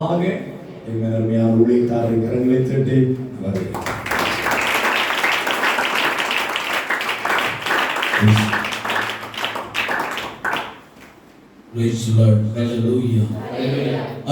ஆக எங்கள் அருமையான ஊழியக்காரர் கரங்களை தட்டி வருகிறேன். Praise the Lord. Hallelujah.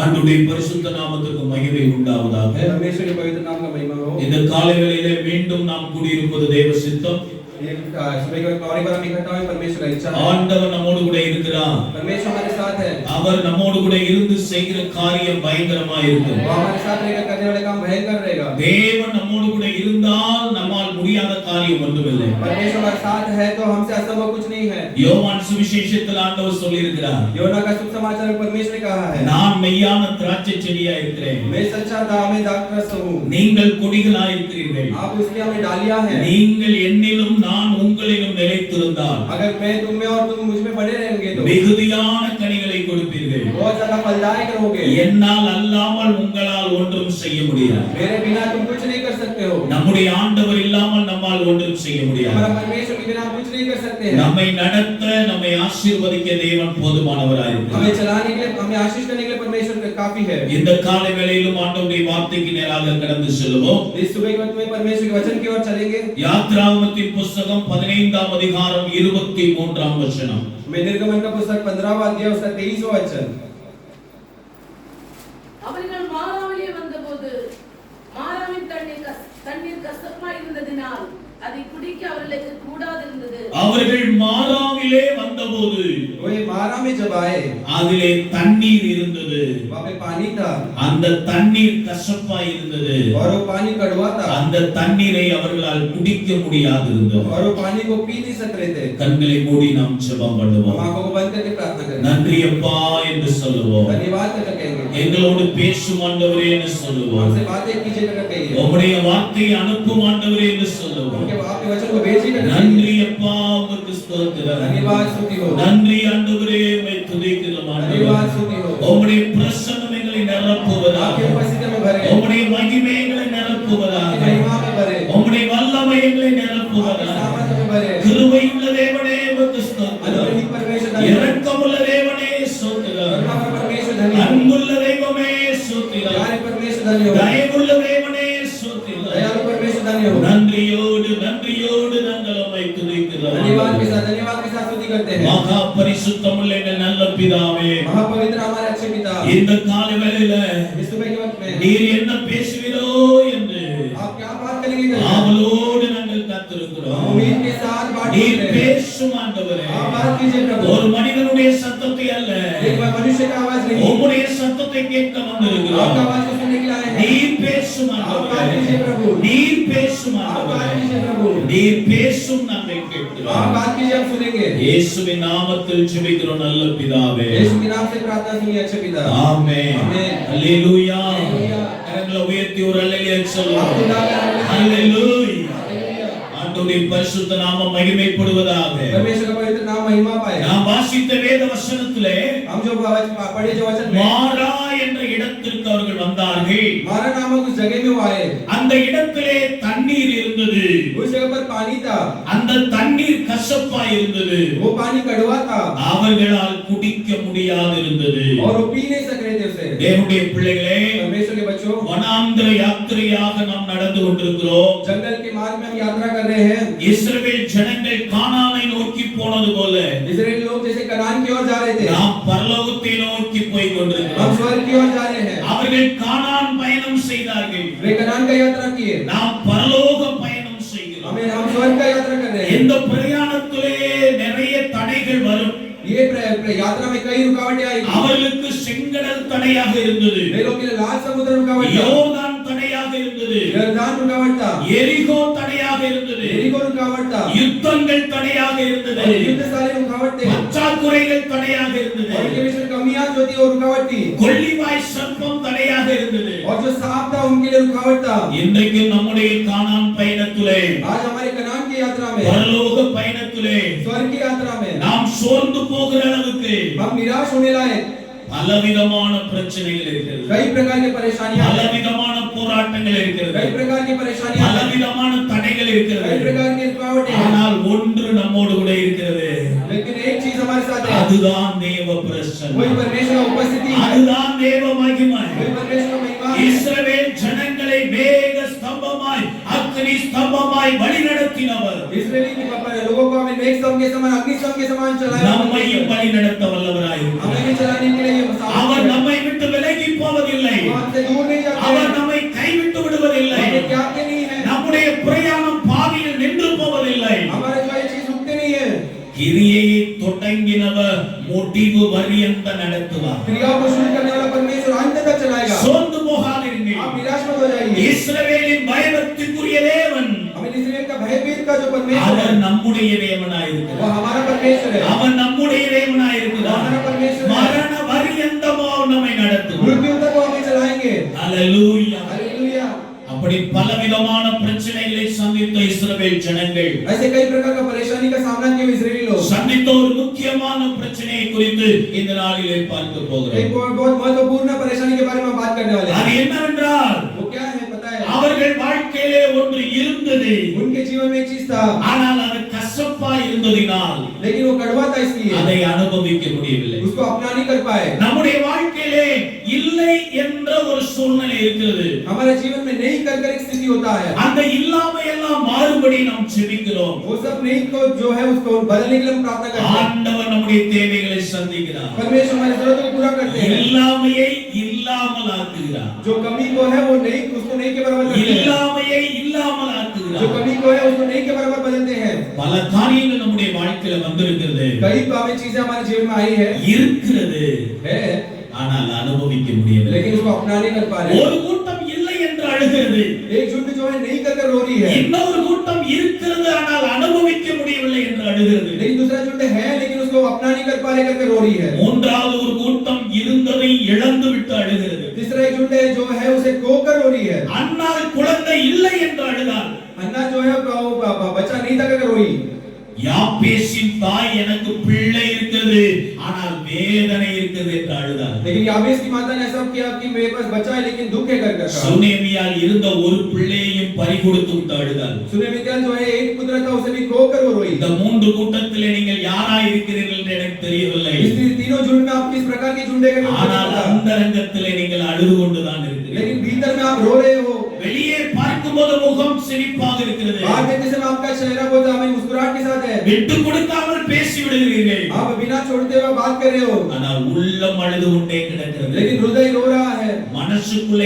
ஆண்டவருடைய பரிசுத்த நாமத்திற்கு மகிமை உண்டாவதாக. परमेश्वर के पवित्र नाम का महिमा हो. இந்த காலை வேளையிலே மீண்டும் நாம் கூடியிருப்பது தேவ சித்தம். सुबह के और एक बार हम इकट्ठा हुए परमेश्वर की इच्छा है. ஆண்டவர் நம்மோடு கூட இருக்கிறார். परमेश्वर हमारे साथ है. அவர் நம்மோடு கூட இருந்து செய்கிற காரியம் பயங்கரமா இருக்கும். वो हमारे साथ रहकर करने वाले काम भयंकर रहेगा. தேவன் நம்மோடு கூட இருந்தால் நம்மால் முடியாத காரியம் ஒன்றுமில்லை. परमेश्वर हमारे साथ है तो हमसे असंभव कुछ नहीं है. யோவான் சுவிசேஷத்தில் ஆண்டவர் சொல்லி இருக்கிறார். योना का शुभ समाचार में परमेश्वर ने कहा है. நான் மெய்யான திராட்சை செடியா இருக்கிறேன். मैं सच्चा दामे दाखरस हूं. நீங்கள் கொடிகளா இருக்கிறீர்கள். आप उसके हमें डालियां हैं. நீங்கள் என்னிலும் நான் உங்களிலும் நிலைத்திருந்தால் अगर मैं तुम में और तुम मुझ में बने रहेंगे तो மிகுதியான கனிகளை கொடுப்பீர்கள். बहुत ज्यादा फलदायक रहोगे. என்னால் அல்லாமல் உங்களால் ஒன்றும் செய்ய முடியாது. मेरे बिना तुम कुछ नहीं कर सकते हो. நம்முடைய ஆண்டவர் இல்லாமல் நம்மால் ஒன்றும் செய்ய முடியாது. हमारा परमेश्वर के बिना कुछ नहीं कर सकते हैं. நம்மை நடத்த நம்மை ஆசீர்வதிக்க தேவன் போதுமானவராயிருக்கிறார். हमें चलाने के लिए हमें आशीष करने के लिए परमेश्वर काफी है. இந்த காலை வேளையிலும் ஆண்டவருடைய வார்த்தைக்கு நேராக கடந்து செல்வோம். इस सुबह के वक्त में परमेश्वर के वचन की ओर चलेंगे. யாத்ராகமத்தின் புத்தகம் 15ஆம் அதிகாரம் 23ஆம் வசனம். निर्गमन का पुस्तक 15वां अध्याय उसका 23वां वचन. அவர்கள் மாராவிலே வந்தபோது மாராவின் தண்ணீர் கசப்பாய் இருந்ததினால் அதை குடிக்க அவர்களுக்கு கூடாதிருந்தது. அவர்கள் மாராவிலே வந்தபோது वो मारा में जब आए அதிலே தண்ணீர் இருந்தது. वहां पे पानी था. அந்த தண்ணீர் கசப்பாய் இருந்தது. और वो पानी कड़वा था. அந்த தண்ணீரை அவர்களால் குடிக்க முடியாது இருந்தது. और वो पानी को पी नहीं सक रहे थे. கண்களை மூடி நாம் ஜெபம் பண்ணுவோம். आंखों को बंद करके प्रार्थना करें. நன்றி அப்பா என்று சொல்லுவோம். धन्यवाद करके कहेंगे. எங்களோடு பேசும் ஆண்டவரே என்று சொல்லுவோம். हमसे बातें कीजिए करके कहिए. உம்முடைய வார்த்தையை அனுப்பும் ஆண்டவரே என்று சொல்லுவோம். उनके आपके वचन को भेजिए करके. நன்றி அப்பா உமக்கு ஸ்தோத்திரம். धन्यवाद स्तुति हो. நன்றி ஆண்டவரே உம்மை துதிக்கிறோம் ஆண்டவரே. धन्यवाद स्तुति हो. உம்முடைய பிரசன்னம் எங்களை நிரப்புவதாக. आपकी उपस्थिति में भरे. உம்முடைய மகிமை எங்களை நிரப்புவதாக. आपकी महिमा में भरे. உம்முடைய வல்லமை எங்களை आपकी நிரப்புவதாக. सामर्थ्य में भरे. கிருபையுள்ள தேவனே உமக்கு ஸ்தோத்திரம். अनुग्रही परमेश्वर धन्यवाद. இரக்கமுள்ள தேவனே ஸ்தோத்திரம். करुणा परमेश्वर धन्यवाद. அன்புள்ள தெய்வமே ஸ்தோத்திரம். दयालु परमेश्वर धन्यवाद. தயவுள்ள தேவனே ஸ்தோத்திரம். दयालु परमेश्वर धन्यवाद. நன்றியோடு நன்றியோடு நாங்கள் உம்மை துதிக்கிறோம். धन्यवाद के साथ स्तुति करते हैं. மகா பரிசுத்தமுள்ள எங்கள் நல்ல பிதாவே, महापवित्र हमारे अच्छे पिता, இந்த காலை வேளையில इस सुबह के वक्त में நீர் என்ன பேசுவீரோ என்று आप क्या बात करेंगे ஆவலோடு நாங்கள் காத்திருக்கிறோம். उम्मीद के साथ बात நீர் करें. பேசும் ஆண்டவரே. आप बात कीजिए प्रभु. ஒரு மனிதனுடைய சத்தத்தை அல்ல, एक मनुष्य का आवाज नहीं, உம்முடைய சத்தத்தை கேட்க आपका வந்திருக்கிறோம். आवाज को सुनने के लिए आए हैं. நீர் பேசும் आप बात ஆண்டவரே. कीजिए प्रभु. நீர் பேசும் आप बात ஆண்டவரே. कीजिए प्रभु. நீர் பேசும் நாங்கள் आप கேட்கிறோம். बात कीजिए हम सुनेंगे. இயேசுவின் நாமத்தில் ஜெபிக்கிறோம் நல்ல பிதாவே. यीशु के नाम से प्रार्थना सुनिए अच्छे पिता. ஆமென். ஆமென். அல்லேலூயா. அல்லேலூயா. கரங்களை உயர்த்தி ஒரு அல்லேலூயா சொல்லுவோம். அல்லேலூயா. அல்லேலூயா. हालेलुया. ஆண்டவருடைய பரிசுத்த நாமம் மகிமைப்படுவதாக. परमेश्वर का पवित्र नाम महिमा पाए. நாம் வாசித்த வேத வசனத்திலே हम जो पढ़े जो वचन में மாரா என்ற இடத்திற்கு அவர்கள் வந்தார்கள். मारा नामक उस जगह में वो आए. அந்த இடத்திலே தண்ணீர் இருந்தது. उस जगह पर पानी था. அந்த தண்ணீர் கசப்பாய் இருந்தது. वो पानी कड़वा था அவர்களால் குடிக்க முடியாது இருந்தது. और वो पी नहीं सक रहे थे उसे. தேவனுடைய பிள்ளைகளே, परमेश्वर के बच्चों, வனாந்திர யாத்திரையாக நாம் நடந்து கொண்டிருக்கிறோம். जंगल के मार्ग में हम यात्रा कर रहे हैं. இஸ்ரவேல் ஜனங்கள் கானானை நோக்கி போனது போல इस्राएली लोग जैसे कनान की ओर जा रहे थे, நாம் பரலோகத்தை நோக்கி போய் हम கொண்டிருக்கிறோம். स्वर्ग की ओर जा रहे हैं. அவர்கள் கானான் பயணம் செய்தார்கள். वे कनान का यात्रा किए. நாம் பரலோக பயணம் செய்கிறோம். हम स्वर्ग का यात्रा कर रहे हैं. இந்த பிரயாணத்திலே நிறைய தடைகள் வரும். ये यात्रा में कई रुकावटें आई. அவர்களுக்கு செங்கடல் தடையாக இருந்தது. वे लोग के लिए लाल समुद्र रुकावट था. யோர்தான் தடையாக இருந்தது. यरदान रुकावट था. எரிகோ தடையாக இருந்தது. यरीको रुकावट था. யுத்தங்கள் தடையாக இருந்தது. और युद्ध सारे रुकावट थे. பற்றாக்குறைகள் தடையாக இருந்தது. और उनके बीच में कमियां जो थी वो रुकावट थी. கொள்ளிவாய் சர்ப்பம் தடையாக இருந்தது. और जो सांप था उनके लिए रुकावट था. இன்றைக்கு நம்முடைய கானான் பயணத்திலே, आज हमारे कनान की यात्रा में, பரலோக பயணத்திலே स्वर्ग की यात्रा में நாம் சோர்ந்து போகிற அளவுக்கு हम निराश होने लायक பலவிதமான பிரச்சனைகள் இருக்கிறது. कई प्रकार की परेशानियां, பலவிதமான போராட்டங்கள் இருக்கிறது. कई प्रकार की परेशानियां, பலவிதமான தடைகள் कई இருக்கிறது. प्रकार की रुकावटें, ஆனால் ஒன்று நம்மோடு கூட இருக்கிறது. लेकिन एक चीज हमारे साथ है, அதுதான் தேவ பிரசன்னம். वही परमेश्वर की उपस्थिति है, அதுதான் தேவ மகிமை. वही அக்னி ஸ்தம்பமாய் வழிநடத்தினவர் इस्राएली के लोगों को हमें मेघ स्तंभ के समान अग्नि स्तंभ के समान चलाया நம்மையும் வழிநடத்த வல்லவராய் இருக்கிறார். हमें चलाने के लिए அவர் நம்மை விட்டு விலகி போவதில்லை. हमसे दूर नहीं जाते அவர் நம்மை கைவிட்டு விடுவதில்லை. हमें त्यागते नहीं है நம்முடைய பிரயாணம் பாதியில் நின்று போவதில்லை. हमारे जो ये चीज रुकते नहीं है கிரியையை தொடங்கினவர் முடிவு பரியந்த நடத்துவார். क्रिया को शुरू करने वाला परमेश्वर अंत तक चलाएगा சோர்ந்து போகாதீர்கள். आप निराश मत हो जाइए இஸ்ரவேலின் பயபக்திக்குரிய தேவன் हमें इस्राएल का भयभीत का जो परमेश्वर அவர் है நம்முடைய தேவனாய் वो இருக்கிறார். हमारा परमेश्वर है அவர் நம்முடைய தேவனாய் இருக்கிறார். हमारा परमेश्वर है மரண பரியந்தமோ நம்மை நடத்துவார். मृत्यु तक वो हमें चलाएंगे ஹalleluya. हालेलुया அப்படி பலவிதமான பிரச்சனைகளை சந்தித்த இஸ்ரவேல் ஜனங்கள் ऐसे कई प्रकार का परेशानी का सामना किया इस्राएली लोग சந்தித்த ஒரு முக்கியமான பிரச்சனையை குறித்து இந்த நாளிலே பார்க்க एक போகிறோம். बहुत महत्वपूर्ण परेशानी के बारे में बात करने वाले हैं அது என்னவென்றால் वो क्या है पता है அவர்கள் வாழ்க்கையிலே ஒன்று இருந்தது. उनके जीवन में एक चीज था ஆனால் அது கசப்பா இருந்ததினால் लेकिन वो कड़वा था इसलिए அதை அனுபவிக்க முடியவில்லை. उसको अपना नहीं कर पाए நம்முடைய வாழ்க்கையிலே இல்லை என்ற ஒரு சூழ்நிலை இருக்கிறது. हमारे जीवन में नहीं कर एक स्थिति होता है அந்த இல்லாமை எல்லாம் மாறுபடி நாம் ஜெபிக்கிறோம். वो सब नहीं को जो है उसको बदलने के लिए हम प्रार्थना करते हैं ஆண்டவர் நம்முடைய தேவைகளை சந்திக்கிறார். परमेश्वर हमारी जरूरतों को पूरा करते हैं இல்லாமையை இல்லாமல் ஆக்குகிறார். जो कमी को है वो नहीं उसको नहीं के बराबर करते हैं இல்லாமையை இல்லாமல் जो ஆக்குகிறார். कमी को है उसको नहीं के बराबर बदलते हैं பல காரியங்கள் நம்முடைய வாழ்க்கையில வந்திருக்கிறது. कई हमें चीजें हमारे जीवन में आई है இருக்கிறது. ஆனால் அனுபவிக்க முடியவில்லை. लेकिन उसको अपना नहीं कर पा रहे ஒரு கூட்டம் இல்லை என்று அழுகிறது. एक झुंड जो है नहीं कर रो रही है இன்னொரு கூட்டம் இருக்கிறது ஆனால் அனுபவிக்க முடியவில்லை என்று அழுகிறது. लेकिन दूसरा झुंड है लेकिन उसको अपना नहीं कर पा रहे करके रो रही है மூன்றாவது ஒரு கூட்டம் இருந்ததை இழந்து விட்டு அழுகிறது. तीसरा एक झुंड है जो है उसे खोकर रो रही है அன்னால் குழந்தை இல்லை என்று அழுதாள். अन्ना जो है बच्चा नहीं था करके रोई யாப்பேசின் தாய் எனக்கு பிள்ளை இருக்கிறது ஆனால் வேதனை இருக்கிறது என்று அழுதாள். लेकिन याबेस की माता ने ऐसा किया कि मेरे पास बच्चा है लेकिन दुख है कर சுனேமியால் இருந்த ஒரு பிள்ளையையும் பறிகொடுத்து விட்டு அழுதாள். सुनेमित्याल जो है एक पुत्र था उसे भी खोकर वो रोई இந்த மூன்று கூட்டத்திலே நீங்கள் யாராய் இருக்கிறீர்கள் என்று எனக்கு தெரியவில்லை. इस तीनों झुंड में आप किस प्रकार के झुंडे का ஆனால் அந்தரங்கத்திலே நீங்கள் அழுது கொண்டுதான் இருக்கிறீர்கள். लेकिन भीतर में आप रो रहे हो வெளியே பார்க்கும்போது முகம் சிரிப்பாக இருக்கிறது. बाहर देखने से आपका चेहरा बहुत हमें मुस्कुराहट के साथ है விட்டு கொடுக்காமல் பேசி விடுகிறீர்கள். आप बिना छोड़ते हुए बात कर रहे हो ஆனால் உள்ளம் அழுது கொண்டே கிடக்கிறது. लेकिन हृदय रो रहा है மனசுக்குள்ள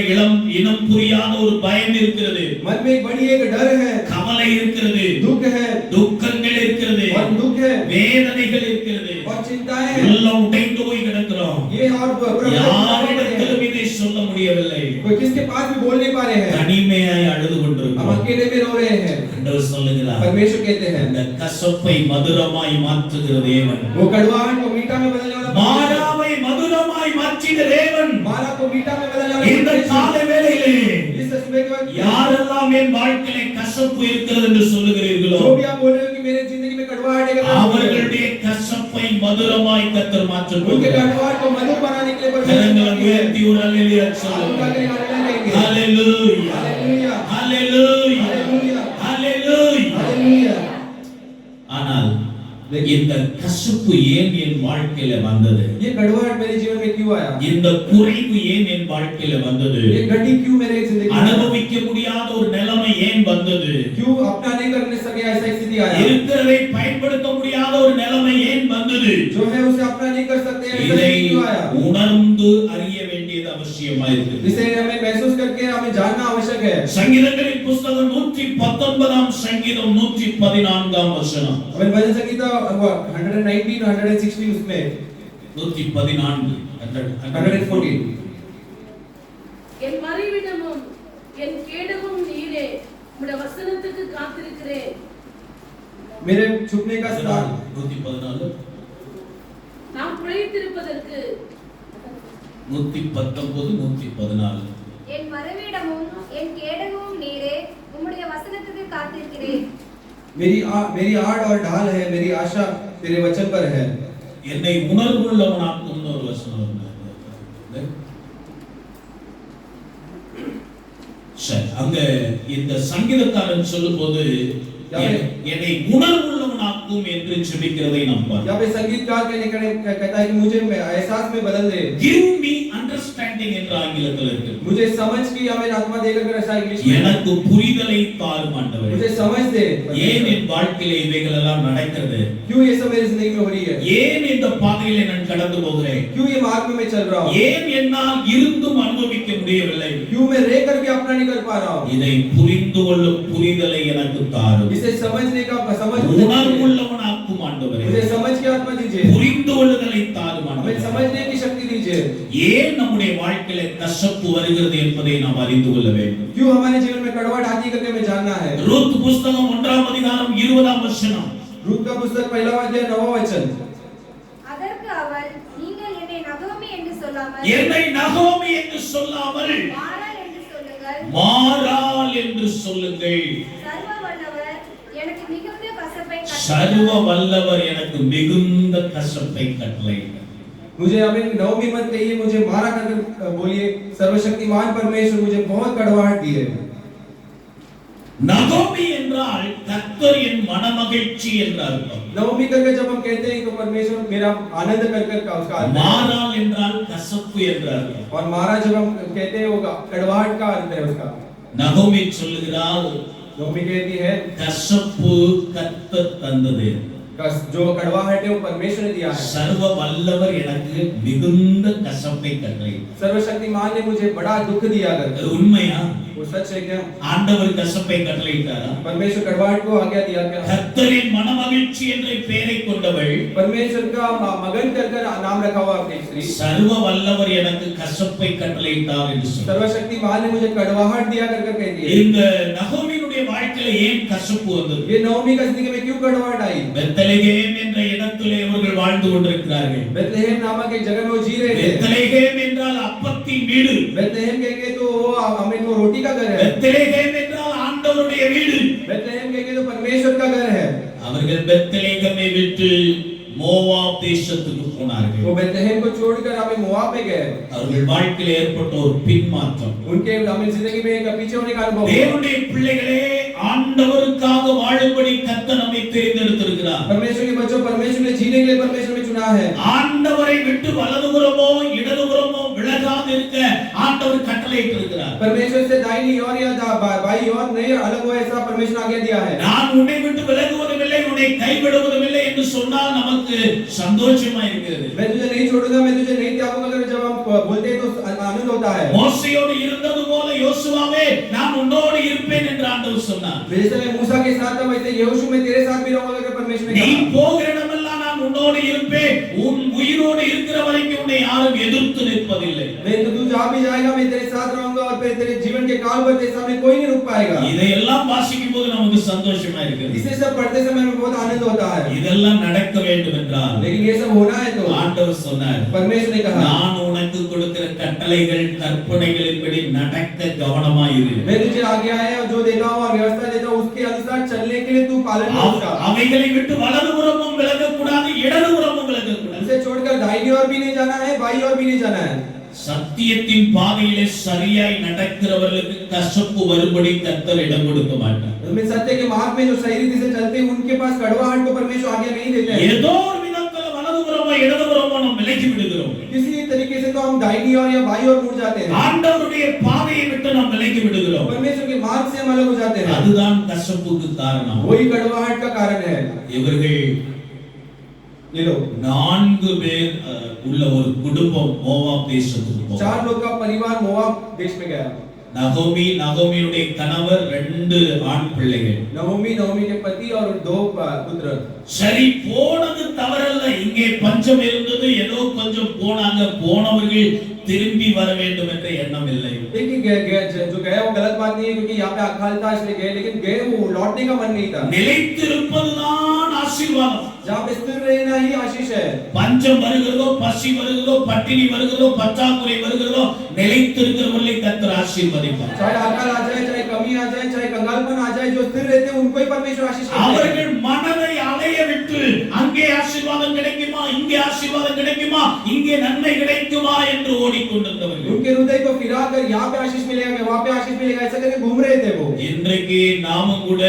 இனம் புரியாத ஒரு பயம் இருக்கிறது. मन में एक बड़ी एक डर है கவலை இருக்கிறது. दुख है துக்கங்கள் இருக்கிறது. और दुख है வேதனைகள் இருக்கிறது. और चिंताएं हैं எல்லாம் உடைந்து போய் கிடக்கிறோம். ये और யாரிடத்திலும் இதை சொல்ல முடியவில்லை. कोई किसके पास भी बोल नहीं पा रहे हैं தனிமையாய் அழுது हम கொண்டிருக்கிறோம். अकेले में रो रहे हैं ஆண்டவர் சொல்லுகிறார், परमेश्वर कहते हैं அந்த கசப்பை மதுரமாய் மாற்றுகிற தேவன், वो कड़वाहट को मीठा में बदलने वाला மாறாவை மதுரமாய் மாற்றின தேவன் मारा को मीठा में बदलने वाला இந்த காலை வேளையிலே इस समय के बाद யாரெல்லாம் என் வாழ்க்கையிலே கசப்பு இருக்கிறது என்று சொல்லுகிறீர்களோ जो भी आप बोल रहे हो कि मेरे जिंदगी में कड़वाहट है அவர்களுடைய கசப்பை மதுரமாய் கர்த்தர் மாற்றப் उनके போகிறார். कड़वाहट को मधुर बनाने के लिए கரங்களை परमेश्वर உயர்த்தி ஒரு அல்லேலூயா சொல்லுங்கள். ஹalleluya हालेलुया ஹalleluya हालेलुया ஹalleluya. हालेलुया ஆனால் இந்த கசப்பு ஏன் என் வாழ்க்கையில வந்தது? ये कड़वाहट मेरे जीवन में क्यों आया இந்த குறைவு ஏன் என் வாழ்க்கையில வந்தது? ये घटी क्यों मेरे जिंदगी में அனுபவிக்க முடியாத ஒரு நிலைமை ஏன் வந்தது? क्यों अपना नहीं करने सके ऐसा स्थिति आया இருக்கிறதை பயன்படுத்த முடியாத ஒரு நிலைமை ஏன் வந்தது? जो है उसे अपना नहीं कर सकते ऐसा இதை स्थिति क्यों आया உணர்ந்து அறிய வேண்டியது அவசியமாயிருக்கு. इसे हमें महसूस करके हमें जानना आवश्यक है சங்கீதங்களின் புத்தகம் 119ஆம் சங்கீதம் 114ஆம் வசனம். हमें भजन संगीता 119 116 उसमें 114 114 என் மறைவிடமும் என் கேடமும் நீரே, உம்முடைய வசனத்துக்கு காத்திருக்கிறேன். मेरे छुपने का स्थान 114 நாம் பிழைத்திருப்பதற்கு 119 114. என் மறைவிடமும் என் கேடமும் நீரே, உம்முடைய வசனத்துக்கு காத்திருக்கிறேன். मेरी आड़ और ढाल है, मेरी आशा तेरे वचन पर है. என்னை உணர்வுள்ளவனாக்கும் ஒரு வசனம் இருக்கு. சரி, அங்க இந்த சங்கீதக்காரன் சொல்லும்போது என்னை உணர்வுள்ளவனாக்கும் என்று ஜெபிக்கிறதை நாம் பார்க்கிறோம். यहाँ पे संगीतकार कहता है कि मुझे एहसास में बदल दे. Give me understanding என்ற ஆங்கிலத்தில் இருக்கு. मुझे समझ की हमें आत्मा देकर कर ऐसा इंग्लिश में எனக்கு புரிதலை தாரும் ஆண்டவரே. मुझे समझ दे ஏன் என் வாழ்க்கையில இவைகள் எல்லாம் நடக்கிறது? क्यों ये सब मेरी जिंदगी में हो रही है, ஏன் இந்த பாதையிலே நான் கடந்து போகிறேன்? क्यों ये मार्ग में मैं चल रहा हूँ, ஏன் என்னால் இருந்தும் அனுபவிக்க முடியவில்லை? क्यों मैं रह करके अपना नहीं कर पा रहा हूँ। இதை புரிந்து கொள்ளும் புரிதலை எனக்கு தாரும். इसे समझने का समझ உணர்வுள்ளவனாக்கும் ஆண்டவரே. मुझे समझ की आत्मा दीजिए, புரிந்து கொள்ளுதலை தாரும் हमें ஆண்டவரே. समझने की शक्ति दीजिए। ஏன் நம்முடைய வாழ்க்கையில கசப்பு வருகிறது என்பதை நாம் அறிந்து கொள்ள வேண்டும். क्यों हमारे जीवन में कड़वाहट आती है करके हमें जानना है। ரூத் புஸ்தகம் 1ஆம் அதிகாரம் 20ஆம் வசனம். रूत का पुस्तक 1वां अध्याय 9वां वचन। அதற்கு அவள், நீங்கள் என்னை நகோமி என்று சொல்லாமல் என்னை நகோமி என்று சொல்லாமல் மாறாள் என்று சொல்லுங்கள். மாறாள் என்று சொல்லுங்கள். சர்வ வல்லவர் எனக்கு மிகுந்த கசப்பை சர்வ வல்லவர் எனக்கு மிகுந்த கசப்பை கட்டளையிட்டார். मुझे अभी नवमी मत कहिए, मुझे मारा कर बोलिए, सर्वशक्तिमान परमेश्वर मुझे बहुत कड़वाहट दी है। நகோமி என்றால் கர்த்தர் என் மனமகிழ்ச்சி என்ற அர்த்தம். नवमी करके जब हम कहते हैं तो परमेश्वर मेरा आनंद कर कर का उसका अर्थ है। மாறாள் என்றால் கசப்பு என்ற அர்த்தம். और मारा जब हम कहते हैं वो कड़वाहट का अर्थ है उसका। நகோமி சொல்லுகிறாள், नवमी कहती है கசப்பு கர்த்தர் தந்தது, जो कड़वाहट है वो परमेश्वर ने दिया है। சர்வ வல்லவர் எனக்கு மிகுந்த கசப்பை கட்டளையிட்டார். सर्वशक्तिमान ने मुझे बड़ा दुख दिया कर। அது உண்மையா? वो सच है क्या? ஆண்டவர் கசப்பை கட்டளையிட்டாரா? परमेश्वर कड़वाहट को आज्ञा दिया क्या? கர்த்தரின் மனமகிழ்ச்சி என்ற பெயரை கொண்டவள் परमेश्वर का मगन कर कर नाम रखा हुआ अपनी स्त्री। சர்வ வல்லவர் எனக்கு கசப்பை கட்டளையிட்டார் என்று சொன்னார். सर्वशक्तिमान ने मुझे कड़वाहट दिया कर कर कहती है। இந்த நகோமியினுடைய வாழ்க்கையில ஏன் கசப்பு வந்தது? ये नवमी का जिंदगी में क्यों कड़वाहट आई? பெத்லகேம் என்ற இடத்திலே அவர்கள் வாழ்ந்து கொண்டிருக்கிறார்கள். बेथलेहम नामक एक जगह में वो जी रहे थे। பெத்லகேம் என்றால் அப்பத்தின் வீடு. बेथलेहम कहेंगे तो वो हमें वो रोटी का घर है। பெத்லகேம் என்றால் ஆண்டவருடைய வீடு. बेथलेहम कहेंगे तो परमेश्वर का घर है। அவர்கள் பெத்லகேமை விட்டு மோவாப் தேசத்துக்கு போனார்கள். वो बेथलेहम को छोड़कर हमें मोआब में गए। அவர்கள் வாழ்க்கையில் ஏற்பட்ட ஒரு பின்மாற்றம். उनके हमें जिंदगी में एक पीछे होने का अनुभव। தேவனுடைய பிள்ளைகளே, ஆண்டவருக்காக வாழும்படி கர்த்தர் நம்மை தெரிந்தெடுத்திருக்கிறார். परमेश्वर के बच्चों, परमेश्वर ने जीने के लिए परमेश्वर ने चुना है। ஆண்டவரை விட்டு வலதுபுறமோ இடதுபுறமோ விலகாது இருக்க ஆண்டவர் கட்டளையிட்டிருக்கிறார். परमेश्वर से दाहिनी ओर या बाई ओर नहीं अलग हो ऐसा परमेश्वर आज्ञा दिया है। நான் உன்னை விட்டு விலகுவதும் இல்லை, உன்னை கைவிடுவதும் இல்லை என்று சொன்னால் நமக்கு சந்தோஷமா இருக்கிறது. मैं तुझे नहीं छोड़ूंगा, मैं तुझे नहीं त्यागूंगा अगर जब हम बोलते हैं तो आनंद होता है। மோசேயோடு இருந்தது போல யோசுவாவே நான் உன்னோடு இருப்பேன் என்று ஆண்டவர் சொன்னார். जैसे मैं मूसा के साथ था वैसे यहोशू मैं तेरे साथ भी रहूंगा अगर परमेश्वर ने நீ कहा। போகிற இடமெல்லாம் நான் உன்னோடு இருப்பேன், உன் உயிரோடு இருக்கிற வரைக்கும் உன்னை யாரும் எதிர்த்து நிற்பதில்லை. मैं तो तू जहां भी जाएगा मैं तेरे साथ रहूंगा और फिर तेरे जीवन के काल भर तेरे सामने कोई नहीं रुक पाएगा। இதையெல்லாம் வாசிக்கும் போது நமக்கு சந்தோஷமா இருக்கிறது. इसे सब पढ़ते समय में बहुत आनंद होता है। இதெல்லாம் நடக்க வேண்டும் என்றால் लेकिन ये सब होना है तो ஆண்டவர் சொன்னார், परमेश्वर ने कहा நான் உனக்கு கொடுக்கிற கட்டளைகள் கற்பனைகளின்படி நடக்க கவனமாயிரு. मैं तुझे आज्ञा है और जो देता हूं और व्यवस्था देता हूं उसके अनुसार चलने के लिए तू पालन कर उसका। அவைகளை விட்டு வலதுபுறமும் விலகக்கூடாது, இடதுபுறமும் விலகக்கூடாது. उसे छोड़कर दाहिनी ओर भी नहीं जाना है, बाई ओर भी नहीं जाना है। சத்தியத்தின் பாதையிலே சரியாய் நடக்கிறவர்களுக்கு கசப்பு வரும்படி கர்த்தர் இடம் கொடுக்க மாட்டார். मैं सत्य के मार्ग में जो सही रीति से चलते हैं उनके पास कड़वाहट को परमेश्वर आज्ञा नहीं देते हैं। ஏதோ ஒரு விதத்துல வலதுபுறமோ இடதுபுறமோ நாம் விலகி விடுகிறோம். किसी तरीके से तो हम दाहिनी ओर या बाई ओर मुड़ जाते हैं। ஆண்டவருடைய பாதையை விட்டு நாம் விலகி விடுகிறோம். परमेश्वर के मार्ग से हम अलग हो जाते हैं। அதுதான் கசப்புக்கு காரணம். वही कड़वाहट का कारण है। இவர்கள் ये लोग 4 பேர் உள்ள ஒரு குடும்பம் மோவாப் தேசத்துக்கு போனாங்க. 4 लोग का परिवार मोआब देश में गया। நகோமியுடைய கணவர் 2 ஆண் பிள்ளைகள். नहोमी के पति और 2 पुत्र। சரி, போனது தவறல்ல. இங்கே பஞ்சம் இருந்தது, ஏதோ கொஞ்சம் போனாங்க. போனவர்கள் திரும்பி வர வேண்டும் என்ற எண்ணம் இல்லை. जो गया वो गलत बात नहीं है क्योंकि यहाँ पे अकाल था इसलिए गए, लेकिन गए वो लौटने का मन नहीं था। நிலைத்திருப்பதுதான் ஆசீர்வாதம். जहाँ पे स्थिर रहना ही आशीष है। பஞ்சம் வருகிறதோ, பசி வருகிறதோ, பட்டினி வருகிறதோ, பற்றாக்குறை வருகிறதோ, நிலைத்திருக்கிறவர்களை கர்த்தர் ஆசீர்வதிப்பார். चाहे अकाल आ जाए, चाहे कमी आ जाए, चाहे कंगालपन आ जाए, जो स्थिर रहते हैं उनको ही परमेश्वर आशीष देता है। அவர்கள் மனதை அலைய விட்டு அங்கே ஆசீர்வாதம் கிடைக்குமா, இங்கே ஆசீர்வாதம் கிடைக்குமா, இங்கே நன்மை கிடைக்குமா என்று ஓடிக்கொண்டிருந்தவர்கள். उनके हृदय को फिराकर यहाँ पे आशीष मिलेगा, वहाँ पे आशीष मिलेगा, ऐसा करके घूम रहे थे वो। இன்றைக்கு நாமும் கூட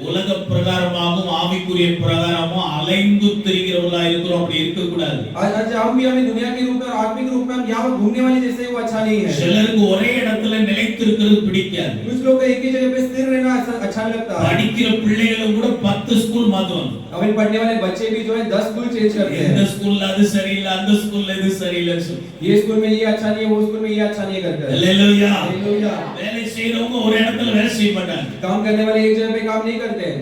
உலக பிரகாரமாகவும் ஆவிக்குரிய பிரகாரமும் அலைந்து திரிகிறவர்களா இருக்கிறோம். அப்படி இருக்க கூடாது. आज हम भी हमें दुनिया के रूप में और आत्मिक रूप में हम यहाँ पर घूमने वाले जैसे वो अच्छा नहीं है. சிலருக்கு ஒரே இடத்துல நிலைத்திருக்கிறது பிடிக்காது. कुछ लोग को एक ही जगह पे स्थिर रहना अच्छा लगता है. படிக்கிற பிள்ளைகளும் கூட 10 ஸ்கூல் மாத்துவாங்க. हमें पढ़ने वाले बच्चे भी जो है 10 स्कूल चेंज करते हैं. இந்த ஸ்கூல்ல அது சரியில்லை, அந்த ஸ்கூல்ல இது சரியில்லை. ये स्कूल में ये अच्छा नहीं है, वो स्कूल में ये अच्छा नहीं करते हैं. ஹalleluya. हालेलुया. வேலை செய்றவங்க ஒரு இடத்துல வேலை செய்ய மாட்டாங்க. काम करने वाले एक जगह पे काम नहीं करते हैं.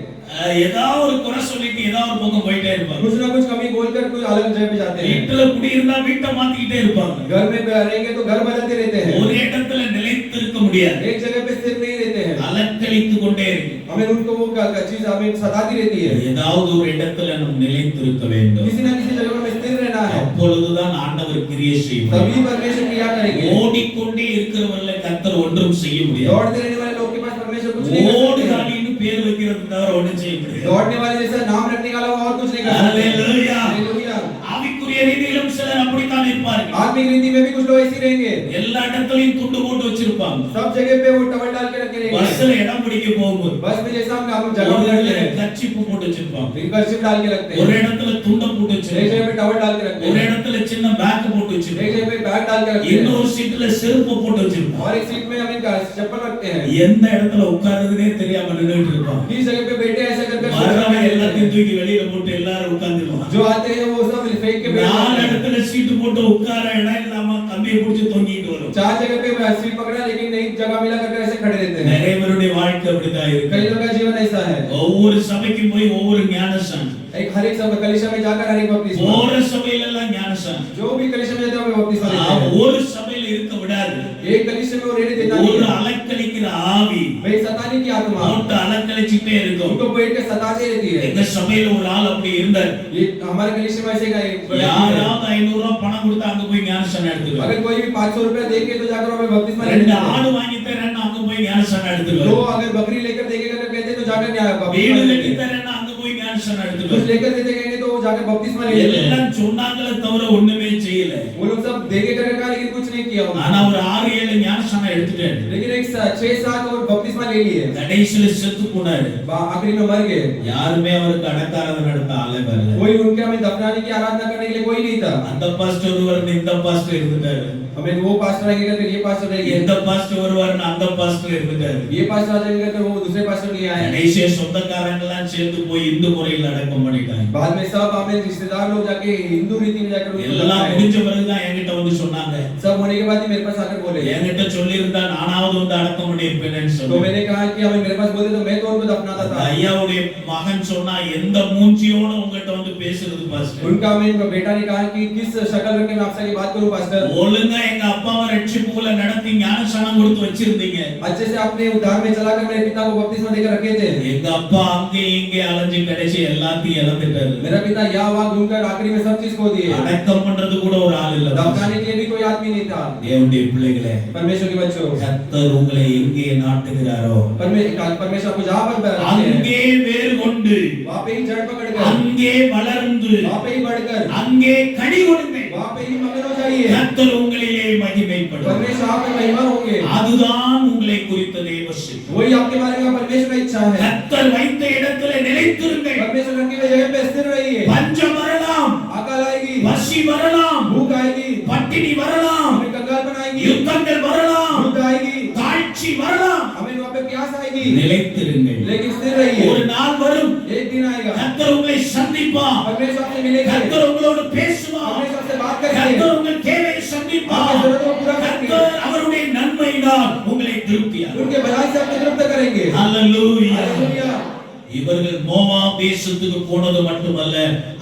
ஏதாவது ஒரு குறை சொல்லிட்டு ஏதாவது ஒரு பக்கம் போயிட்டே இருப்பாங்க. कुछ ना कुछ कमी बोलकर कोई अलग जगह पे जाते हैं. வீட்டுல குடி இருந்தா வீட்டை மாத்திக்கிட்டே இருப்பாங்க. घर में रहेंगे तो घर बदलते रहते हैं. ஒரு இடத்துல நிலைத்திருக்க முடியாது. एक जगह पे स्थिर नहीं रहते हैं. அலக்கழித்து கொண்டே இருக்கு. हमें उनको वो चीज हमें सताती रहती है. ஏதாவது ஒரு இடத்துல நாம் நிலைத்திருக்க வேண்டும். किसी ना किसी जगह में स्थिर रहना है. அப்பொழுதுதான் ஆண்டவர் கிரியை செய்வார். तभी परमेश्वर क्रिया करेंगे. ஓடிக்கொண்டே இருக்கிறவர்களை கர்த்தர் ஒன்றும் செய்ய முடியாது. दौड़ते रहने वाले लोग के पास परमेश्वर कुछ नहीं कर सकते. ஓடுகாலின்னு பேர் வைக்கிறது தவிர ஒண்ணும் செய்ய முடியாது. दौड़ने वाले जैसा नाम रखने का अलावा और कुछ नहीं कर सकते. हालेलुया. हालेलुया. ஆவிக்குரிய ரீதியிலும் சிலர் அப்படித்தான் இருப்பார்கள். आत्मिक रीति में भी कुछ लोग ऐसे ही रहेंगे. எல்லா இடத்துலயும் துண்டு போட்டு வச்சிருப்பாங்க. सब जगह पे वो टवल डाल के रखे रहेंगे. பஸ்ல இடம் பிடிக்க போகும்போது बस में जैसा हम जगह पे रखते हैं, கர்ச்சீப் போட்டு வச்சிருப்பாங்க. फिर कर्चिप डाल के रखते ஒரு हैं. இடத்துல துண்டை போட்டு एक வச்சிருப்பாங்க. जगह पे टवल डाल के रखते ஒரு हैं. இடத்துல சின்ன பேக் போட்டு एक வச்சிருப்பாங்க. जगह पे बैग डाल के रखते हैं. இன்னொரு சீட்ல செருப்பு போட்டு வச்சிருப்பாங்க. और एक सीट में हम इनका चप्पल रखते हैं. எந்த இடத்துல உட்கார்றதுனே தெரியாம நின்னுட்டு இருப்பாங்க. किस जगह पे बैठे ऐसा करके வரவங்க எல்லாத்தையும் தூக்கி வெளியில போட்டு எல்லாரும் உட்கார்ந்துருவாங்க. जो आते हैं वो सब फेंक के बैठ நாலு जाते हैं. இடத்துல சீட்டு போட்டு உட்கார இடம் இல்லாம கம்பியை பிடிச்சு தொங்கிட்டு வரும். 4 जगह पे सीट पकड़ा लेकिन नहीं जगह मिला करके ऐसे खड़े रहते हैं. நிறைய பேருடைய வாழ்க்கை அப்படிதான் இருக்கு. कई लोगों का जीवन ऐसा है. ஒவ்வொரு சபைக்கும் போய் ஒவ்வொரு ஞானசான். एक हर एक सब कलीसिया में जाकर हर एक बपतिस्मा. போற சபையில எல்லாம் ஞானசான். जो भी कलीसिया में जाते हैं वो बपतिस्मा लेते हैं. ஒரு சபையில இருக்க விடாது. एक कलीसिया में वो रहने देता ஒரு नहीं है. அலக்கழிக்கிற ஆவி भाई सताने की आत्मा போட்டு அலக்கழிச்சிட்டே இருக்கும். उनको बैठ के सताते रहती है. எங்க சபையில ஒரு ஆள் அப்படி இருந்தார். ये हमारे कलीसिया में ऐसे का एक யாராவது 500 ரூபாய் பணம் கொடுத்தா அங்க போய் ஞானசான் எடுத்துக்கலாம். अगर कोई भी 500 रुपया देके तो जाकर हमें बपतिस्मा लेने ரெண்டு देते हैं. ஆடு வாங்கி தரேன்னா அங்க போய் ஞானசான் दो எடுத்துக்கலாம். अगर बकरी लेकर देके करके कहते तो जाकर வீடு बपतिस्मा கட்டி लेते हैं. தரேன்னா அங்க போய் ஞானசான் कुछ எடுத்துக்கலாம். लेकर देते कहेंगे तो वो जाकर बपतिस्मा ले लेते हैं. எல்லாம் சொன்னாங்களே தவிர ஒண்ணுமே செய்யல. वो लोग सब देके करके कहा लेकिन कुछ नहीं किया उन्होंने. ஆனா ஒரு 6-7 ஞானசானம் எடுத்துட்டாரு. लेकिन एक 6-7 और बपतिस्मा ले लिए. கடைசியில செத்து போனாரு. आखिरी में मर गए. யாருமே அவருக்கு அடக்காரத நடத்த ஆளே வரல. कोई उनके हमें दफनाने की आराधना करने के लिए कोई नहीं था. அந்த பாஸ்டர் ஒருவர் இந்த பாஸ்டர் இருந்துட்டாரு. हमें वो पास्टर आगे करके ये पास्टर रह गए. இந்த பாஸ்டர் ஒருவர் அந்த பாஸ்டர் இருந்துட்டாரு. ये पास्टर आगे करके वो दूसरे पास्टर नहीं आए. கடைசியா சொந்தக்காரங்க எல்லாம் சேர்ந்து போய் இந்து முறையில் அடக்கம் பண்ணிட்டாங்க. बाद में सब हमें रिश्तेदार लोग जाके हिंदू रीति में जाकर उनको எல்லாம் दफनाए. முடிஞ்ச பிறகுதான் என்கிட்ட வந்து சொன்னாங்க. सब होने के बाद ही मेरे पास आकर बोले. என்கிட்ட சொல்லி இருந்தா நானாவது வந்து அடக்கம் பண்ணிருப்பேன்னு तो சொன்னேன். मैंने कहा कि हमें मेरे पास बोले तो मैं तो उनको दफनाता था. ஐயாவுடைய மகன் சொன்னா எந்த மூஞ்சியோட உங்ககிட்ட வந்து பேசுறது பாஸ்டர். उनका मैं बेटा ने कहा कि किस शक्ल रख के मैं आपसे ये बात करूं पास्टर. ஒழுங்கா எங்க அப்பாவை ரட்சிப்புக்குள்ள நடத்தி ஞானஸ்நானம் கொடுத்து வச்சிருந்தீங்க. अच्छे से आपने उद्धार में चलाकर मेरे पिता को बपतिस्मा देकर रखे थे. எங்க அப்பா அங்கே இங்கே அலைஞ்சு கடைசி எல்லாத்தையும் இழந்துட்டாரு. मेरा पिता यहाँ वहाँ घूमकर आखिरी में सब चीज खो दिए. அடக்கம் பண்றது கூட ஒரு ஆள் இல்ல. दफनाने के लिए भी कोई आदमी नहीं था. தேவனுடைய பிள்ளைகளே, परमेश्वर के बच्चों, கர்த்தர் உங்களை எங்கே நாட்டுகிறாரோ परमेश्वर आपको जहाँ पर रखे हैं, அங்கே வேர் கொண்டு वहाँ पे ही जड़ पकड़कर, அங்கே வளர்ந்து वहाँ पे ही बढ़कर, அங்கே கனி கொடுங்க. वहाँ पे ही मगन हो जाइए. கர்த்தர் உங்களிலே மகிமைப்படும். परमेश्वर आप में महिमा होंगे. அதுதான் உங்களை குறித்த தேவ சித்தம். वही आपके बारे में परमेश्वर की इच्छा है. கர்த்தர் வைத்த இடத்திலே நிலைத்திருங்கள். परमेश्वर रखी हुई जगह पे स्थिर रहिए. பஞ்சம் வரலாம், अकाल आएगी, பசி வரலாம், भूख आएगी, பட்டினி வரலாம், हमें कंगाल बनाएगी, யுத்தங்கள் வரலாம், युद्ध आएगी, தாழ்ச்சி வரலாம். हमें वहाँ पे प्यास आएगी, நிலைத்திருங்கள். लेकिन स्थिर रहिए. ஒரு நாள் வரும், एक दिन आएगा, கர்த்தர் உங்களை சந்திப்பார். परमेश्वर आपसे मिलेगा, கர்த்தர் உங்களோடு பேசுவார். परमेश्वर आपसे बात करेंगे, கர்த்தர் உங்கள் தேவையை சந்திப்பார். आपकी जरूरतों को पूरा करेंगे, கர்த்தர் அவருடைய நன்மையினால் உங்களை திருப்தியாக்குவார். उनके भलाई से आपको तृप्त करेंगे. ஹalleluya. हालेलुया. இவர்கள் மோவாப் தேசத்துக்கு போனது மட்டுமல்ல,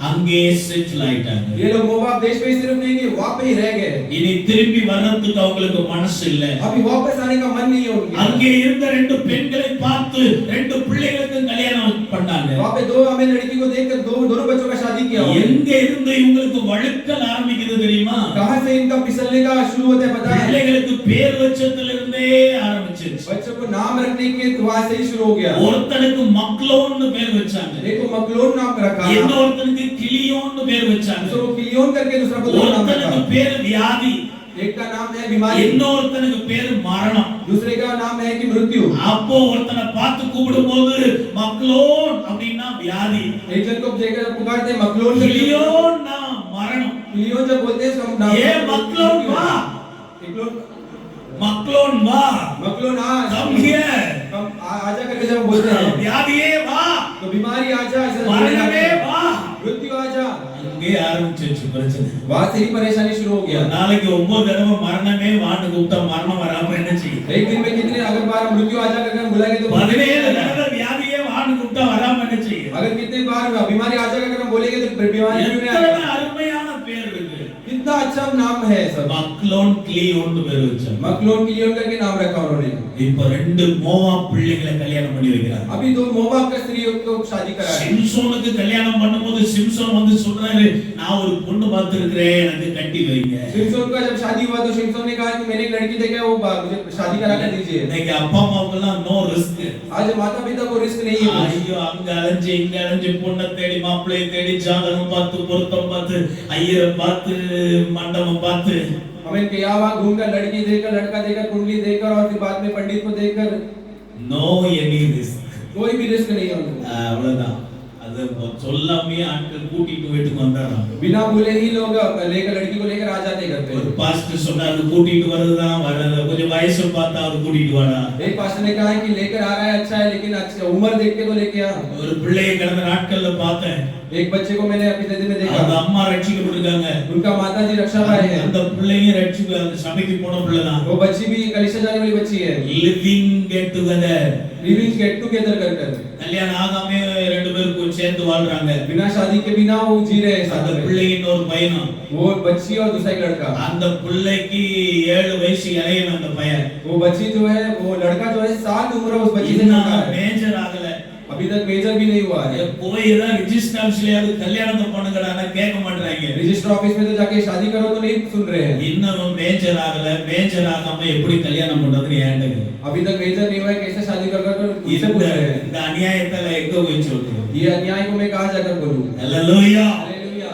அங்கே செட்டில் ஆயிட்டாங்க. ये लोग मोवाब देश में ही सिर्फ नहीं गए, वहाँ पे ही रह गए. இனி திரும்பி வர்றதுக்கு அவங்களுக்கு மனசு இல்ல. अभी वापस आने का मन नहीं है उनके. அங்கே இருந்த 2 பெண்களை பார்த்து 2 பிள்ளைகளுக்கு கல்யாணம் பண்ணாங்க. वहाँ पे 2 हमें लड़की को देखकर दोनों बच्चों का शादी किया. எங்க இருந்து இவங்களுக்கு வழுக்கல் ஆரம்பிக்குது தெரியுமா? कहाँ से इनका फिसलने का शुरू होता है पता है? பிள்ளைகளுக்கு பேர் வச்சதுல இருந்தே ஆரம்பிச்சிருச்சு. बच्चों को नाम रखने के वहाँ से ही शुरू हो गया. ஒருத்தனுக்கு மக்லோன்னு பேர் வச்சாங்க. एक को मकलोन नाम रखा, இன்னொருத்தனுக்கு கிளியோன்னு பேர் வச்சாங்க. दूसरे को किलियोन करके दूसरा को नाम रखा. ஒருத்தனுக்கு பேர் வியாதி, एक का नाम है बीमारी, இன்னொருத்தனுக்கு பேரு மரணம். दूसरे का नाम है कि मृत्यु। அப்போ ஒருத்தனை பார்த்து கூப்பிடும்போது மக்லோன் அப்படின்னா வியாதி, एक जन को जगह पुकारते हैं मकलोन, கிலியோன்னா மரணம்। क्लियो जब बोलते हैं इसका नाम ये मकलोन வா, मकलोन வா, मकलोन आ, कम हियर, आजा करके जब बोलते हैं வியாதியே வா, तो बीमारी आजा, மரணமே வா, मृत्यु आजा, அங்கே ஆரம்பிச்சிருச்சு பிரச்சனை। वहां से ही परेशानी शुरू हो गया। நாளைக்கு 9 தடவை மரணமே வான்னு கூப்பிட்டா மரணம் வராம என்ன செய்யும்? एक दिन में कितने अगर बार मृत्यु आजा करके हम बुलाएंगे तो 17 தடவை வியாதியே வான்னு கூப்பிட்டா வராம என்ன செய்யும்? अगर कितने बार बीमारी आजा करके हम बोलेंगे तो बीमारी क्यों नहीं எத்தனை आएगी? அருமையான பேர் இருக்கு। कितना अच्छा नाम है सब, மக்லோன் கிலியோன்னு பேர் வச்சாங்க। मकलोन क्लियोन करके नाम रखा उन्होंने। இப்ப 2 மோவாப் பிள்ளைகளை கல்யாணம் பண்ணி வைக்கிறாங்க। अभी तो मोवाब का स्त्रियों को शादी करा है। சிம்சோனுக்கு கல்யாணம் பண்ணும்போது சிம்சோன் வந்து சொல்றாரு, நான் ஒரு பொண்ணு பார்த்திருக்கிறேன், எனக்கு கட்டி வைங்க। शिमशोन का जब शादी हुआ तो शिमशोन ने कहा कि मैंने एक लड़की देखा है, वो मुझे शादी करा कर दीजिए। இன்னைக்கு அப்பா அம்மாவுக்கெல்லாம் நோ ரிஸ்க்। आज माता पिता को रिस्क नहीं है। ஐயோ அங்க அலைஞ்சு இங்க அலைஞ்சு பொண்ணை தேடி மாப்பிள்ளையை தேடி ஜாதகம் பார்த்து பொருத்தம் பார்த்து ஐயரை பார்த்து மண்டபம் பார்த்து हमें क्या वहाँ घूमकर लड़की देखकर, लड़का देखकर, कुंडली देखकर और फिर बाद में पंडित को देखकर நோ எனி ரிஸ்க்। कोई भी रिस्क नहीं है उनको। அவ்வளவுதான்। அது சொல்லாமே ஆட்கள் கூட்டிட்டு வீட்டுக்கு வந்தாராம்। बिना बोले ही लोग लेकर लड़की को लेकर आ जाते घर ஒரு पे। பாஸ்டர் சொன்னாரு, கூட்டிட்டு வரதுதான் வரது, கொஞ்சம் வயசு பார்த்தா அவர் கூட்டிட்டு வாடா। एक पास्टर ने कहा है कि लेकर आ रहा है अच्छा है, लेकिन अच्छा उम्र देख के तो लेके आ। ஒரு பிள்ளையை கடந்த நாட்கள்ல பார்த்தேன், एक बच्चे को मैंने अपनी दिन में அந்த देखा, அம்மா ரட்சிக்கப்பட்டிருக்காங்க, उनका माता जी रक्षा पाए हैं। அந்த பிள்ளையும் ரட்சிக்க அந்த சபைக்கு போன பிள்ளைதான்। वो बच्ची भी कलीसिया जाने वाली बच्ची है। Living get together, living get together कर कर கல்யாணம் ஆகாம 2 பேரும் சேர்ந்து வாழ்றாங்க। बिना शादी के बिना वो जी रहे हैं साथ அந்த में। பிள்ளையின் ஒரு பையனும், वो बच्ची और दूसरा एक लड़का। அந்த பிள்ளைக்கு 7 வயசு இளையவன் அந்த பையன், वो बच्ची जो है, वो लड़का जो है 7 उम्र उस बच्ची से இன்னும் छोटा है। மேஜர் ஆகல। अभी तक मेजर भी नहीं हुआ है। போய் ஏதாவது ரிஜிஸ்டர் ஆபீஸ்லயாவது கல்யாணத்தை பண்ணுங்கடானா கேட்க மாட்டறாங்க। रजिस्टर ऑफिस में तो जाके शादी करो तो नहीं सुन रहे हैं। இன்னும் மேஜர் ஆகல, மேஜர் ஆகாம எப்படி கல்யாணம் பண்றதுன்னு ஏண்டங்க। अभी तक मेजर नहीं हुआ है, कैसे शादी कर कर उनसे पूछ रहे हैं। இந்த அநியாயத்துல எங்க போய் சொல்றது? ये अन्याय को मैं कहां जाकर करूं? ஹalleluya। हालेलुया।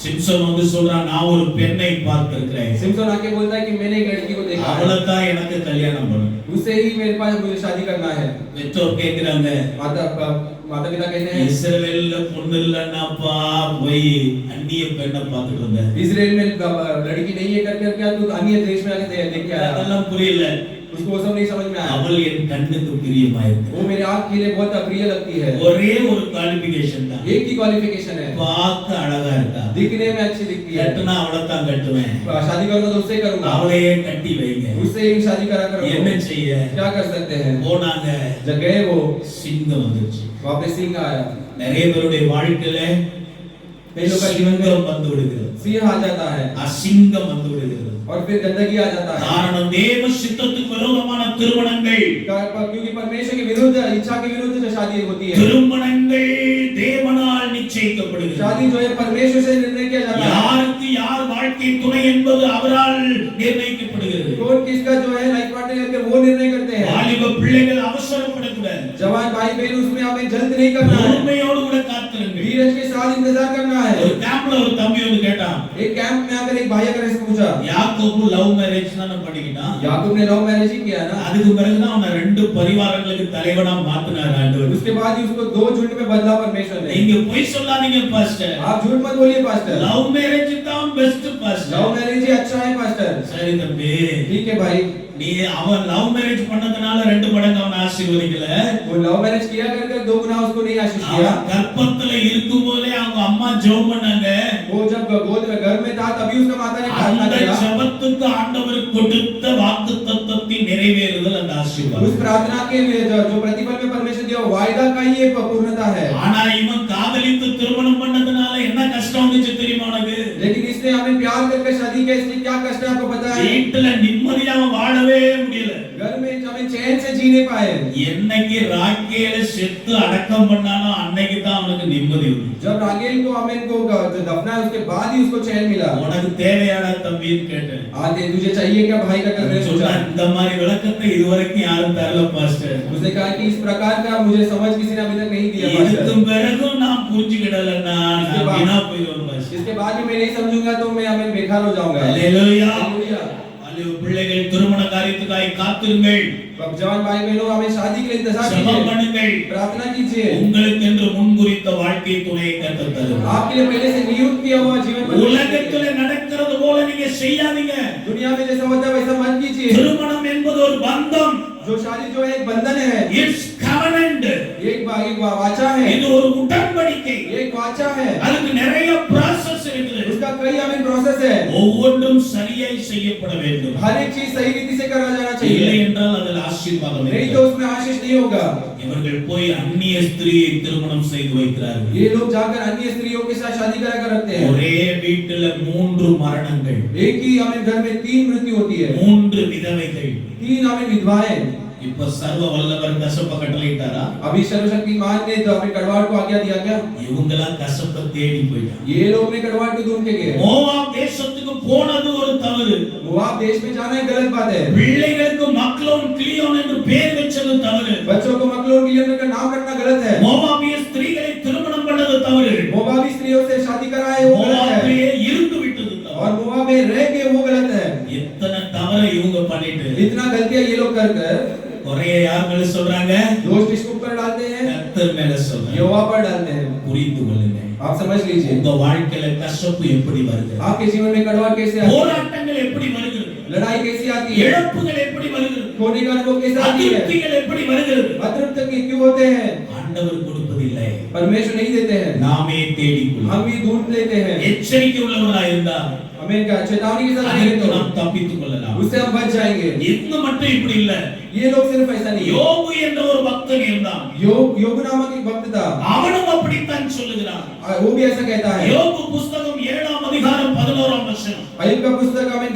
சிம்சன் வந்து சொல்றான், நான் ஒரு பெண்ணை பார்த்திருக்கிறேன், सिमसन आके बोलता है कि मैंने एक लड़की को देखा है, அவளை தான் எனக்கு கல்யாணம் பண்ணணும்। उससे ही मेरे पास मुझे शादी करना है। பெற்றோர் கேக்குறாங்க, माता पिता कहते हैं இஸ்ரவேல்ல பொண்ணு இல்லன்னாப்பா போய் அந்நிய பெண்ணை பார்த்துட்டு வந்த। इजराइल में लड़की नहीं है करके क्या तू अन्य देश में आके देख के आया? அதெல்லாம் புரியல। उसको वो सब नहीं समझ में आया। அவள் என் கண்ணுக்கு பிரியமாயிருக்கு। वो मेरे आंख के लिए बहुत अप्रिय लगती है। ஒரே ஒரு குவாலிஃபிகேஷன் தான், एक ही क्वालिफिकेशन है, பார்க்க அழகா இருக்கா, दिखने में अच्छी दिखती है। கட்டுனா அவளை தான் கட்டுவேன், शादी करूंगा तो उससे करूंगा, அவளையே கட்டி வைங்க। उससे ही शादी करा कर என்ன செய்ய? क्या कर सकते हैं? போனாங்க, जब गए वो சிங்கம் வந்துச்சு। वापस सिंह आया। நிறைய பேருடைய வாழ்க்கையில कई लोग का जीवन में சிங்கம் வந்து விடுகிறது, सिंह आ जाता है அசிங்கம் வந்து விடுகிறது। और फिर गंदगी आ जाता है। காரணம் தேவ சித்தத்துக்கு விரோதமான திருமணங்கள், क्योंकि परमेश्वर के विरुद्ध, इच्छा के विरुद्ध जो शादी होती है, திருமணங்கள் தேவனால் நிச்சயிக்கப்படுகிறது। शादी जो है परमेश्वर से निर्णय किया जाता है। யாருக்கு யார் வாழ்க்கை துணை என்பது அவரால் நிர்ணயிக்கப்படுகிறது। कौन किसका जो है लाइफ पार्टनर है वो निर्णय करते हैं। வாலிப பிள்ளைகள் அவசரப்படக்கூடாது, जवान भाई बहन उसमें हमें जल्द नहीं करना है, பொறுமையோடு கூட காத்திருங்கள்। धीरज के साथ इंतजार करना है। ஒரு கேம்ப்ல ஒரு தம்பி வந்து கேட்டான், एक कैंप में आकर एक भाई आकर इससे पूछा, யாக்கோபு லவ் மேரேஜ் தான பண்ணிக்கிட்டான், याकूब ने लव मैरिज ही किया ना, அதுக்கு பிறகு தான் அவனை 2 பரிவாரங்களுக்கு தலைவனா மாத்துனார் ஆண்டவர்। उसके बाद ही उसको 2 झुंड में बदला परमेश्वर ने। நீங்க பொய் சொல்லாதீங்க பாஸ்டர், आप झूठ मत बोलिए पास्टर, லவ் மேரேஜ் தான் பெஸ்ட் பாஸ்டர்। लव मैरिज ही अच्छा है पास्टर। சரி தம்பி, ठीक है भाई, நீ அவன் லவ் மேரேஜ் பண்ணதுனால 2 மடங்கு அவனை ஆசீர்வதிக்கல। वो लव मैरिज किया करके 2 गुना उसको नहीं आशीष किया। அவன் கர்ப்பத்துல இருக்கும்போதே அவங்க அம்மா ஜெபம் பண்ணாங்க, वो जब गोद में घर में था तभी उसका माता ने प्रार्थना அந்த किया। ஜெபத்துக்கு ஆண்டவர் கொடுத்த வாக்குத்தத்தத்தின் நிறைவேறுதல் அந்த उस ஆசீர்வாதம்। प्रार्थना के जो प्रतिफल में परमेश्वर दिया वायदा का ही एक पूर्णता है। ஆனா இவன் காதலித்து திருமணம் பண்ணதுனால என்ன கஷ்டம் வந்துச்சு தெரியுமா உனக்கு? लेकिन इसने हमें प्यार करके शादी किया, इसलिए क्या कष्ट है आपको पता है? வீட்டுல நிம்மதியா அவன் வாழவே முடியல। घर में हमें चैन से जी जी नहीं पाए। என்னைக்கு ராக்கேல செத்து அடக்கம் பண்ணானோ அன்னைக்கு தான் அவனுக்கு நிம்மதி வரும். जब रागेल को आमेन को दफनाया उसके बाद ही उसको चैन मिला। உனக்கு தேவையாடா தம்பின்னு கேட்டேன். आते तुझे चाहिए क्या भाई का करने सोचा। இந்த மாதிரி விளக்கத்தை இதுவரைக்கும் யாரும் தரல பாஸ்டர். उसने कहा कि इस प्रकार का मुझे समझ किसी ने अभी तक नहीं दिया இதுக்கு பிறகும் நான் புரிஞ்சுக்கிடலன்னா நான் வீணா போயிடுவேன் பாஸ்டர். इसके बाद भी मैं नहीं समझूंगा तो मैं आमेन बेकार हो जाऊंगा। हालेलुया। हालेलुया। பிள்ளைகள் திருமண காரியத்துக்காக காத்திருங்கள். जवान भाई बहनों हमें शादी के लिए इंतजार ஜெபம் பண்ணுங்கள். कीजिए, प्रार्थना कीजिए। உங்களுக்கு என்று முன்குறித்த வாழ்க்கை துணையை கர்த்தர் தருவார். आपके लिए पहले से नियुक्त किया हुआ जीवन உலகத்திலே நடக்கிறது போல நீங்க செய்யாதீங்க. दुनिया में जैसा होता है वैसा मत कीजिए। திருமணம் என்பது ஒரு பந்தம். जो शादी जो है एक बंधन है, இட்ஸ் கவனன்ட். एक वाचा है, இது ஒரு உடன்படிக்கை. एक वाचा है, அதுக்கு நிறைய process இருக்குது. उसका कई आमीन प्रोसेस है। ஒவ்வொன்றும் சரியாய் செய்யப்பட வேண்டும். हर एक चीज सही रीति से करा जाना இல்லை चाहिए, என்றால் அதில் ஆசீர்வாதம் नहीं இல்லை. तो उसमें आशीष नहीं होगा। இவர்கள் போய் அந்நிய ஸ்திரீயை திருமணம் செய்து வைக்கிறார்கள். ये लोग जाकर अन्य स्त्रियों के साथ शादी करा कर रखते हैं। ஒரே வீட்டில 3 மரணங்கள், एक ही आमीन घर में 3 मृत्यु होती है, 3 விதவைகள். 3 आमीन विधवाएं। இப்ப சர்வ வல்லவர் கசப்ப கட்டளையிட்டாரா? अभी सर्वशक्तिमान ने तो अपने कड़वाहट को आज्ञा दिया क्या? இவங்களா கசப்ப தேடி போயிட்டாங்க. ये लोग ने कड़वाहट को ढूंढ के गए। மோவாப் தேசத்துக்கு போனது ஒரு தவறு. मोआब देश में जाना एक गलत बात है। பிள்ளைகளுக்கு மக்லோன் கிளியோன் என்று பெயர் வச்சது தவறு. बच्चों को मकलोन गिलियन का नाम रखना गलत है। மோவாபிய ஸ்திரீகளை திருமணம் பண்ணது தவறு. मोआबी स्त्रियों से शादी कराए वो गलत है, மோவாபிலே இருந்து விட்டது தவறு. और मोआब में रह के वो गलत है। எத்தனை தவறை இவங்க பண்ணிட்டு इतना गलतियां ये लोग कर कर குறைய யார் மேல சொல்றாங்க? दोष किसके ऊपर डालते हैं? கர்த்தர் மேல சொல்றாங்க. यहोवा पर डालते हैं। புரிந்து கொள்ளுங்க. आप समझ लीजिए, உங்க வாழ்க்கையில கசப்பு எப்படி வருது? आपके जीवन में कड़वा कैसे आता है, போராட்டங்கள் எப்படி வருகிறது? लड़ाई कैसी आती है, இழப்புகள் எப்படி வருகிறது? खोने का अनुभव कैसा आती है, அதிருப்திகள் எப்படி வருகிறது? अतृप्त क्यों होते हैं? ஆண்டவர் கொடுப்பதில்லை, परमेश्वर नहीं देते हैं, நாமே தேடிக்கொள்ளும். हम ही ढूंढ लेते हैं। எச்சரிக்கை உள்ளவராய் இருந்தா हमें क्या चेतावनी के साथ அதற்கு नहीं तो நாம் தப்பித்துக் கொள்ளலாம். उससे हम बच जाएंगे। இங்க மட்டும் இப்படி இல்ல. ये लोग सिर्फ ऐसा नहीं है। யோபு என்ற ஒரு பக்தன் இருந்தான். योग नामक एक भक्त था, அவனும் அப்படித்தான் சொல்லுகிறான். वो भी ऐसा कहता है। யோபு புத்தகம் 7ஆம் அதிகாரம் 11ஆம் வசனம். अय्यूब का पुस्तक में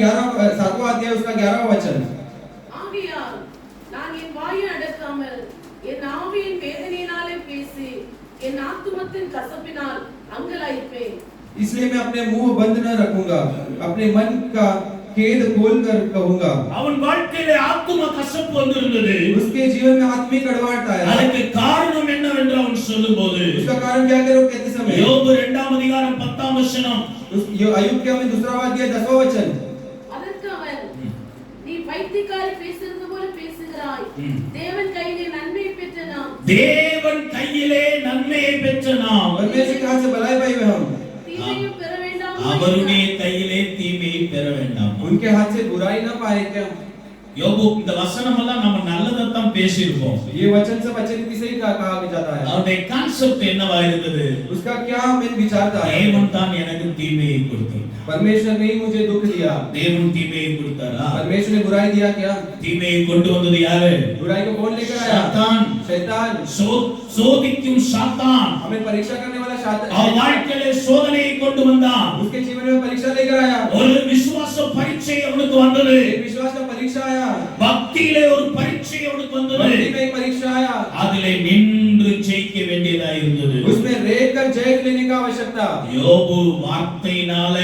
7वां अध्याय उसका 11वां वचन। ஆகையால் நான் என் வாயை அடக்காமல் என் ஆவியின் வேதனையினாலே பேசி என் ஆத்துமத்தின் கசப்பினால் அங்கலாய்ப்பேன். इसलिए मैं अपने मुंह बंद न रखूंगा, अपने मन का खेद खोल कर कहूंगा। அவன் வாழ்க்கையிலே ஆத்தும கசப்பு வந்திருந்தது. उसके जीवन में आत्मिक कड़वाहट आया। அதற்கு காரணம் என்னவென்று அவன் சொல்லும்போது उसका कारण क्या करो कहते समय யோபு 2ஆம் அதிகாரம் 10ஆம் வசனம். अय्यूब के हमें दूसरा अध्याय 10वां वचन। அதற்கு அவன், நீ பைத்தியக்காரி பேசுறது போல பேசுகிறாய். தேவன் கையிலே நன்மை பெற்ற நாம் தேவன் கையிலே நன்மையை பெற்ற நாம் परमेश्वर के हाथ से भलाई पाई हुए हम, தீமையும் பெற வேண்டாம். அவருடைய கையிலே தீமையை பெற வேண்டாம். उनके हाथ से बुराई न पाए क्या? யோபு இந்த வசனம் எல்லாம் நம்ம நல்லதத்தான் பேசியிருப்போம். ये वचन सब अच्छे रीति से ही कहा जाता है। அவருடைய கான்செப்ட் என்னவா இருந்தது? उसका क्या मेन विचार था? தேவன் தான் எனக்கு தீமையை கொடுத்தார். परमेश्वर ने ही मुझे दुख दिया। தேவன் தீமையை கொடுத்தாரா? परमेश्वर ने बुराई दिया क्या? தீமையை கொண்டு வந்தது யாரு? बुराई को कौन लेकर आया? சாத்தான். शैतान। சோதிக்கும் சாத்தான் हमें परीक्षा करने वाला அவன் शैतान வாழ்க்கையிலே சோதனையை கொண்டு வந்தான். उसके जीवन में परीक्षा लेकर आया। ஒரு விசுவாச பரீட்சை அவனுக்கு வந்தது. एक विश्वास का परीक्षा आया, பக்தியிலே ஒரு பரீட்சை அவனுக்கு வந்தது. भक्ति में एक परीक्षा आया, அதிலே நின்று ஜெயிக்க வேண்டியதா இருந்தது. उसमें रहकर जय लेने का आवश्यकता। யோபு வார்த்தையினால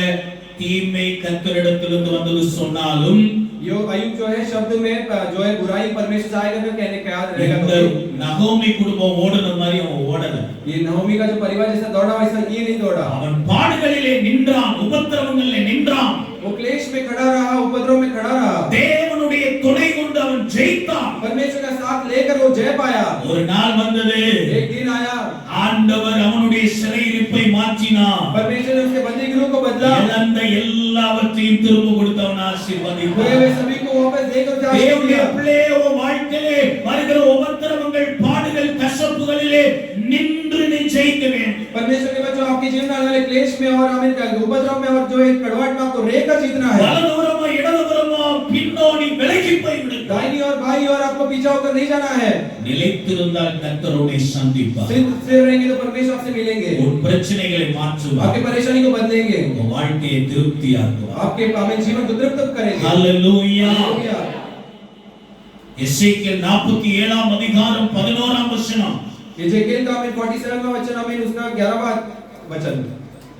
தீமை கர்த்தரிடத்திலிருந்து வந்தது சொன்னாலும் यो अय्यूब जो है शब्द में जो है बुराई परमेश्वर से आएगा तो कहने का याद रहेगा। இந்த நகோமி குடும்பம் ஓடுன மாதிரி அவன் ஓடல. ये नहोमी का जो परिवार जैसा दौड़ा वैसा ये नहीं दौड़ा। அவன் பாடுகளிலே நின்றான், உபத்திரவங்களிலே நின்றான். वो क्लेश में खड़ा रहा, उपद्रव में खड़ा रहा, தேவனுடைய துணை கொண்டு அவன் ஜெயித்தான். परमेश्वर का साथ लेकर वो जय पाया। ஒரு நாள் வந்தது, एक दिन आया, ஆண்டவர் அவனுடைய சிறையிருப்பை மாற்றினார். परमेश्वर ने उसके बंदी गृह को बदला, இழந்த எல்லாவற்றையும் திரும்ப கொடுத்தவன் खोए ஆசீர்வதித்தார். हुए सभी को वापस देकर उसे आशीष தேவனுடைய दिया। பிள்ளையே, உன் வாழ்க்கையிலே வருகிற உபத்திரவங்கள், பாடுகள், கசப்புகளிலே நின்று நீ ஜெயிக்க வேண்டும். परमेश्वर के बच्चों, आपके जीवन में आने वाले क्लेश में और आमिर का उपद्रव में और जो है कड़वाहट में आपको रहकर जीतना है। வலதுபுறமா இடதுபுறமா பின்னோடி விலகி போய்விடு. दाहिनी और बाई और आपको पीछा होकर नहीं जाना है। நிலைத்திருந்தால் கர்த்தர் உன்னை சந்திப்பார். स्थिर रहेंगे तो परमेश्वर आपसे मिलेंगे, உன் பிரச்சனைகளை மாற்றுவார். आपकी परेशानी को बदलेंगे, உன் வாழ்க்கையை திருப்தியாக்குவார். आपके जीवन को तृप्त करेंगे। ஹalleluya. हालेलुया। எசேக்கியேல் 47ஆம் அதிகாரம் 11ஆம் வசனம். एजेकियल का हमें 47वां वचन, हमें उसका 11वां वचन,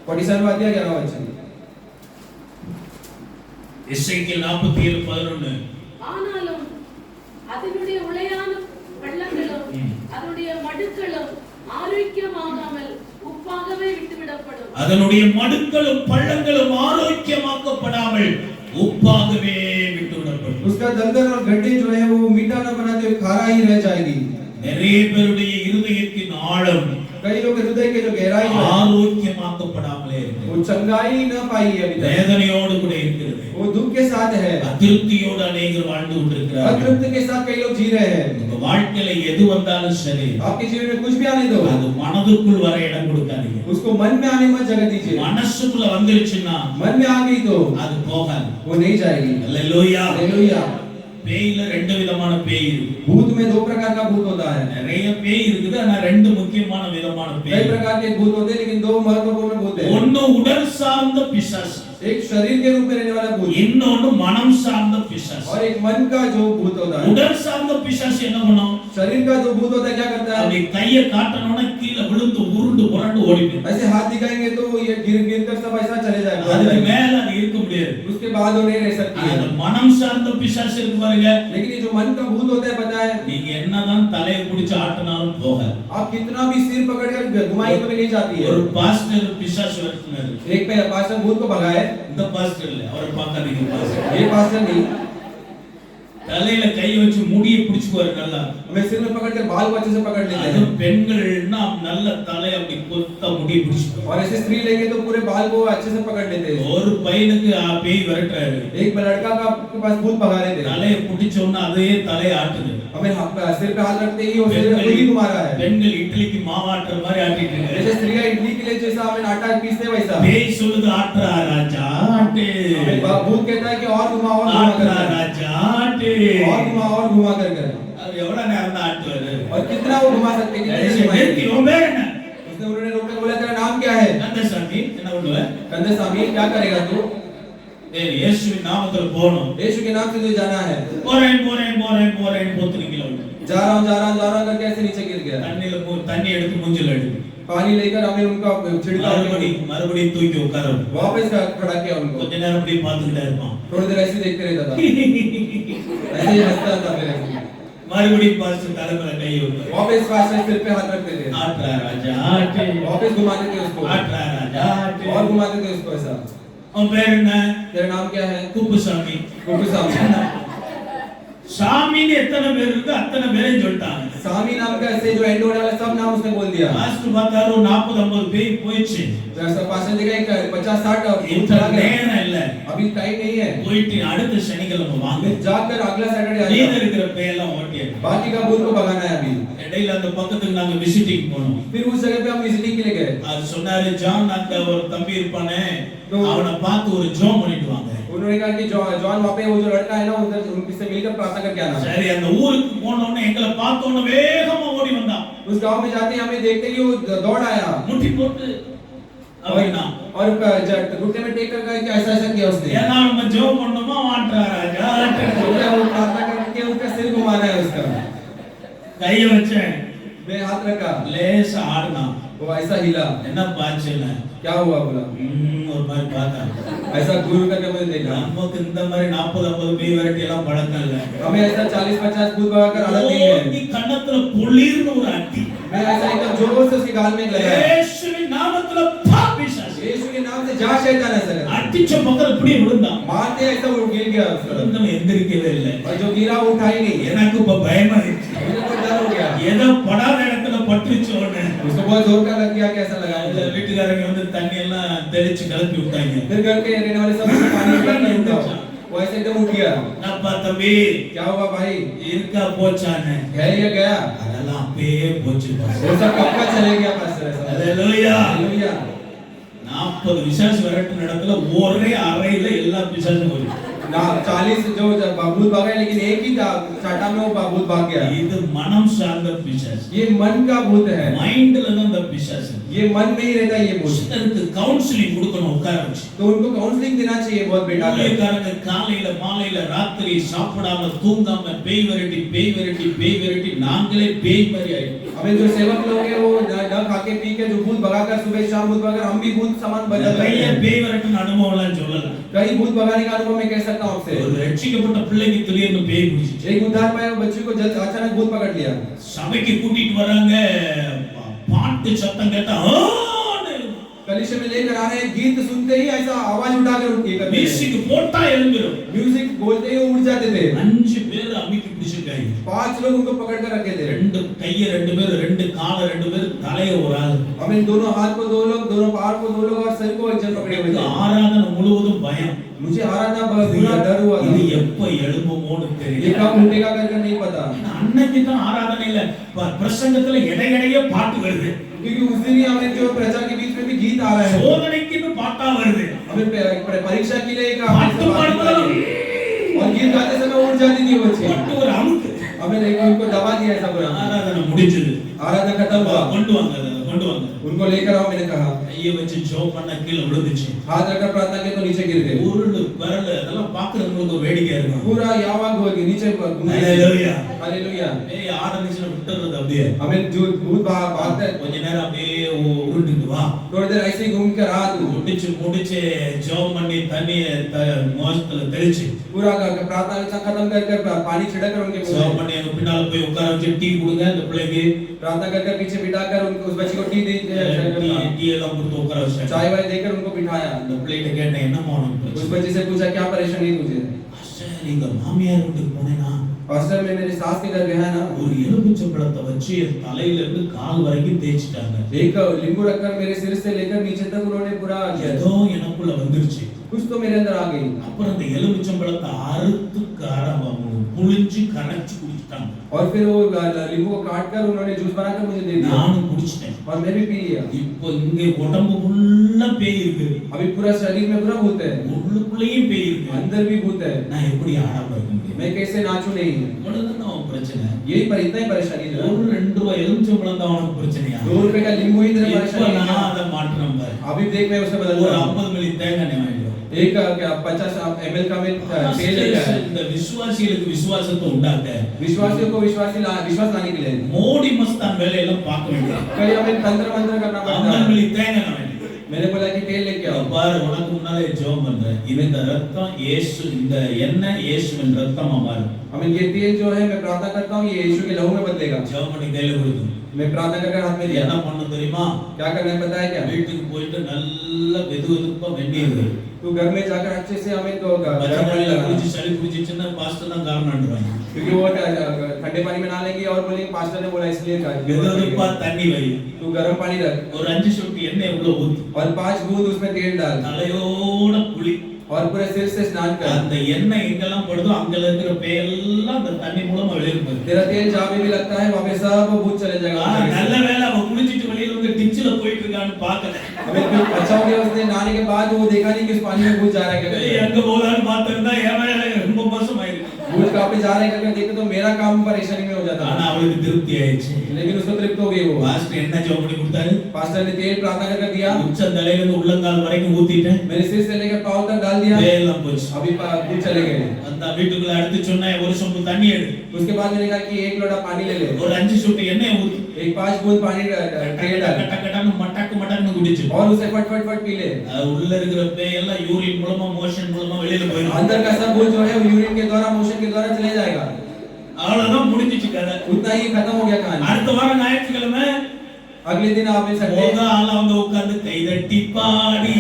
47वां अध्याय 11वां वचन। எசேக்கியேல் 47:11. ஆனாலும் அதனுடைய உளையான பள்ளங்களும் அதனுடைய மடுக்களும் ஆரோக்கியமாகாமல் உப்பாகவே விட்டுவிடப்படும். அதனுடைய மடுக்களும் பள்ளங்களும் ஆரோக்கியமாக்கப்படாமல் உப்பாகவே விட்டுவிடப்படும். उसका दलदल और गड्ढे जो है वो मीठा न बनाते हुए खारा ही रह जाएगी। நிறைய பேருடைய இருதயத்தின் ஆழம் कई लोग हृदय के जो गहराई है ஆரோக்கியமாக்கப்படாமலே இருக்கு. वो चंगाई न पाई है अभी तक, வேதனையோடு கூட இருக்கிறது. वो दुख के साथ है, அதிருப்தியோடு अनेகர் வாழ்ந்து கொண்டிருக்கிறார்கள். अतृप्त के साथ कई लोग जी रहे हैं। உங்க வாழ்க்கையில எது வந்தாலும் சரி, आपके जीवन में कुछ भी आने दो, அது மனதுக்குள் வர இடம் கொடுக்காதீங்க. उसको मन में आने मत जगह दीजिए। மனசுக்குள்ள வந்துருச்சுன்னா मन में आ गई तो அது போகாது. वो नहीं जाएगी। அல்லேலூயா. हालेलुया। பேயில ரெண்டு விதமான பேய் இருக்கு. भूत में दो प्रकार का भूत होता है। நிறைய பேய் இருக்குது, ஆனா ரெண்டு முக்கியமான விதமான कई பேய். प्रकार के भूत होते हैं लेकिन दो महत्वपूर्ण भूत हैं। ஒன்னு உடல் சார்ந்த பிசாசு, एक शरीर के रूप में रहने वाला भूत இன்னொன்னு மனம் சார்ந்த பிசாசு. और एक मन का जो भूत होता है। உடல் சார்ந்த பிசாசு என்ன பண்ணும்? शरीर का जो भूत होता है क्या करता அப்படி है? கையை காட்டணும்னா கீழே விழுந்து உருண்டு புரண்டு ஓடிடும். ऐसे हाथ दिखाएंगे तो ये गिर गिर कर सब ऐसा चले அதுக்கு जाएगा, மேல அது இருக்க முடியாது. उसके बाद वो नहीं रह सकती है। அந்த மனம் சார்ந்த பிசாசு இருக்கு பாருங்க, लेकिन ये जो मन का भूत होता है पता है, நீங்க என்னதான் தலையை பிடிச்சு ஆட்டினாலும் போகாது. आप कितना भी सिर पकड़ कर घुमाई तो नहीं जाती है। ஒரு பாஸ்டர் பிசாசு வரட்டுனாரு. एक पे पास्टर भूत को भगाए, இந்த பாஸ்டர் இல்ல, அவரை பார்க்காதீங்க பாஸ்டர். ये पास्टर नहीं, தலையில கை வச்சு முடியை பிடிச்சுக்குவாரு நல்லா. हमें सिर में पकड़ कर बाल को अच्छे से पकड़ लेते அது हैं, பெண்கள்னா நல்ல தலை அப்படி கொத்த முடியை பிடிச்சுக்குவாரு. और ऐसे स्त्री लेंगे तो पूरे बाल को अच्छे से पकड़ लेते हैं। ஒரு பையனுக்கு பேய் விரட்டுறாரு, एक लड़का का के पास भूत भगा रहे थे, தலையை பிடிச்ச उन्ना அதே தலையை ஆட்டுது. हमें सिर पे हाथ रखते ही वो सिर में वही घुमा रहा है। பெண்கள் இட்லிக்கு மாவாட்டுற மாதிரி ஆட்டிட்டு இருக்காரு. जैसे स्त्रियां इडली के लिए जैसा हमें आटा पीसते वैसा, பேய் சொல்லுது ஆட்டுறா ராஜா ஆட்டு, भूत कहता है कि और घुमा ஆட்டுறா कर, ராஜா ஆட்டு. और घुमा कर அது எவ்வளவு நேரம் தான் ஆட்டுவாரு? और कितना वो घुमा सकते हैं, कितने நிறுத்தி, घुमाएंगे? உன் பேர் என்ன? उसने उन्होंने रोककर बोला तेरा नाम क्या है? கந்தசாமி. என்ன பண்ணுவ? कंदसामी, क्या करेगा तू? ஏய் இயேசுவின் நாமத்துல போணும். यीशु के नाम से तुझे जाना है। போறேன் போறேன் போறேன் போறேன் போத்துறீங்களா? जा रहा हूं करके ऐसे नीचे गिर गया। தண்ணி எடுத்து மூஞ்சில அடி. पानी लेकर हमने उनका छिड़काव மறுபடியும் தூக்கி உட்கார. वापस खड़ा किया उनको। கொஞ்ச நேரம் அப்படியே பார்த்துக்கிட்டே இருப்பான். थोड़ी देर ऐसे देखते रहता था, ऐसे ही हंसता था फिर மறுபடியும் பாஸ்டர் தலைமையில கை வைப்பார். वापस पास्टर सिर पे हाथ रखते थे, ஆட்ரா ராஜா ஆட்டு, वापस घुमाते थे उसको, ஆட்ரா ராஜா ஆட்டு. और घुमाते थे उसको ऐसा। உன் பேர் என்ன? तेरा नाम क्या है? குப்புசாமி. कुपुसामी। சாமின்னு எத்தனை பேர் இருக்கு அத்தனை பேரையும் சொல்லிட்டாங்க. सामी नाम का ऐसे जो एंड होने वाला सब नाम उसने बोल दिया। பாஸ்டர் பார்த்தாரு 40-50 பேய் போயிடுச்சு. जैसा पास्टर देखा 50-60 भूत चला இப்ப गया, நேரம் இல்ல. अभी टाइम नहीं है, போயிட்டு அடுத்த சனிக்கிழமை வாங்க. जाकर अगला सैटरडे आ மீதி जाओ, இருக்கிற பேயெல்லாம் ஓட்டியாரு. बाकी का भूत को भगाना है अभी। இடையில அந்த பக்கத்துக்கு நாங்க விசிட்டிங் போனோம். फिर उस जगह पे हम विजिटिंग के लिए गए, அது சொன்னாரு ஜான் அந்த ஒரு தம்பி இருப்பானே அவனை பார்த்து ஒரு ஜோம் பண்ணிட்டு வாங்க. उन्होंने कहा कि जॉन वहाँ पे वो जो लड़का है ना उधर उनसे मिलकर प्रार्थना करके आना। சரி அந்த ஊருக்கு போன உடனே எங்களை பார்த்த உடனே வேகமா ஓடி வந்தான். उस गांव में जाते ही हमें देखते ही वो दौड़ आया முட்டி போட்டு அப்படினா और घुटने में टेक कर गया कि ऐसा ऐसा किया उसने। ஏன்னா நம்ம ஜோம் பண்ணோமா ஆட்ரா ராஜா ஆட்டு. वो प्रार्थना करके उसका सिर घुमाना है उसका। கைய வச்சேன், मैं हाथ रखा, லேசா ஆடுனா. वो ऐसा हिला, என்ன பாச்சுல क्या हुआ बोला, ஒரு மாதிரி பார்த்தா. ऐसा गुरु करके मुझे देखा। நமக்கு இந்த மாதிரி 40-50 பேய் விரட்டி எல்லாம் பழக்கம் இல்ல. हमें ऐसा 40-50 भूत भगाकर आदत नहीं है। நீ கண்ணத்துல பொளிர்னு ஒரு அடி. मैं ऐसा एकदम जोर से उसके गाल में लगाया, இயேசுவின் நாமத்துல பா பிசாசு. यीशु के नाम से जा शैतान ऐसा कर, அடிச்ச பக்கத்துல இப்படியே விழுந்தான். मारते ऐसा वो गिर गया उसका, விழுந்தவன் எந்திரிக்கவே இல்லை. और जो गिरा वो उठा ही नहीं। எனக்கு இப்ப பயமா இருக்கு. मुझे तो डर हो गया, ஏதோ படாத இடத்துல பட்டுச்சோன்னு. उसको बहुत जोर का लग गया, कैसा लगा அந்த मुझे। வீட்டுக்காரங்க வந்து தண்ணி எல்லாம் தெளிச்சு கிளப்பி விட்டாங்க. फिर घर के रहने वाले सब पानी निकालकर उठा, वो ऐसे एकदम उठ गया। அப்பா தம்பி क्या हुआ भाई, இருக்கா போச்சானே? है या गया? அதெல்லாம் அப்பயே போச்சு. वो सब कब का चले गया पास्टर ऐसा। ஹalleluya. हालेलुया। 40 பிசாசு விரட்டு இடத்துல ஒரே அறையில எல்லா பிசாசும் போச்சு. ना 40 जो भूत भागा है, लेकिन एक ही चाटा में वो भूत भाग गया। இது மனம் சார்ந்த பிசாசு. ये मन का भूत है, மைண்ட்ல தான் அந்த பிசாசு. ये मन में ही रहता है ये भूत। சிலருக்கு கவுன்சிலிங் கொடுக்கணும் உட்கார வச்சு. तो उनको काउंसलिंग देना चाहिए बहुत बेटा। ஊழியக்காரங்க காலையில மாலையில ராத்திரி சாப்பிடாம தூங்காம பேய் விரட்டி நாங்களே பேய் மாதிரி ஆயிட்டோம். हमें जो सेवक लोग हैं वो न खा के पी के जो भूत भगाकर सुबह शाम भूत भगाकर हम भी भूत समान बदल रहे நிறைய हैं। பேய் விரட்டுன அனுபவம்லாம் சொல்லலாம். कई भूत भगाने का अनुभव मैं कह सकता हूं आपसे। ஒரு ரட்சிக்கப்பட்ட பிள்ளைக்கு திடீர்னு பேய் பிடிச்சிச்சு. एक उद्धार पाए बच्चे को जल्द अचानक भूत पकड़ लिया। சபைக்கு கூட்டிட்டு வராங்க, பாட்டு சத்தம் கேட்டா कलीसिया में लेकर आ रहे हैं, गीत सुनते ही ऐसा आवाज उठाकर उठे करते हैं। மியூசிக் போட்டா எழுந்திரும். म्यूजिक बोलते ही वो उठ जाते थे। 5 பேர் அமிக்கி பிடிச்சிருக்காங்க. 5 लोग उनको पकड़ कर रखे थे। ரெண்டு கைய 2 பேர், ரெண்டு கால 2 பேர், தலைய ஒரு ஆள். हमें दोनों हाथ को 2 लोग, दोनों पैर को 2 लोग और सर को एक जन पकड़े हुए थे। ஆராதனை முழுவதும் பயம். मुझे आराधना पूरा डर हुआ था। இது எப்ப எழும்புமோன்னு ये தெரியல. कब उठेगा करके नहीं पता। அன்னைக்கு தான் ஆராதனையில பிரசங்கத்துல இடையிடையே பாட்டு வருது. क्योंकि उस दिन ही हमें जो प्रजा के बीच में भी गीत आ रहा है। சோதனைக்கு பாட்டா வருது. हमें परीक्षा के लिए का பாட்டு பாடும்போது और गीत गाते समय उठ जाती थी बच्चे। பாட்டு ஒரு அமுக்கு. हमें देखो उनको दबा दिया ऐसा पूरा। ஆராதனை முடிஞ்சது. आराधना खत्म हुआ। கொண்டு வாங்க அதை, கொண்டு வாங்க. उनको लेकर आओ, मैंने कहा। கையை வச்சு ஜெபம் பண்ண கீழே விழுந்துச்சு. हाथ रखकर प्रार्थना किया तो नीचे गिर गए। உருளு விரல் அதெல்லாம் பார்க்கிறவங்களுக்கு வேடிக்கையா இருக்கும். पूरा यावाग हो गया नीचे। ஹalleluya. हालेलुया। ஏய் ஆராதனையில விட்டுறது அப்படியே. हमें जो भूत भागते हैं, கொஞ்ச நேரம் அப்படியே உருண்டுட்டு வா. थोड़ी देर ऐसे ही घूम कर आ तू। முடிச்சு ஜெபம் பண்ணி தண்ணிய மோசத்துல தெளிச்சு पूरा प्रार्थना विचार खत्म कर पानी छिड़क कर उनके मुंह ஜெபம் में। பண்ணி அங்க பின்னால போய் உட்கார வச்சு டீ கொடுங்க அந்த பிள்ளைக்கு. प्रार्थना कर पीछे बिठाकर उनको उस बच्ची को टी दी, டீ எல்லாம் கொடுத்து உட்கார வச்சு चाय वाय देकर उनको बिठाया। அந்த பிள்ளைகிட்ட கேட்டேன், என்னம்மா உனக்கு उस बच्ची से पूछा क्या परेशानी है तुझे? பிரச்சனை? நீங்க மாமியார் வீட்டுக்கு போனேனா पास्टर मैं मेरी सास के घर गया ना, ஒரு எலுமிச்சம்பழத்தை வச்சு என் தலையில இருந்து கால் வரைக்கும் தேய்ச்சிட்டாங்க. एक नींबू रखकर मेरे सिर से लेकर नीचे तक उन्होंने पूरा किया। ஏதோ எனக்குள்ள வந்துருச்சு. कुछ तो मेरे अंदर आ गई। அப்புறம் அந்த எலுமிச்சம்பழத்தை அறுத்து புளிஞ்சு கரைச்சு குடிச்சிட்டாங்க. और फिर वो नींबू को काट कर उन्होंने जूस बनाकर मुझे दे दिया நானும் குடிச்சிட்டேன். और मैं भी पी लिया। இப்போ இங்க உடம்பு ஃபுல்லா பேய் இருக்கு. अभी पूरा शरीर में पूरा भूत है, உள்ளுக்குள்ளேயும் பேய் இருக்கு. अंदर भी भूत है। நான் எப்படி ஆடாம இருக்க முடியும்? मैं कैसे नाचूं नहीं? இவ்வளவுதான் அவன் பிரச்சனை. यही पर इतना ही परेशानी था। ஒரு 2 ரூபாய் எலுமிச்சம்பழம் தான் அவனுக்கு பிரச்சனையா? 2 रुपए का नींबू ही इतनी இப்போ परेशानी நான் है। அதை மாற்றணும் பாரு. अभी देख मैं उसे बदल ஒரு रहा हूं। 50 மில்லி தேங்காய் எண்ணெய் வாங்கிடுவோம். एक 50 ml का मैं तेल लेकर आया। இந்த விசுவாசிகளுக்கு விசுவாசத்தை உண்டாக்க विश्वासियों को विश्वास लाने के लिए மோடி மஸ்தான் வேலையெல்லாம் பார்க்க வேண்டியது. कई हमें तंत्र मंत्र करना पड़ता 50 है। மில்லி தேங்காய் எண்ணெய் வாங்கிடுவோம். मैंने बोला कि तेल लेके आओ। பாரு, உனக்கு முன்னாலே ஜெபம் பண்றேன். இந்த ரத்தம் இயேசு, இந்த எண்ணெய் இயேசுவின் ரத்தமா மாறும். हमें ये तेल जो है मैं प्रार्थना करता हूँ ये यीशु के लहू में बदलेगा। ஜெபம் பண்ணி கையில கொடுத்து मैं प्रार्थना करके हाथ में दिया। என்ன பண்ண தெரியுமா? क्या करना है पता है क्या? வீட்டுக்கு போயிட்டு நல்ல வெதுவெதுப்பா வெந்நீர் तू घर में जाकर अच्छे से हमें तो गर्म पानी பச்சை लगाना। குடிச்சு சளி பிடிச்சிச்சுன்னா பாஸ்டர் தான் காரணம்ன்றாங்க. क्योंकि वो ठंडे पानी में नहालेंगे और बोलेंगे पास्टर ने बोला इसलिए வெதுவெதுப்பா தண்ணி வை. तू गर्म पानी रख ஒரு 5 சொட்டு எண்ணெய் உள்ள ஊத்து. और 5 बूंद उसमें तेल डाल தலையோட குளி. और पूरे सिर से स्नान कर। அந்த எண்ணெய் எங்கெல்லாம் படுதோ அங்கல இருக்கிற பேயெல்லாம் அந்த தண்ணி மூலமா வெளிய போகுது. तेरा तेल जहाँ भी लगता है वहाँ पे सब भूत चले जाएगा। நல்ல வேளை அவ குளிச்சிட்டு வெளியில வந்து டிச்சில போயிட்டு இருக்கான்னு பார்க்கல. हमें अच्छा हो गया उसने नहाने के बाद वो देखा नहीं कि उस पानी में भूत जा रहा है ஏய், क्या। அங்க போதான்னு பார்த்தா ஏன் மேல ரொம்ப மோசமாயிருக்கு. भूत कहाँ पे जा रहे हैं करके देखे तो मेरा काम परेशानी में हो जाता ஆனா है। அவளுக்கு திருப்தி ஆயிடுச்சு. लेकिन उसको तृप्त हो गई वो। பாஸ்டர் என்ன ஜெபம் பண்ணி கொடுத்தாரு? पास्टर ने तेल प्रार्थना करके दिया। உச்ச தலையில இருந்து உள்ளங்கால் வரைக்கும் ஊத்திட்டேன். मेरे सिर से लेकर पांव तक डाल दिया। பேயெல்லாம் போச்சு. अभी भूत चले गए। அந்த வீட்டுக்குள்ள அடுத்து சொன்னேன், ஒரு சொம்பு தண்ணி எடு, उसके बाद मैंने कहा कि 1 लोटा पानी ले ले, ஒரு 5 சொட்டு எண்ணெய் ஊத்து, एक 5 बूंद पानी तेल डाल கட்டன்னு மட்டக்கு குடிச்சு. और उसे फट फट फट पी ले। உள்ள இருக்கிற பேய் எல்லாம் யூரின் மூலமா மோஷன் மூலமா வெளியில போயிடும். अंदर का सब भूत जो है वो यूरिन के द्वारा मोशन के द्वारा चले जाएगा। அவ்வளவுதான் முடிஞ்சிச்சு கதை. उतना ही खत्म हो गया कहानी। அடுத்த वाரம் ஞாயிற்றுக்கிழமை अगले दिन आप संडे மொத ஆளா வந்து உட்கார்ந்து கைதட்டி பாடி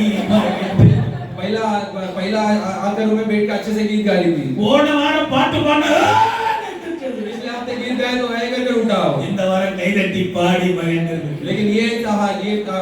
पहला आकर रूम में बैठ के अच्छे से गीत गा रही थी। போன வாரம் பாட்டு பாடு, पिछले हफ्ते गीत गाए तो है करके उठाओ। இந்த வாரம் கைதட்டி பாடி மகிழ்ந்து. लेकिन ये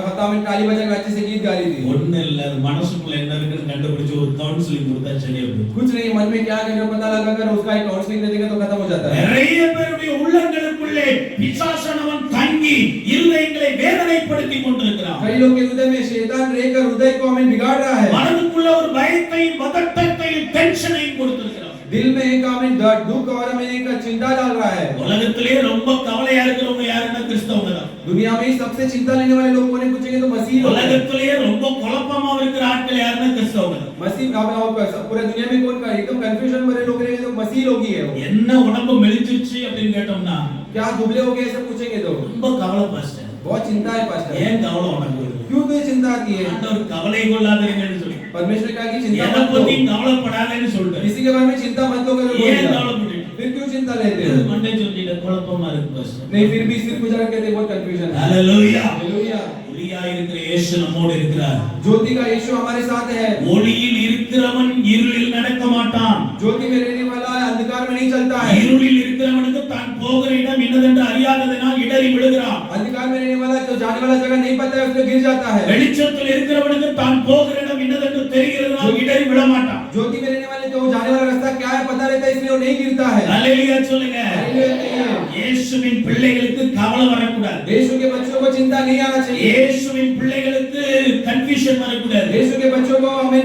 हफ्ता में ताली बजा के अच्छे से गीत गा रही थी। ஒண்ணு இல்ல, அது மனசுக்குள்ள என்ன இருக்குன்னு கண்டுபிடிச்சு ஒரு கவுன்சிலிங் கொடுத்தா சரியா போயிடும். कुछ नहीं, मन में क्या करके पता लगा कर उसका एक काउंसलिंग दे देंगे तो खत्म हो जाता है। நிறைய பேருடைய உள்ளங்களுக்குள்ளே பிசாசானவன் தங்கி இருதயங்களை வேதனைப்படுத்தி கொண்டிருக்கிறான். कई लोग के हृदय में शैतान रहकर हृदय को हमें बिगाड़ रहा है। மனதுக்குள்ள ஒரு பயத்தை பதட்டத்தை குழப்பத்தையும் டென்ஷனையும் கொடுத்திருக்கிறார். दिल में एक हमें दुख और हमें एक चिंता डाल रहा है। உலகத்திலே ரொம்ப கவலையா இருக்கிறவங்க யாருன்னா கிறிஸ்தவங்க தான். दुनिया में सबसे चिंता लेने वाले लोगों ने पूछेंगे तो मसीह लोग हैं। உலகத்திலே ரொம்ப குழப்பமா இருக்கிற ஆட்கள் யாருன்னா கிறிஸ்தவங்க தான். मसीह पूरे दुनिया में कौन का एकदम कंफ्यूजन भरे लोग रहेंगे तो मसीह लोग ही है। என்ன உடம்பு மெலிஞ்சிருச்சு அப்படின்னு கேட்டோம்னா क्या दुबले हो गए ऐसा पूछेंगे तो ரொம்ப கவலை பாஸ்டர். बहुत चिंता है पास्टर। ஏன் கவலை உனக்கு வருது? क्यों तो चिंता आती है? ஆண்டவர் கவலை கொள்ளாதீங்கன்னு சொல்லி परमेश्वर कहा कि चिंता எதை मत பத்தி करो, கவலைப்படாதேன்னு சொல்றாரு. किसी के बारे में चिंता मत करो करके ஏன் बोल दिया। கவலைப்படுறீங்க? फिर क्यों चिंता लेते இது हो? மண்டே சொல்லிட்ட குழப்பமா இருக்கு பாஸ்டர். नहीं फिर भी सिर गुजार कहते बहुत कंफ्यूजन है। ஹalleluya. हालेलुया। ஒளியா இருக்கிற இயேசு நம்மோடு இருக்கிறார். ज्योति का यीशु हमारे साथ है। ஒளியில் இருக்கிறவன் இருளில் நடக்க மாட்டான். ज्योति में रहने वाला अंधकार में नहीं चलता है। இருளில் இருக்கிறவனுக்கு தான் போகிற இடம் இன்னதென்று அறியாததினால் இடறி விழுகிறான். अंधकार में रहने वाला जो जाने वाला जगह नहीं पता है उसमें गिर जाता है। வெளிச்சத்தில் இருக்கிறவனுக்கு தான் போகிற இடம் இன்னதென்று தெரிகிறதுனால் இடறி விழ மாட்டான். ज्योति में रहने वाले जो जाने वाला रास्ता क्या है पता रहता है इसलिए वो नहीं गिरता है। ஹalleluya சொல்லுங்க. हालेलुया। இயேசுவின் பிள்ளைகளுக்கு கவலை வரக்கூடாது. यीशु के बच्चों को चिंता नहीं आना चाहिए। இயேசுவின் பிள்ளைகளுக்கு கன்ஃபியூஷன் வரக்கூடாது. यीशु के बच्चों को हमें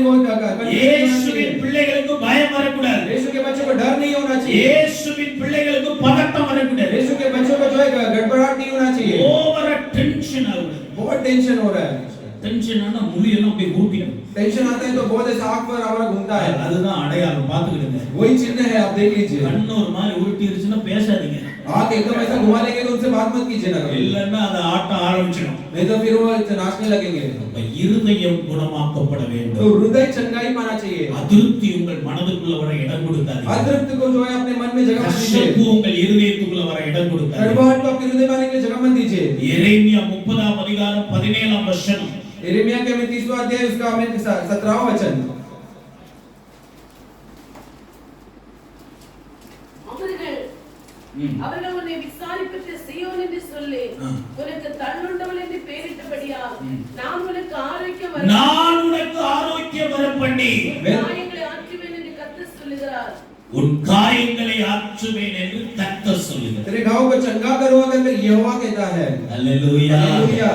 இயேசுவின் பிள்ளைகளுக்கு பயம் வரக்கூடாது. यीशु के बच्चों को डर नहीं होना चाहिए। இயேசுவின் பிள்ளைகளுக்கு பதட்டம் வரக்கூடாது. यीशु के बच्चों को जो है गड़बड़ाहट नहीं होना चाहिए। ஓவரா டென்ஷன் ஆகுது. बहुत टेंशन हो रहा है। டென்ஷன் ஆனா முடி எல்லாம் அப்படியே ஊட்டிடும். टेंशन आता है तो बहुत ऐसा आंख पर हमारा घूमता है। அதுதான் அடையாளம் பாத்துக்கிடுங்க. वही चिन्ह है आप देख लीजिए। கண்ணு ஒரு மாதிரி உருட்டிருச்சுன்னா பேசாதீங்க. आंख एकदम ऐसा घुमा लेंगे तो उनसे बात मत कीजिए ना कभी। இல்லன்னா அது ஆட்ட ஆரம்பிச்சிடும். नहीं तो फिर वो नाचने लगेंगे। அப்ப இருதயம் குணமாக்கப்பட तो வேண்டும். हृदय चंगाई पाना चाहिए। அதிருப்தி உங்கள் மனதுக்குள்ள வர இடம் கொடுக்காதீங்க. अतृप्त को जो है अपने मन में जगह मत கசப்பு दीजिए। உங்கள் இருதயத்துக்குள்ள வர இடம் கொடுக்காதீங்க. कड़वाहट को आपके हृदय में आने के लिए जगह मत दीजिए। எரேமியா 30ஆம் அதிகாரம் 17ஆம் வசனம். यिर्मयाह के 30वां अध्याय उसका 17वां वचन। அவர்கள் உன்னை விசாரிப்பட்டு சீயோன் என்று சொல்லி உனக்கு தள்ளுண்டவள் என்று பெயரிட்டபடியா நான் உனக்கு ஆரோக்கியம் வர பண்ணி காயங்களை ஆற்றுவேன் என்று கர்த்தர் சொல்லுகிறார். உன் காயங்களை ஆற்றுவேன் என்று கர்த்தர் சொல்லுகிறார். तेरे घाव को चंगा करूंगा करके यहोवा कहता है। हालेलुया. हालेलुया।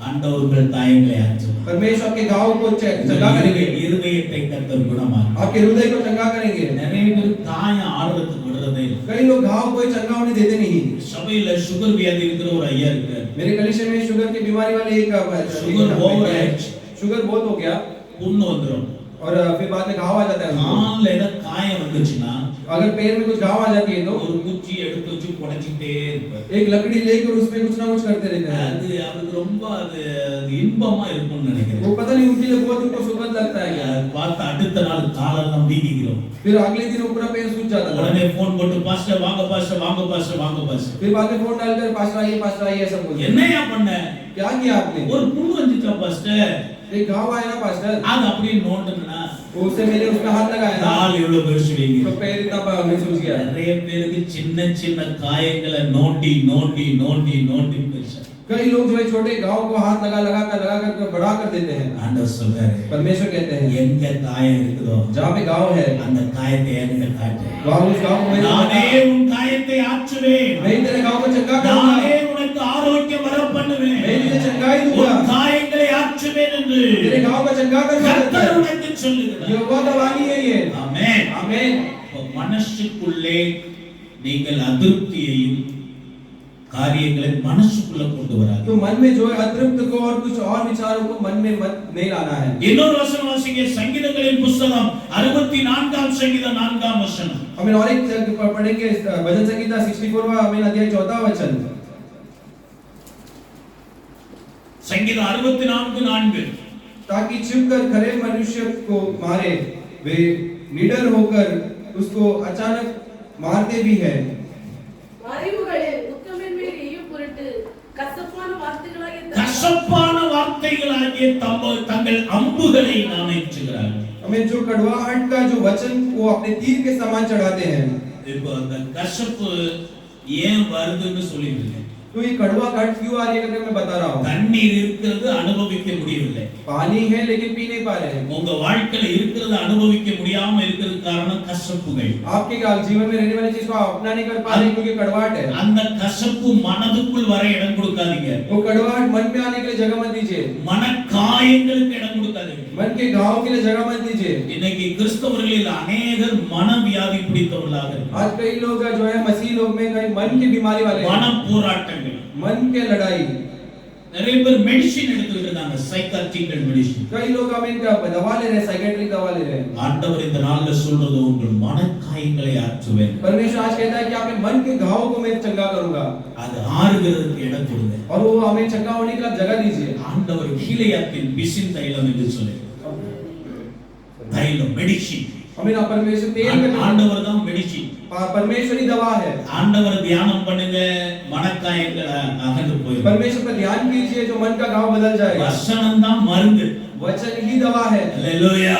ஆண்டவர் காயங்களை ஆற்றுவார். परमेश्वर के घाव को चंगा करेंगे। இருதயத்தை கர்த்தர் குணமாக்குவார். आपके हृदय को चंगा करेंगे। நிறைய பேர் காயம் ஆறுறதுக்கு விடுறதே இல்லை. कई लोग घाव को चंगा होने देते नहीं। சபையில சுகர் வியாதி இருக்கிற ஒரு ஐயா இருக்கார். मेरे कलीसिया में शुगर की बीमारी वाले एक शुगर ओवर है। शुगर बहुत हो गया புண்ணு வந்துரும். और फिर बाद में घाव आ जाता है उनको। கால்ல ஏதாவது காயம் வந்துச்சுன்னா अगर पैर में कुछ घाव आ जाती है तो ஒரு குச்சி எடுத்து வச்சு புடைச்சிட்டே இருப்பார். एक लकड़ी लेकर उसमें कुछ ना कुछ करते रहते हैं। அது அவருக்கு ரொம்ப அது இன்பமா இருக்கும்னு நினைக்கிறேன். वो पता नहीं उनके लिए बहुत उनको सुगंध लगता है क्या। பார்த்து அடுத்த நாள் காலெல்லாம் வீங்கிக்கிறோம். फिर अगले दिन वो पूरा पैर सूज जाता है। உடனே போன் போட்டு பாஸ்டர் வாங்க பாஸ்டர் வாங்க பாஸ்டர் வாங்க பாஸ்டர். फिर बाद में फोन डालकर पास्टर आइए ऐसा बोलते हैं। என்னையா பண்ண? क्या किया आपने? ஒரு புண்ணு வந்துச்சா பாஸ்டர்? एक घाव आया ना पास्टर, அது அப்படியே நோண்டுனா उससे मैंने उसमें हाथ लगाया ना கால் எவ்வளவு பெருசு வீங்கி. तो पैर इतना में सूज गया। நிறைய பேருக்கு சின்ன சின்ன காயங்களை நோண்டி நோண்டி நோண்டி நோண்டி பெருசா. कई लोग जो है छोटे घाव को हाथ लगा कर बढ़ा कर देते हैं। ஆண்டவர் சொல்றாரு, परमेश्वर कहते हैं எங்க காயம் இருக்குதோ जहाँ पे घाव है அந்த காயத்தை என்கிட்ட காட்டு. वहाँ उस घाव को நானே உன் காயத்தை ஆற்றுவேன். मैं तेरे घाव को चंगा நானே करूंगा। உனக்கு ஆரோக்கியம் வர பண்ணுவேன். मैं तुझे चंगाई दूंगा। உன் காயங்களை ஆற்றுவேன் என்று तेरे घाव को चंगा करूंगा। கர்த்தர் உனக்கு சொல்லுகிறார். यहोवा का वाणी है ये। ஆமென். आमीन। மனசுக்குள்ளே நீங்கள் அதிருப்தியையும் காரியங்களை மனசுக்குள்ள கொண்டு வராது. तो मन में जो है अतृप्त को और कुछ और विचारों को मन में मत नहीं लाना है। இன்னொரு வசனம் வாசிங்க. சங்கீதங்களின் புத்தகம் 64ஆம் சங்கீதம் 4ஆம் வசனம். हमें और एक पढ़ेंगे भजन संहिता 64वां हमें अध्याय 14वां वचन। சங்கீதம் 64:4. ताकि छिपकर खरे मनुष्य को मारे, वे निडर होकर उसको अचानक मारते भी हैं। மறைவுகளில் உத்தமன் மேல் எய்யும் பொருட்டு கசப்பான வார்த்தைகளாகிய தங்கள் அம்புகளை நாணேற்றுகிறார்கள். हमें जो कड़वाहट का जो वचन वो अपने तीर के समान चढ़ाते हैं। இப்போ அந்த கசப்பு ஏன் வருதுன்னு சொல்லிருக்கேன். तो ये कड़वा घाट क्यों आ रही है करके मैं बता रहा हूँ। தண்ணீர் இருக்கிறது அனுபவிக்க முடியவில்லை. पानी है लेकिन पी नहीं पा रहे हैं। உங்க வாழ்க்கையில இருக்கிறது அனுபவிக்க முடியாம இருக்கிறது காரணம் கசப்புகள். आपके जीवन में रहने वाली चीज को अपना नहीं कर पा रहे क्योंकि कड़वाहट है। அந்த கசப்பு மனதுக்குள் வர இடம் கொடுக்காதீங்க. वो कड़वाहट मन में आने के लिए जगह मत दीजिए। மன காயங்களுக்கு இடம் கொடுக்காதீங்க. मन के घाव के लिए जगह मत दीजिए। இன்னைக்கு கிறிஸ்தவர்களில் अनेகர் மனவியாதி பிடித்தவர்களாக இருக்கிறார்கள். आज कई लोग जो है मसीह लोग में कई मन की बीमारी वाले हैं। மன போராட்டங்கள், मन के लड़ाई। நிறைய பேர் மெடிசின் எடுத்துட்டு இருக்காங்க, சைக்காட்ரிக்கல் மெடிசின். कई लोग हमें दवा ले रहे हैं, साइकियाट्रिक दवा ले रहे हैं। ஆண்டவர் இந்த நாள்ல சொல்றது உங்கள் மனக்காயங்களை ஆற்றுவேன். परमेश्वर आज कहता है कि आपके मन के घाव को मैं चंगा करूंगा। அது ஆறுகிறதுக்கு இடம் கொடுங்க. और वो हमें चंगा होने के लिए जगह दीजिए। ஆண்டவர் கீலேயாத்தின் பிசின் தைலம் என்று சொல்லி, தைலம் மெடிசின். हमें ना परमेश्वर तेल में ஆண்டவர் தான் மெடிசின். परमेश्वर ही दवा है। ஆண்டவர் தியானம் பண்ணுங்க, மனக்காயங்கள் அகன்று போயிடும். परमेश्वर पर ध्यान कीजिए, जो मन का घाव बदल जाएगा। வசனம் தான் மருந்து. वचन ही दवा है। ஹalleluya.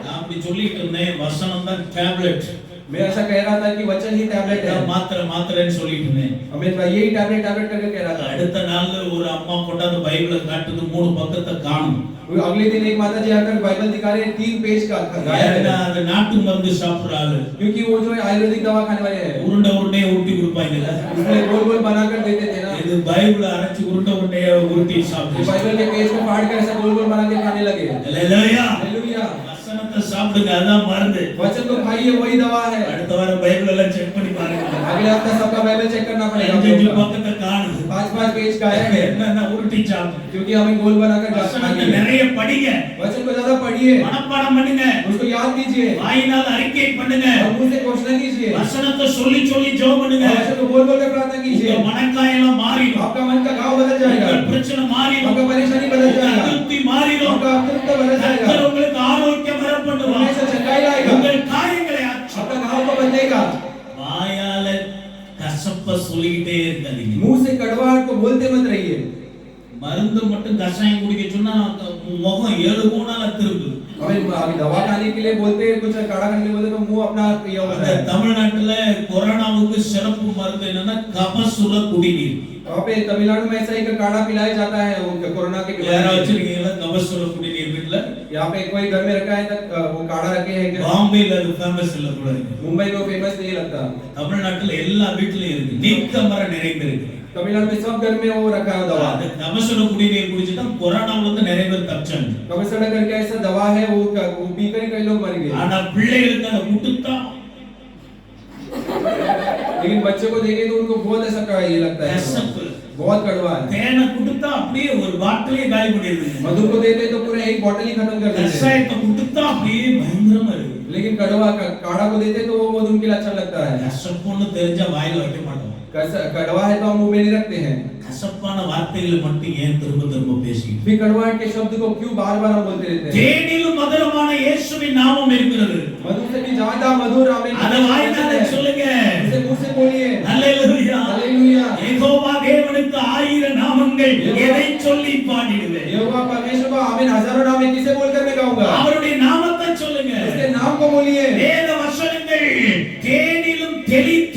நான் அப்படி சொல்லிட்டு இருந்தேன், வசனம் தான் டேப்லெட். मैं ऐसा कह रहा था कि वचन ही टैबलेट है। மாத்திரைன்னு சொல்லிட்டு இருந்தேன். हमें यही टैबलेट करके कह रहा था। அடுத்த நாள்ல ஒரு அம்மா கொண்டாந்து பைபிளை காட்டுது, 3 பக்கத்தை காணும். अगले दिन एक माता जी आकर बाइबल दिखा रहे हैं, 3 पेज का गाया है। அது நாட்டு மருந்து சாப்பிடுறாரு. क्योंकि वो जो है आयुर्वेदिक दवा खाने वाले हैं। உருண்டை ஊட்டி கொடுப்பாங்கல, उसमें गोल गोल बनाकर देते थे ना। இது பைபிளை அரைச்சு உருண்டையா ஊட்டி சாப்பிடு. बाइबल के पेज को फाड़ कर ऐसा गोल गोल बना के खाने लगे। ஹalleluya. हालेलुया। வசனத்தை சாப்பிடுங்க, அதான் மருந்து. वचन को खाइए, वही दवा है। அடுத்த வாரம் பைபிள் எல்லாம் செக் பண்ணி பாருங்க. अगले हफ्ते सबका बाइबल चेक करना पड़ेगा। 5 பக்கத்தை காணுது. 5 पेज गाया है, என்னன்னா உருட்டி சாப்பிடு. क्योंकि हमें गोल बनाकर வசனத்தை நிறைய படிங்க, वचन को ज्यादा पढ़िए, மனப்பாடம் பண்ணுங்க, उसको याद कीजिए, வாயினால் அறிக்கை பண்ணுங்க, और मुंह से घोषणा कीजिए, வசனத்தை சொல்லி ஜெபம் பண்ணுங்க. वचन को बोल बोल कर प्रार्थना कीजिए। உங்க மனக்காயெல்லாம் மாறிடும். आपका मन का घाव बदल जाएगा, உங்க பிரச்சனை மாறிடும். आपका परेशानी बदल जाएगा, அதிருப்தி மாறிடும். आपका अतृप्त बदल जाएगा, கர்த்தர் உங்களுக்கு ஆரோக்கியம் வரப்பண்ணுவார். परमेश्वर चंगाई लाएगा, உங்கள் காயங்களை ஆற்றும். आपका घाव को बदलेगा। வாயால கசப்ப சொல்லிட்டே இருக்காதீங்க. मुंह से कड़वाहट को बोलते मत रहिए। மருந்து மட்டும் கஷாயம் குடிக்க சொன்னா முகம் 7 கோணால திரும்புது. हमें दवा खाने के लिए बोलते हैं, कुछ काढ़ा करने के लिए बोलते हैं, तो मुंह अपना ये होता है। தமிழ்நாட்டுல கொரோனாவுக்கு சிறப்பு மருந்து என்னன்னா கபசுர குடிநீர். वहाँ पे तमिलनाडु में ऐसा ही काढ़ा पिलाया जाता है वो कोरोना के யாரா வச்சிருக்கீங்களா கபசுர குடிநீர் வீட்ல? यहाँ पे कोई घर में रखा है तक वो काढ़ा रखे हैं क्या? பாம்பேல அது ஃபேமஸ் இல்ல கூட இருக்கு. मुंबई में फेमस नहीं लगता। தமிழ்நாட்டுல எல்லா வீட்லயும் இருக்கு. நீக்கமர நிறைந்திருக்கு. तमिलनाडु में सब घर में वो रखा है दवा। அது கபசுர குடிநீர் குடிச்சிட்டா கொரோனால வந்து நிறைய பேர் தப்பிச்சாங்க. कबसड़ा करके ऐसा दवा है वो पीकर ही कई लोग मर गए। ஆனா பிள்ளைகளுக்கு அதை முட்டுத்தா लेकिन बच्चे को देखे तो उनको बहुत ऐसा ये लगता है, கசப்பு. बहुत कड़वा है। தேனை குடுத்தா அப்படியே ஒரு பாட்டிலே காலி பண்ணிடுது. मधु को देते तो पूरा एक बोतल ही खत्म कर देते। கஷாயத்தை குடுத்தா அப்படியே பயங்கரமா இருக்கு. लेकिन कड़वा काढ़ा को देते तो वो मधु उनके लिए अच्छा लगता है। கசப்புன்னு தெரிஞ்சா வாயில வைக்க மாட்டோம். कड़वा है तो हम मुंह में नहीं रखते हैं। கசப்பான வார்த்தைகளை மட்டும் ஏன் திரும்ப பேசிட்டு? फिर कड़वाहट के शब्द को क्यों बार-बार हम बोलते रहते हैं? தேனிலும் மதுரமான இயேசுவின் நாமம் இருக்கிறது. मधु से भी ज्यादा मधुर हमें அதை வாயினால சொல்லுங்க. उसे मुंह से बोलिए। ஹalleluya. हालेलुया। யெகோவா தேவனுக்கு 1000 நாமங்கள், எதை சொல்லி பாடிடுவேன்? यहोवा परमेश्वर को हमें हजारों नाम है, किसे बोलकर मैं गाऊंगा? அவருடைய நாமத்தை சொல்லுங்க. उसके नाम को बोलिए। வேத வசனங்கள் தேனிலும்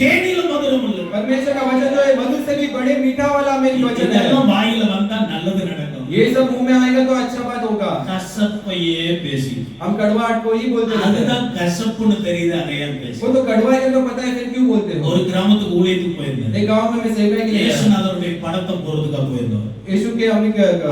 தேனிலும் மதுரம் உள்ளது. परमेश्वर का वचन जो है मधु से भी बड़े मीठा वाला मेरी वचन है। இதெல்லாம் வாயில வந்தா நல்லது நடக்கும். ये सब मुंह में आएगा तो अच्छा बात होगा। கசப்பையே பேசி हम कड़वाहट को ही बोलते हैं। அதுதான் கசப்புன்னு தெரியுது, அதையே பேசி. वो तो कड़वा है तो पता है, फिर क्यों बोलते हो? ஒரு கிராமத்துக்கு ஊழியத்துக்கு போயிருந்தேன். एक गांव में मैं सेवा के लिए இயேசுநாதருடைய படத்தை போறதுக்காக போயிருந்தோம். यीशु के हम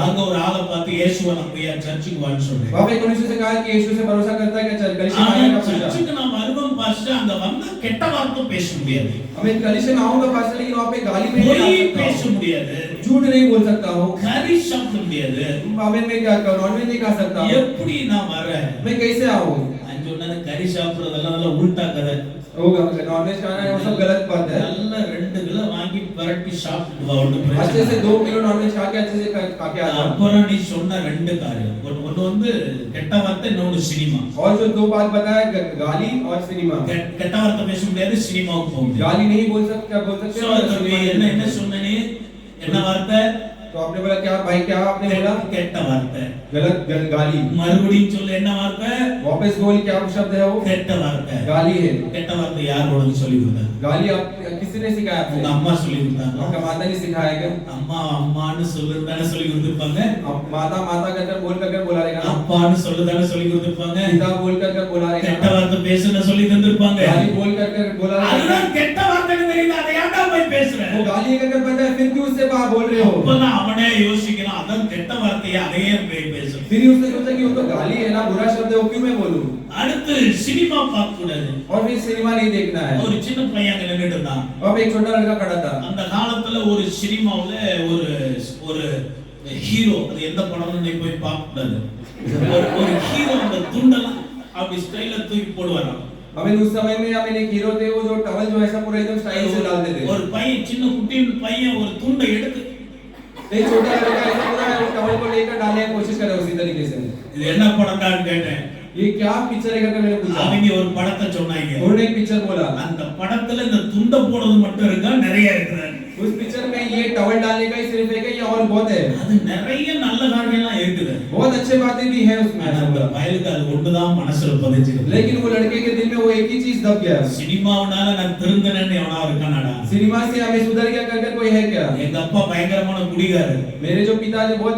அங்க ஒரு ஆளை பார்த்து இயேசுவை நம்பியா சர்ச்சுக்கு வான்னு சொன்னேன். वहां पे यीशु से कहा कि यीशु से भरोसा करता है क्या चल कलीसिया में आएगा पूछा। சர்ச்சுக்கு நான் வருவேன் பாஸ்டர், அங்க வந்தா கெட்ட வார்த்தை பேச முடியாது, हमें कलीसिया में आऊंगा पास्टर, लेकिन वहां पे गाली में नहीं பொய் आ பேச सकता हूं, முடியாது, झूठ नहीं बोल सकता हूं, கறி சாப்பிட முடியாது. हमें मैं क्या नॉनवेज नहीं खा सकता हूं, எப்படி நான் வரேன்? मैं कैसे आऊं? நான் சொன்னேன் கறி சாப்பிடுறதெல்லாம் உல்டா கதை. वो नॉनवेज खाना है वो सब गलत बात है। நல்ல 2 கிலோ வாங்கி பரட்டி சாப்பிட்டு வா, ஒண்ணு பிரச்சனை अच्छे से இல்லை. 2 किलो नॉनवेज खा के अच्छे से खा के आता। அப்புறம் நீ சொன்ன 2 காரியம், ஒன்னு வந்து கெட்ட வார்த்தை, இன்னொன்னு சினிமா. और जो 2 बात बताया, गाली और सिनेमा। கெட்ட வார்த்தை பேச முடியாது, சினிமாவுக்கு போக முடியாது. गाली नहीं बोल सकते என்ன சொன்ன நீ? என்ன வார்த்தை? तो तो आपने बोला क्या भाई, क्या आपने बोला? கெட்ட வார்த்தை. गलत गाली। மறுபடியும் சொல்லு, என்ன வார்த்தை? वापस बोल, क्या शब्द है वो? கெட்ட வார்த்தை. गाली है। கெட்ட வார்த்தை யார் உனக்கு சொல்லி கொடுத்தா? गाली आप किसने सिखाया आपको? உங்க அம்மா சொல்லி கொடுத்தாங்க. आपका माता ने सिखाया क्या? அம்மா அம்மான்னு சொல்லுதானே சொல்லி கொடுத்திருப்பாங்க. माता माता कहकर बोल कर बोला रहेगा ना? அப்பான்னு சொல்லுதானே சொல்லி கொடுத்திருப்பாங்க. पिता बोल कर बोला रहेगा। கெட்ட வார்த்தை பேசுன சொல்லி தந்திருப்பாங்க. गाली बोल कर बोला रहेगा। அதுதான் கெட்ட வார்த்தைன்னு தெரியுது, அதை ஏன்டா போய் பேசுற? वो गाली कर पता है, फिर क्यों उससे बात बोल रहे हो? அப்பதான் அவனே யோசிக்கிறான், அதான் கெட்ட வார்த்தையை அதையே போய் பேசுற. फिर उसने सोचा कि वो तो गाली है ना, बुरा शब्द है, वो क्यों मैं बोलूं? அடுத்து சினிமா பார்க்க கூடாது. और फिर सिनेमा नहीं देखना है। ஒரு சின்ன பையன் அங்க நின்னுட்டு இருந்தான். अब एक छोटा लड़का खड़ा था। அந்த காலத்துல ஒரு சினிமாவுல ஒரு ஹீரோ, அது எந்த படம்னு நீ போய் பார்க்க கூடாது. ஒரு ஹீரோ அந்த துண்டெல்லாம் அப்படி ஸ்டைலா தூக்கி போடுவாராம். हमें उस समय में हमें एक हीरो थे, वो जो टवल जो ऐसा पूरा एकदम स्टाइल से डालते थे। ஒரு பையன், சின்ன குட்டி பையன் ஒரு துண்டை எடுத்து एक छोटा लड़का ऐसा पूरा टवल को लेकर डालने की कोशिश कर रहा है उसी तरीके से। இது என்ன படம்டான்னு கேட்டேன். ये क्या पिक्चर है करके मैंने पूछा। அவங்க ஒரு படத்தை சொன்னாங்க. उन्होंने एक पिक्चर बोला। அந்த படத்துல இந்த துண்டை போடுறது மட்டும் இருக்கா, நிறைய இருக்குது. उस पिक्चर में ये टवल डालने का ही सिर्फ एक है, ये और बहुत है। அது நிறைய நல்ல காரியம்லாம் இருக்குது. बहुत अच्छे बातें भी हैं उसमें। அந்த பயலுக்கு அது ஒண்ணுதான் மனசுல பதிஞ்சிருக்கு. लेकिन वो लड़के के दिल में वो एक ही चीज दब गया। சினிமாவுனால நான் திருந்தனேன்னு எவனா இருக்கானடா? सिनेमा से हमें सुधर गया करके कोई है क्या? எங்க அப்பா பயங்கரமான குடிகாரர். मेरे जो पिता थे बहुत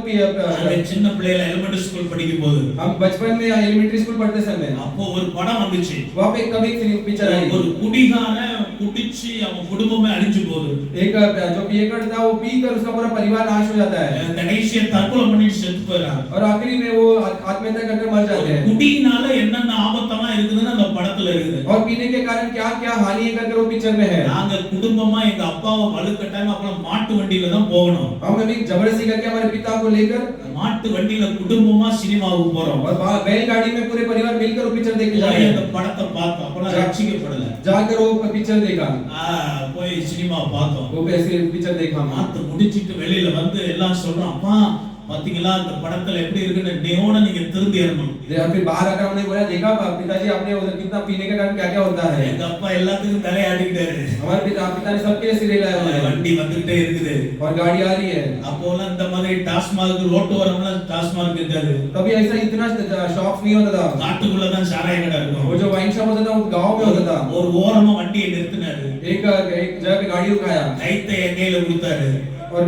நாங்க சின்ன பிள்ளையில எலிமெண்டரி ஸ்கூல் படிக்கும் போது, हम बचपन में एलिमेंट्री स्कूल पढ़ते समय அப்போ ஒரு படம் வந்துச்சு. वहां पे कभी पिक्चर आई। ஒரு குடிகாரன் குடிச்சு அவன் குடும்பமே அழிஞ்சு போகுது. एक जो पिएकर था वो पीकर उसका पूरा परिवार नाश हो जाता है கடைசியா தற்கொலை பண்ணிட்டு செத்து போறான். और आखिरी में वो आत्महत्या करके मर जाते हैं। குடியினால என்னென்ன ஆபத்தெல்லாம் இருக்குதுன்னு அந்த படத்துல இருக்குது. और पीने के कारण क्या क्या हानि है करके वो पिक्चर में है। நாங்க குடும்பமா எங்க அப்பாவை வலுக்கட்டாயமா அப்புறம் மாட்டு வண்டியில தான் போகணும். हम भी जबरदस्ती करके हमारे पिता को लेकर மாட்டு வண்டியில குடும்பமா சினிமாவுக்கு போறோம். और बैलगाड़ी में पूरे परिवार मिलकर वो पिक्चर देखने जाते அந்த हैं। படத்தை பார்த்தோம். அப்பலாம் ரட்சிக்கப்படல. जाकर वो पिक्चर देखा। போய் சினிமா பார்த்தோம். वो कैसे पिक्चर देखा। பார்த்து முடிச்சிட்டு வெளியில வந்து எல்லாம் சொல்றோம், அப்பா பாத்தீங்களா அந்த படத்துல எப்படி இருக்குன்னு நேவோட நீங்க திருந்தி ஏறணும். फिर बाहर आकर हमने बोला, देखा पिताजी आपने उधर कितना पीने के कारण क्या क्या होता है। எங்க அப்பா எல்லாத்துக்கும் தலையாடிட்டாரு. हमारे पिता ने सबके सिरे लाए हुए हैं। வண்டி வந்துட்டே இருக்குது. और गाड़ी आ रही है। அப்போலாம் இந்த மாதிரி டாஸ்மார்க் ரோட்டு வரவங்க டாஸ்மார்க் இருக்காது. तभी ऐसा इतना शॉप नहीं होता था। காட்டுக்குள்ள தான் சாராய கடை இருக்கும். वो जो वाइन शॉप होता था वो गांव में होता था। ஒரு ஓரமா வண்டியை நிறுத்தினாரு. एक जगह पे गाड़ी रुकाया கைத்தை எங்கையில கொடுத்தாரு. और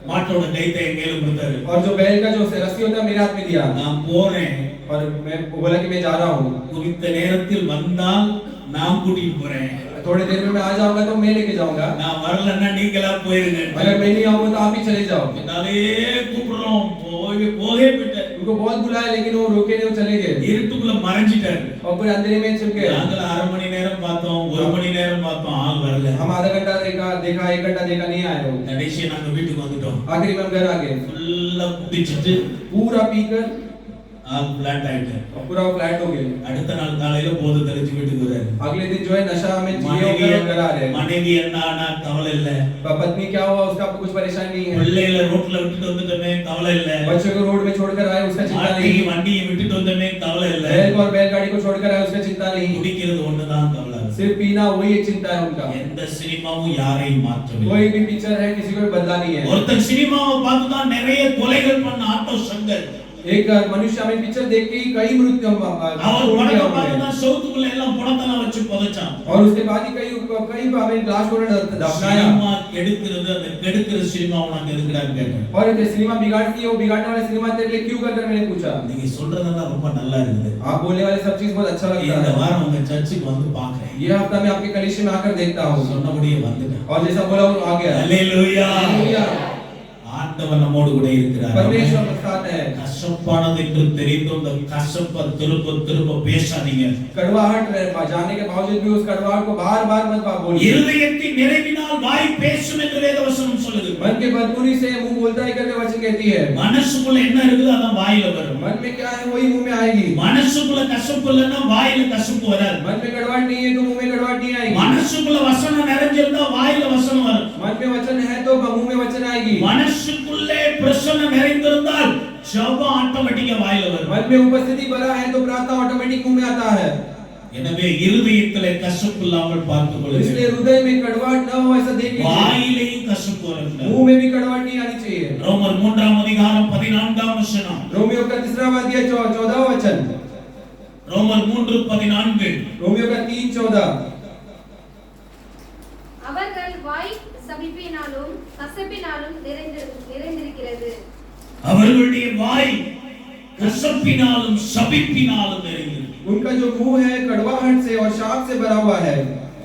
மாட்டோட கைத்தை எங்கையில கொடுத்தாரு. और जो बैल का जो रस्सी होता है मेरे हाथ में दिया। நான் போறேன். और मैं बोला कि मैं जा रहा हूँ। குறித்த நேரத்தில் வந்தால் நான் கூட்டிட்டு போறேன். थोड़ी देर में मैं आ जाऊंगा तो मैं लेके जाऊंगा। நான் வரலன்னா நீங்களா போயிருங்க. अगर मैं नहीं आऊंगा तो आप ही चले जाओ। நாளே கூப்பிடுறோம், போகவே விட்டாரு. उनको बहुत बुलाया लेकिन वो रोके नहीं, वो चले गए। இருட்டுக்குள்ள மறைஞ்சிட்டாரு. और पूरे अंधेरे में छिप गए। நாங்கள் அரை மணி நேரம் பார்த்தோம், ஒரு மணி நேரம் பார்த்தோம், ஆள் வரல. हम आधा घंटा देखा 1 घंटा देखा, नहीं आए वो। கடைசியா நாங்க வீட்டுக்கு வந்துட்டோம். आखिरी में हम घर आ गए। ஃபுல்லா குடிச்சிட்டு पूरा पीकर ஆள் பிளாட் ஆயிட்டாரு. पूरा फ्लैट हो गए। அடுத்த நாள் காலையில போதை தெளிச்சு வீட்டுக்கு வராரு. अगले दिन जो है नशा में जिए होकर घर आ रहे हैं। மனைவி என்ன ஆனா கவலை இல்ல. पत्नी क्या हुआ उसका कुछ परेशानी नहीं है। பிள்ளைகளை ரோட்ல விட்டுட்டு வந்துட்டோமே கவலை இல்ல. बच्चों को रोड में छोड़कर आए उसका चिंता नहीं। வண்டியை விட்டுட்டு வந்தோமே கவலை இல்ல. बैल और बैलगाड़ी को छोड़कर आए उसका चिंता नहीं। குடிக்கிறது ஒண்ணுதான் கவலை. सिर्फ पीना वही एक चिंता है उनका। எந்த சினிமாவும் யாரையும் மாற்றவில்லை. कोई भी पिक्चर है किसी को भी बदला नहीं है। ஒருத்தர் சினிமாவை பார்த்து தான் நிறைய கொலைகள் பண்ண ஆட்டோ சங்கர். एक मनुष्य हमें पिक्चर देख के ही कई मृत्यु அவர் படத்தை பார்த்து தான் சவுத்துக்குள்ள எல்லாம் புடத்தெல்லாம் வச்சு புதைச்சான். और उसके बाद ही कई हमें लाश को दफनाया। சினிமா கெடுக்கிறது, அந்த கெடுக்கிற சினிமாவை நாங்க எதுக்குடான்னு கேட்டேன். और ये सिनेमा बिगाड़ती है, वो बिगाड़ने वाले सिनेमा तेरे लिए क्यों करकर मैंने पूछा। நீங்க சொல்றதெல்லாம் ரொம்ப நல்லா இருக்குது. आप बोलने वाले सब चीज बहुत अच्छा लगता இந்த है। வாரம் உங்க சர்ச்சுக்கு வந்து பார்க்கிறேன். ये हफ्ता मैं आपके कलीसिया में आकर देखता हूँ। சொன்னபடியே வந்துட்டேன். और जैसा बोला वो आ गया। அல்லேலூயா. हालेलुया। ஆண்டவர் நம்மோடு கூட இருக்கிறார். परमेश्वर के साथ है। கசப்பானது என்று தெரிந்தும் அந்த கசப்பை திரும்ப திரும்ப பேசாதீங்க. कड़वाहट जाने के बावजूद भी उस कड़वाहट को बार-बार मत बोलिए। இருதயத்தின் நிறைவினால் வாய் பேசும் என்று வேதவசனம் சொல்லுது. मन के बदबूरी से मुंह बोलता है करके वचन कहती है। மனசுக்குள்ள என்ன இருக்குது அதான் வாயில வரும். मन में क्या है वही मुंह में आएगी। மனசுக்குள்ள கசப்பு இல்லைன்னா வாயில கசப்பு வராது. मन में कड़वाहट नहीं है तो मुंह में कड़वाहट नहीं आएगी। மனசுக்குள்ள வசனம் நிறைஞ்சிருந்தா வாயில வசனம் வரும். मन में वचन है तो मुंह में वचन आएगी। மனசுக்குள்ளே பிரசன்னம் நிறைந்திருந்தால் ஜெபம் ஆட்டோமேட்டிக்கா வாயில வரும். मन में उपस्थिति भरा है तो प्रार्थना ऑटोमेटिक मुंह में आता है। எனவே இருதயத்திலே கசப்பு இல்லாமல் பார்த்துக் கொள்ளுங்கள். इसलिए हृदय में कड़वाहट न हो ऐसा देख लीजिए। வாயிலேயும் கசப்பு வரக்கூடாது. मुंह में भी कड़वाहट नहीं आनी चाहिए। ரோமர் 3ஆம் அதிகாரம் 14ஆம் வசனம். रोमियो का 3वां अध्याय 14वां वचन। ரோமர் 3:14. रोमियो का 3:14। அவர்கள் வாய் சபிப்பினாலும் கசப்பினாலும் நிறைந்திருக்கிறது. அவர்களுடைய வாய் கசப்பினாலும் சபிப்பினாலும் நிறைந்திருக்கிறது. उनका जो मुंह है कड़वाहट से और शाप से भरा हुआ है।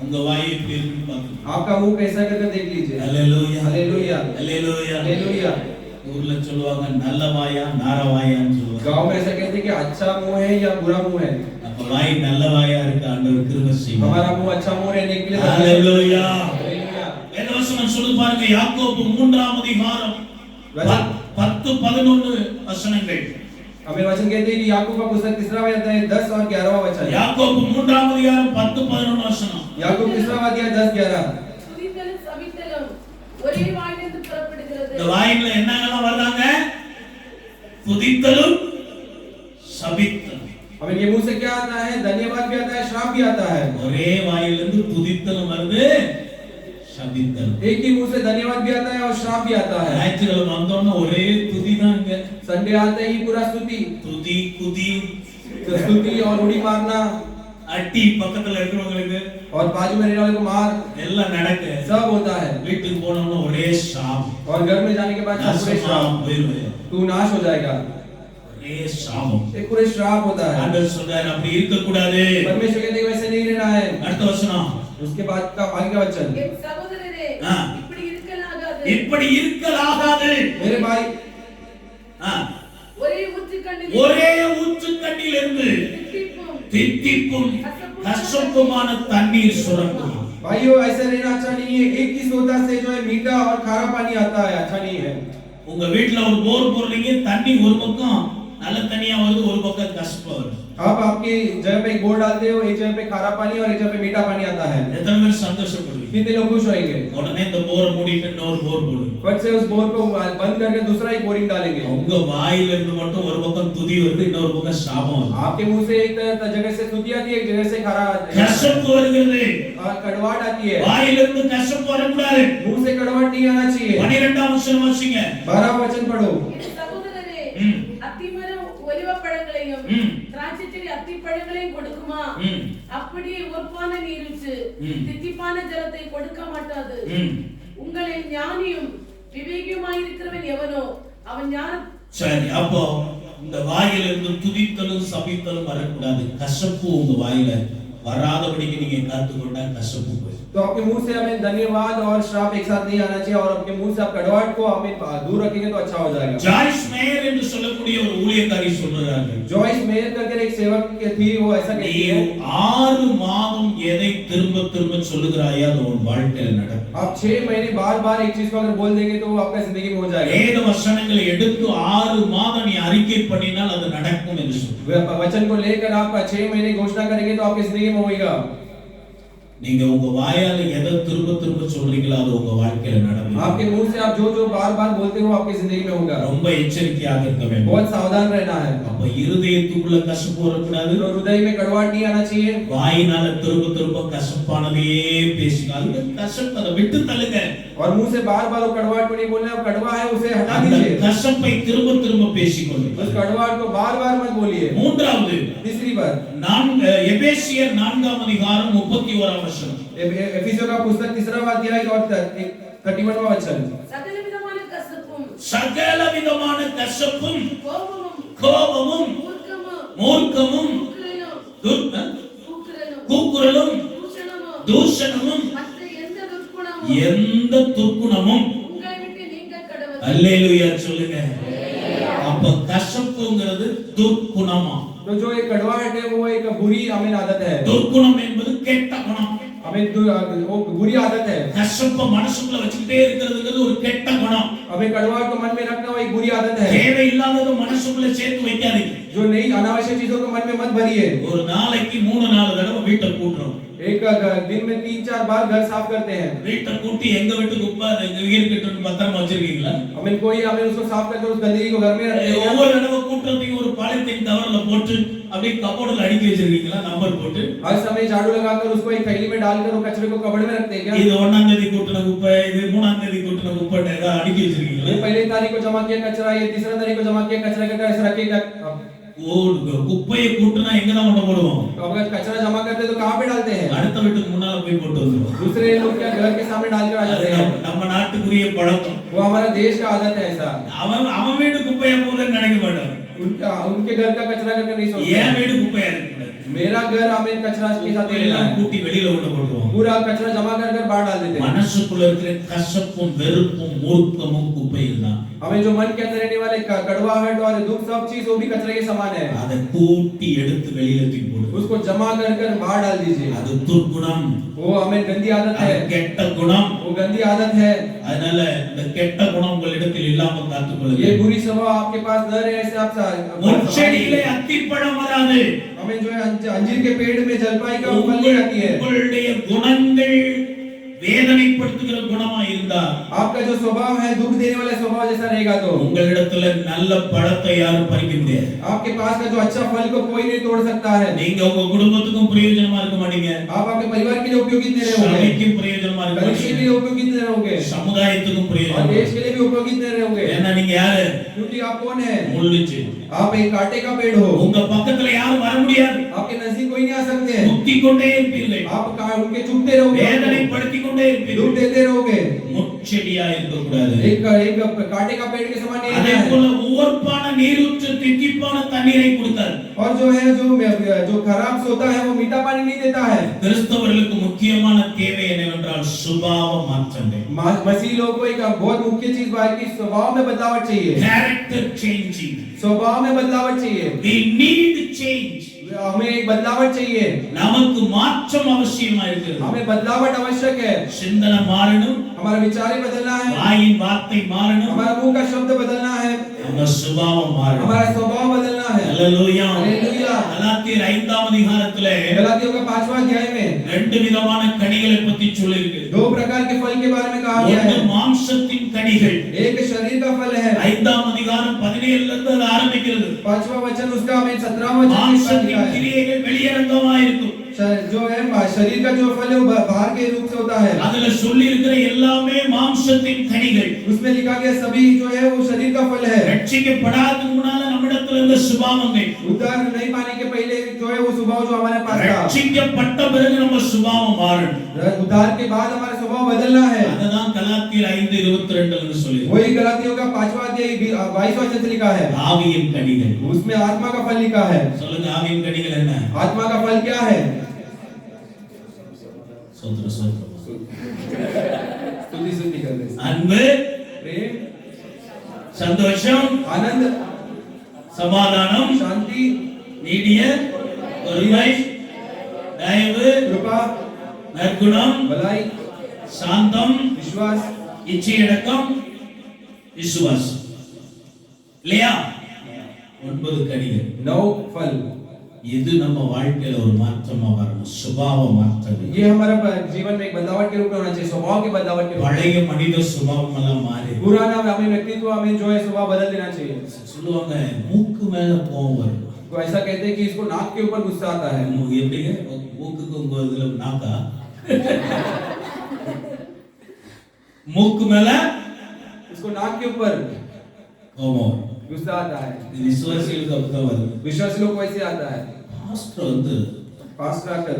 உங்க வாய் எப்படி இருக்குன்னு பாருங்க. आपका मुंह कैसा करके देख लीजिए। ஹalleluya हालेलुया ஹalleluya हालेलुया। ஊர்ல சொல்லுவாங்க நல்ல வாயா நார வாயான்னு சொல்லுவாங்க. गांव में ऐसा कहते हैं कि अच्छा मुंह है या बुरा मुंह है। அப்ப வாய் நல்ல வாயா இருக்கு ஆண்டவர் கிருபை செய்வார். हमारा मुंह अच्छा मुंह रहने के लिए ஹalleluya हालेलुया। வேதவசனம் சொல்லு பாருங்க யாக்கோபு 3ஆம் அதிகாரம் 10-11 வசனங்கள். हमें वचन कहते हैं कि याकूब का पुस्तक 3वां अध्याय 10 और 11वां वचन। யாக்கோபு 3ஆம் அதிகாரம் 10-11 வசனம். याकूब 3वां अध्याय 10-11। துதித்தலும் சபித்தலும் ஒரே வாயிலிருந்து புறப்படுகிறது. இந்த வாயில என்னங்கலாம் வர்றாங்க? துதித்தலும் சபித்தலும். अब इनके मुंह से क्या आता है? धन्यवाद भी आता है, श्राप भी आता है। ஒரே வாயிலிருந்து துதித்தலும் வருது சபித்தலும். एक ही मुंह से धन्यवाद भी आता है और श्राप भी आता है। ஞாயிற்றுக்கிழமை வந்தோம்னா ஒரே துதிதாங்க. संडे आते ही पूरा स्तुति துதி குதி स्तुति और उड़ी मारना அட்டி பக்கத்துல இருக்கிறவங்களுக்கு और बाजू में रहने वाले को मार எல்லாம் நடக்கு. सब होता है। வீட்டுக்கு போனோம்னா ஒரே சாபம். और घर में जाने के बाद सब पूरे श्राप, போயிடுவேன். तू नाश हो जाएगा। ஒரே சாபம். एक पूरे श्राप होता है। ஆண்டவர் சொல்றாரு அப்படி இருக்க கூடாது. परमेश्वर कहते हैं वैसे नहीं रहना है। அடுத்த வசனம். उसके बाद का आगे का वचन। என் சகோதரரே ஆ. இப்படி இருக்கலாகாது. இப்படி இருக்கலாகாது. मेरे भाई ஆ. ஒரே ஊற்றுக்கண்ணில் ஒரே ஊற்றுக்கண்ணிலிருந்து தித்திப்பும் தித்திப்பும் கசப்புமான தண்ணீர் சுரக்கும். भाइयों ऐसा रहना अच्छा नहीं है। एक ही सोता से जो है मीठा और खारा पानी आता है, अच्छा नहीं है। உங்க வீட்ல ஒரு போர் போடுறீங்க, தண்ணி ஒரு பக்கம் நல்ல தண்ணியா வருது, ஒரு பக்கம் கசப்பா வருது. आप आपकी जगह पे एक बोर डालते हो, एक जगह पे खारा पानी और एक जगह पे मीठा पानी आता है। எத்தனை பேர் சந்தோஷப்படுவீங்க? कितने लोग खुश होंगे? உடனே இந்த போரை மூடிட்டு இன்னொரு போர் போடுங்க. फट से उस बोर को बंद करके दूसरा ही बोरिंग डालेंगे। உங்க வாயில இருந்து மட்டும் ஒரு பக்கம் துதி வருது, இன்னொரு பக்கம் சாபம் வருது. आपके मुंह से एक जगह से स्तुति आती है, एक जगह से खारा கசப்பு வருகிறது. कड़वाहट आती है। வாயில இருந்து கசப்பு வரக்கூடாது. मुंह से कड़वाहट नहीं आना चाहिए। 12ஆம் வசனம் வாசிங்க. 12वां वचन पढ़ो। என் சகோதரரே ம். அத்திமரம் ஒலிவ பழங்களையும் ம். திராட்சை செடி அத்தி பழங்களையும் கொடுக்குமா? ம். அப்படியே உரப்பான நீருக்கு ம். தித்திப்பான ஜலத்தை கொடுக்க மாட்டாது. ம். உங்களில் ஞானியும் விவேகியுமாயிருக்கிறவன் எவனோ அவன் ஞான சரி, அப்போ இந்த வாயில இருந்து துதித்தலும் சபித்தலும் வரக்கூடாது. கசப்பு உங்க வாயில வராதபடிக்கு நீங்க காத்துக்கொண்டா கசப்பு போயிடும். तो आपके मुंह से हमें धन्यवाद और श्राप एक साथ नहीं आना चाहिए और आपके मुंह से आप कड़वाहट को हमें दूर रखेंगे तो अच्छा हो जाएगा। ஜாய்ஸ் மேயர் என்று சொல்லக்கூடிய ஒரு ஊழியக்காரி சொல்றாங்க, जॉइस मेयर करके एक सेवक थी, वो ऐसा நீ कहती है 6 மாதம் எதை திரும்ப திரும்ப சொல்லுகிறாயோ அது உன் வாழ்க்கையில நடக்கும். आप 6 महीने बार-बार एक चीज को अगर बोल देंगे तो वो आपका जिंदगी में हो जाएगा। வேத வசனங்களை எடுத்து 6 மாதம் நீ அறிக்கை பண்ணினால் அது நடக்கும் என்று சொல்றாங்க. वचन को लेकर आप 6 महीने घोषणा करेंगे तो आपकी जिंदगी में होगा। நீங்க உங்க வாயால எதை திரும்ப திரும்ப சொல்றீங்களோ அது உங்க வாழ்க்கையில நடக்கும். आपके मुंह से आप जो जो बार-बार बोलते हो आपकी जिंदगी में होगा। ரொம்ப எச்சரிக்கையாக இருக்க வேண்டும். बहुत सावधान रहना है। அப்ப இருதயத்துக்குள்ள கசப்பு வரக்கூடாது. तो हृदय में कड़वाहट नहीं आना चाहिए। வாயினால திரும்ப திரும்ப கசப்பானதையே பேசினாலும் கசப்பு அதை விட்டு தள்ளுங்க. और मुंह से बार-बार वो कड़वाहट को नहीं बोलना, कड़वा है उसे हटा அந்த दीजिए। கசப்பை திரும்ப திரும்ப பேசிக்கொள்ளுங்க. उस कड़वाहट को बार-बार मत बोलिए। மூன்றாவது तीसरी बात எபேசியர் 4ஆம் அதிகாரம் 31ஆம் வசனம். एफिसियों का पुस्तक 3वां अध्याय और 31वां वचन। சகல விதமான கசப்பும் சகல விதமான கசப்பும் கோபமும் கோபமும் மூர்க்கமும் மூர்க்கமும் கூக்குரலும் தூஷணமும் மற்ற எந்த துர்க்குணமும் உங்களை விட்டு நீங்க கடவுள். அல்லேலூயா சொல்லுங்க. அப்ப கசப்புங்கிறது துர்க்குணமா? तो जो एक कड़वाहट है वो एक बुरी हमें आदत है। துர்க்குணம் என்பது கெட்ட குணம். हमें वो बुरी आदत है। கசப்ப மனசுக்குள்ள வச்சுக்கிட்டே இருக்கிறதுங்கிறது ஒரு கெட்ட குணம். हमें कड़वाहट को मन में रखना वो एक बुरी आदत है। தேவையில்லாதது மனசுக்குள்ள சேர்த்து வைக்காதீங்க. जो नई अनावश्यक चीजों को मन में मत भरिए। ஒரு நாளைக்கு 3-4 தடவை வீட்டை கூட்டுறோம். एक दिन में 3-4 बार घर साफ करते हैं। வீட்டை கூட்டி எங்க வீட்டு குப்பை எங்க இருக்கட்டும் பத்திரமா வச்சிருக்கீங்களா? हमें उसको साफ करके उस गंदगी को घर में रखते हैं। ஒவ்வொரு தடவை கூட்டத்தையும் ஒரு பாலித்தீன் கவர்ல போட்டு அப்படியே கபோர்டுல அடுக்கி வச்சிருக்கீங்களா நம்பர் போட்டு? हर समय झाड़ू लगाकर उसको एक थैली में डालकर वो कचरे को कबड़ में रखते हैं क्या? இது 1ஆம் தேதி கூட்டின குப்பை, இது 3ஆம் தேதி கூட்டின குப்பை ஏதா அடுக்கி வச்சிருக்கீங்களா? ये पहली तारीख को जमा किया कचरा, ये 3 तारीख को जमा किया कचरा का ऐसे रखेगा। குப்பையை கூட்டினா எங்க தான் கொண்டு போடுவோம்? तो अगर कचरा जमा करते तो कहां पे डालते हैं? அடுத்த வீட்டுக்கு முன்னால போய் போட்டு வந்துருவோம்। दूसरे लोग क्या घर के सामने डाल कर आ जाते हैं। நம்ம நாட்டுக்குரிய பழக்கம்। वो हमारा देश का आदत है ऐसा। அவன் வீட்டு குப்பையை போல நினைக்க மாட்டான்। उनके घर का कचरा करके नहीं सोचते। ஏன் வீடு குப்பையா இருக்கு? मेरा घर हमें कचरा के साथ எல்லாம் கூட்டி வெளியில கொண்டு போடுவோம்। पूरा कचरा जमा कर बाहर डाल देते हैं। மனசுக்குள்ள இருக்கிற கசப்பும் வெறுப்பும் மூர்க்கமும் குப்பையில் தான்। हमें जो मन के अंदर रहने वाले कड़वाहट और दुख सब चीज वो भी कचरे के समान है। அதை கூட்டி எடுத்து வெளியில தூக்கி போடு। उसको जमा कर बाहर डाल दीजिए। அது துர்குணம்। वो हमें गंदी आदत है। கெட்ட குணம்। वो गंदी आदत है। அதனால இந்த கெட்ட குணம் உங்களிடத்தில் இல்லாம காத்துக்கொள்ளுங்க। ये बुरी स्वभाव आपके पास न रहे ऐसे आप முட்செடியிலே அத்திப்பழம் வராது। हमें जो है अंजीर के पेड़ में जलपाई का फल नहीं आती है। உங்களுடைய குணங்கள் வேதனைப்படுத்துகிற குணமா இருந்தா आपका जो स्वभाव है दुख देने वाला स्वभाव जैसा रहेगा तो உங்களிடத்துல நல்ல பழத்தை யாரும் பறிக்க முடியாது। आपके पास का जो अच्छा फल को कोई नहीं तोड़ सकता है। நீங்க உங்க குடும்பத்துக்கும் பிரயோஜனமா இருக்க மாட்டீங்க। आप आपके परिवार के लिए उपयोगी नहीं रहोगे। சபைக்கும் பிரயோஜனமா இருக்க देश के மாட்டீங்க। लिए उपयोगी नहीं रहोगे। சமுதாயத்துக்கும் और பிரயோஜனம்। देश के लिए भी उपयोगी नहीं रहोगे। ஏன்னா நீங்க யாரு? क्योंकि आप कौन है? முள்ளுச்சு। आप एक कांटे का पेड़ हो। உங்க பக்கத்துல யாரும் வர முடியாது। आपके नजदीक कोई नहीं आ सकते। முத்தி கொண்டே இருப்பீர்கள்। आप उनके चुपते रहोगे। வேதனைப்படுத்திக் கொண்டே दुख இருப்பீர்கள்। देते रहोगे। முட்செடியா இருக்க கூடாது। एक कांटे का पेड़ के समान नहीं அதே है। போல உவர்ப்பான நீரூற்று தித்திப்பான தண்ணீரை கொடுத்தார்। और जो है जो खराब सोता है वो मीठा पानी नहीं देता है। கிறிஸ்தவர்களுக்கு முக்கியமான தேவை என்னவென்றால் சுபாவ மாற்றங்கள்। मसीह लोगों को एक बहुत मुख्य चीज है कि स्वभाव में बदलाव चाहिए। Character changing. स्वभाव में बदलाव चाहिए। We need change. हमें एक बदलावट चाहिए। நமக்கு மாற்றம் அவசியமா இருக்கிறது। हमें बदलावट आवश्यक है। சிந்தனை மாறணும்। हमारा विचार ही बदलना है। வாயின் வார்த்தை மாறணும்। हमारा मुंह का शब्द बदलना है। நம்ம சுபாவம் மாறணும்। हमारा स्वभाव बदलना है। ஹalleluya। हालेलुया। கலாத்தியர் 5ஆம் அதிகாரத்திலே गलातियों का 5वां अध्याय में ரெண்டு விதமான கனிகளை பத்தி சொல்லிருக்கு। दो प्रकार के फल के बारे में कहा गया ஒன்று है। மாம்சத்தின் கனிகள்। एक शरीर का फल है। 5ஆம் அதிகாரம் 17 ல இருந்து அது ஆரம்பிக்கிறது। 5वां वचन उसका हमें 17वां वचन மாம்சத்தின் கிரியைகள் வெளியரங்கமா இருக்கும்। जो है शरीर का जो फल है वो बाहर के रूप से होता है। அதுல சொல்லி இருக்கிற எல்லாமே மாம்சத்தின் கனிகள்। उसमें लिखा गया सभी जो है वो शरीर का फल है। ரட்சிக்கப்படாததுக்கு முன்னால நம்மிடத்துல இருந்த சுபாவங்கள், उद्धार नहीं पाने के पहले जो है वो स्वभाव जो हमारे पास था। ரட்சிக்கப்பட்ட பிறகு நம்ம சுபாவம் மாறணும்। उद्धार के बाद हमारा स्वभाव बदलना है। அதுதான் கலாத்தியர் 5:22 ல சொல்லி। वही गलातियों का 5वां अध्याय 22वां वचन से लिखा है। ஆவியின் கனிகள்। उसमें आत्मा का फल लिखा है। சொல்லுங்க ஆவியின் கனிகள் என்ன? आत्मा का फल क्या है? சோத்ர சோத்ர। स्तुति स्तुति कर रहे हैं। அன்பு, प्रेम, சந்தோஷம், आनंद, சமாதானம், शांति, நீடிய பொறுமை, தயவு, कृपा, நற்குணம், भलाई, சாந்தம், विश्वास, இச்சையடக்கம், விசுவாசம்। இல்லையா? 9 கனிகள்। 9 फल। இது நம்ம வாழ்க்கையில ஒரு மாற்றமா வரணும்। சுபாவ மாற்றம்। ये हमारा जीवन में एक बदलाव के रूप में होना चाहिए। स्वभाव के बदलाव के रूप में। பழைய மனித சுபாவம் எல்லாம் மாறி पुराना हमें व्यक्तित्व हमें जो है स्वभाव बदल देना चाहिए। சொல்லுவாங்க மூக்கு மேல கோவம் வரும்। तो ऐसा कहते हैं कि इसको नाक के ऊपर गुस्सा आता है। எப்படிங்க? மூக்குக்கு உங்க இதுல நாக்கா? மூக்கு மேல इसको नाक के ऊपर கோவம் गुस्सा आता है। இது விசுவாசிகளுக்கு அப்படிதான் வருது। विश्वासी लोग को ऐसे आता है। பாஸ்டர் வந்து पास्टर आकर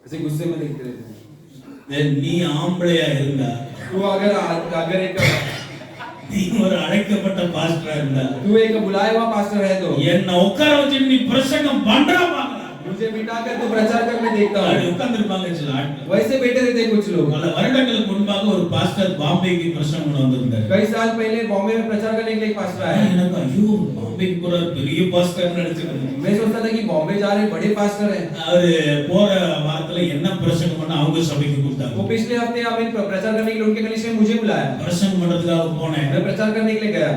ऐसे गुस्से में देखते रहते हैं। நீ ஆம்பளையா இருந்தா, तू अगर एक நீ ஒரு அழைக்கப்பட்ட பாஸ்டரா இருந்தா, तू एक बुलाया हुआ पास्टर है तो என்ன உட்கார வச்சு நீ பிரசங்கம் பண்றா பாக்கலாம்। मुझे बिठाकर तू प्रचार करने देखता அப்படி हूँ। உட்கார்ந்திருப்பாங்க சில ஆட்கள்। वैसे बैठे रहते हैं कुछ लोग। பல வருடங்களுக்கு முன்பாக ஒரு பாஸ்டர் பாம்பேக்கு பிரசங்கம் பண்ண வந்திருந்தார்। कई साल पहले बॉम्बे में प्रचार करने के लिए एक पास्टर आया। எனக்கு ஐயோ பாம்பேக்கு போற பெரிய பாஸ்டர் நினைச்சிருந்தேன்। मैं सोचता था कि बॉम्बे जा रहे बड़े पास्टर हैं। அவரு போற வாரத்துல என்ன பிரசங்கம் பண்ண அவங்க சபைக்கு वो கூப்பிட்டாங்க। पिछले हफ्ते हमें प्रचार करने के लिए उनके कलीसिया में मुझे बुलाया। பிரசங்கம் பண்றதுக்காக போனேன்। मैं प्रचार करने के लिए गया।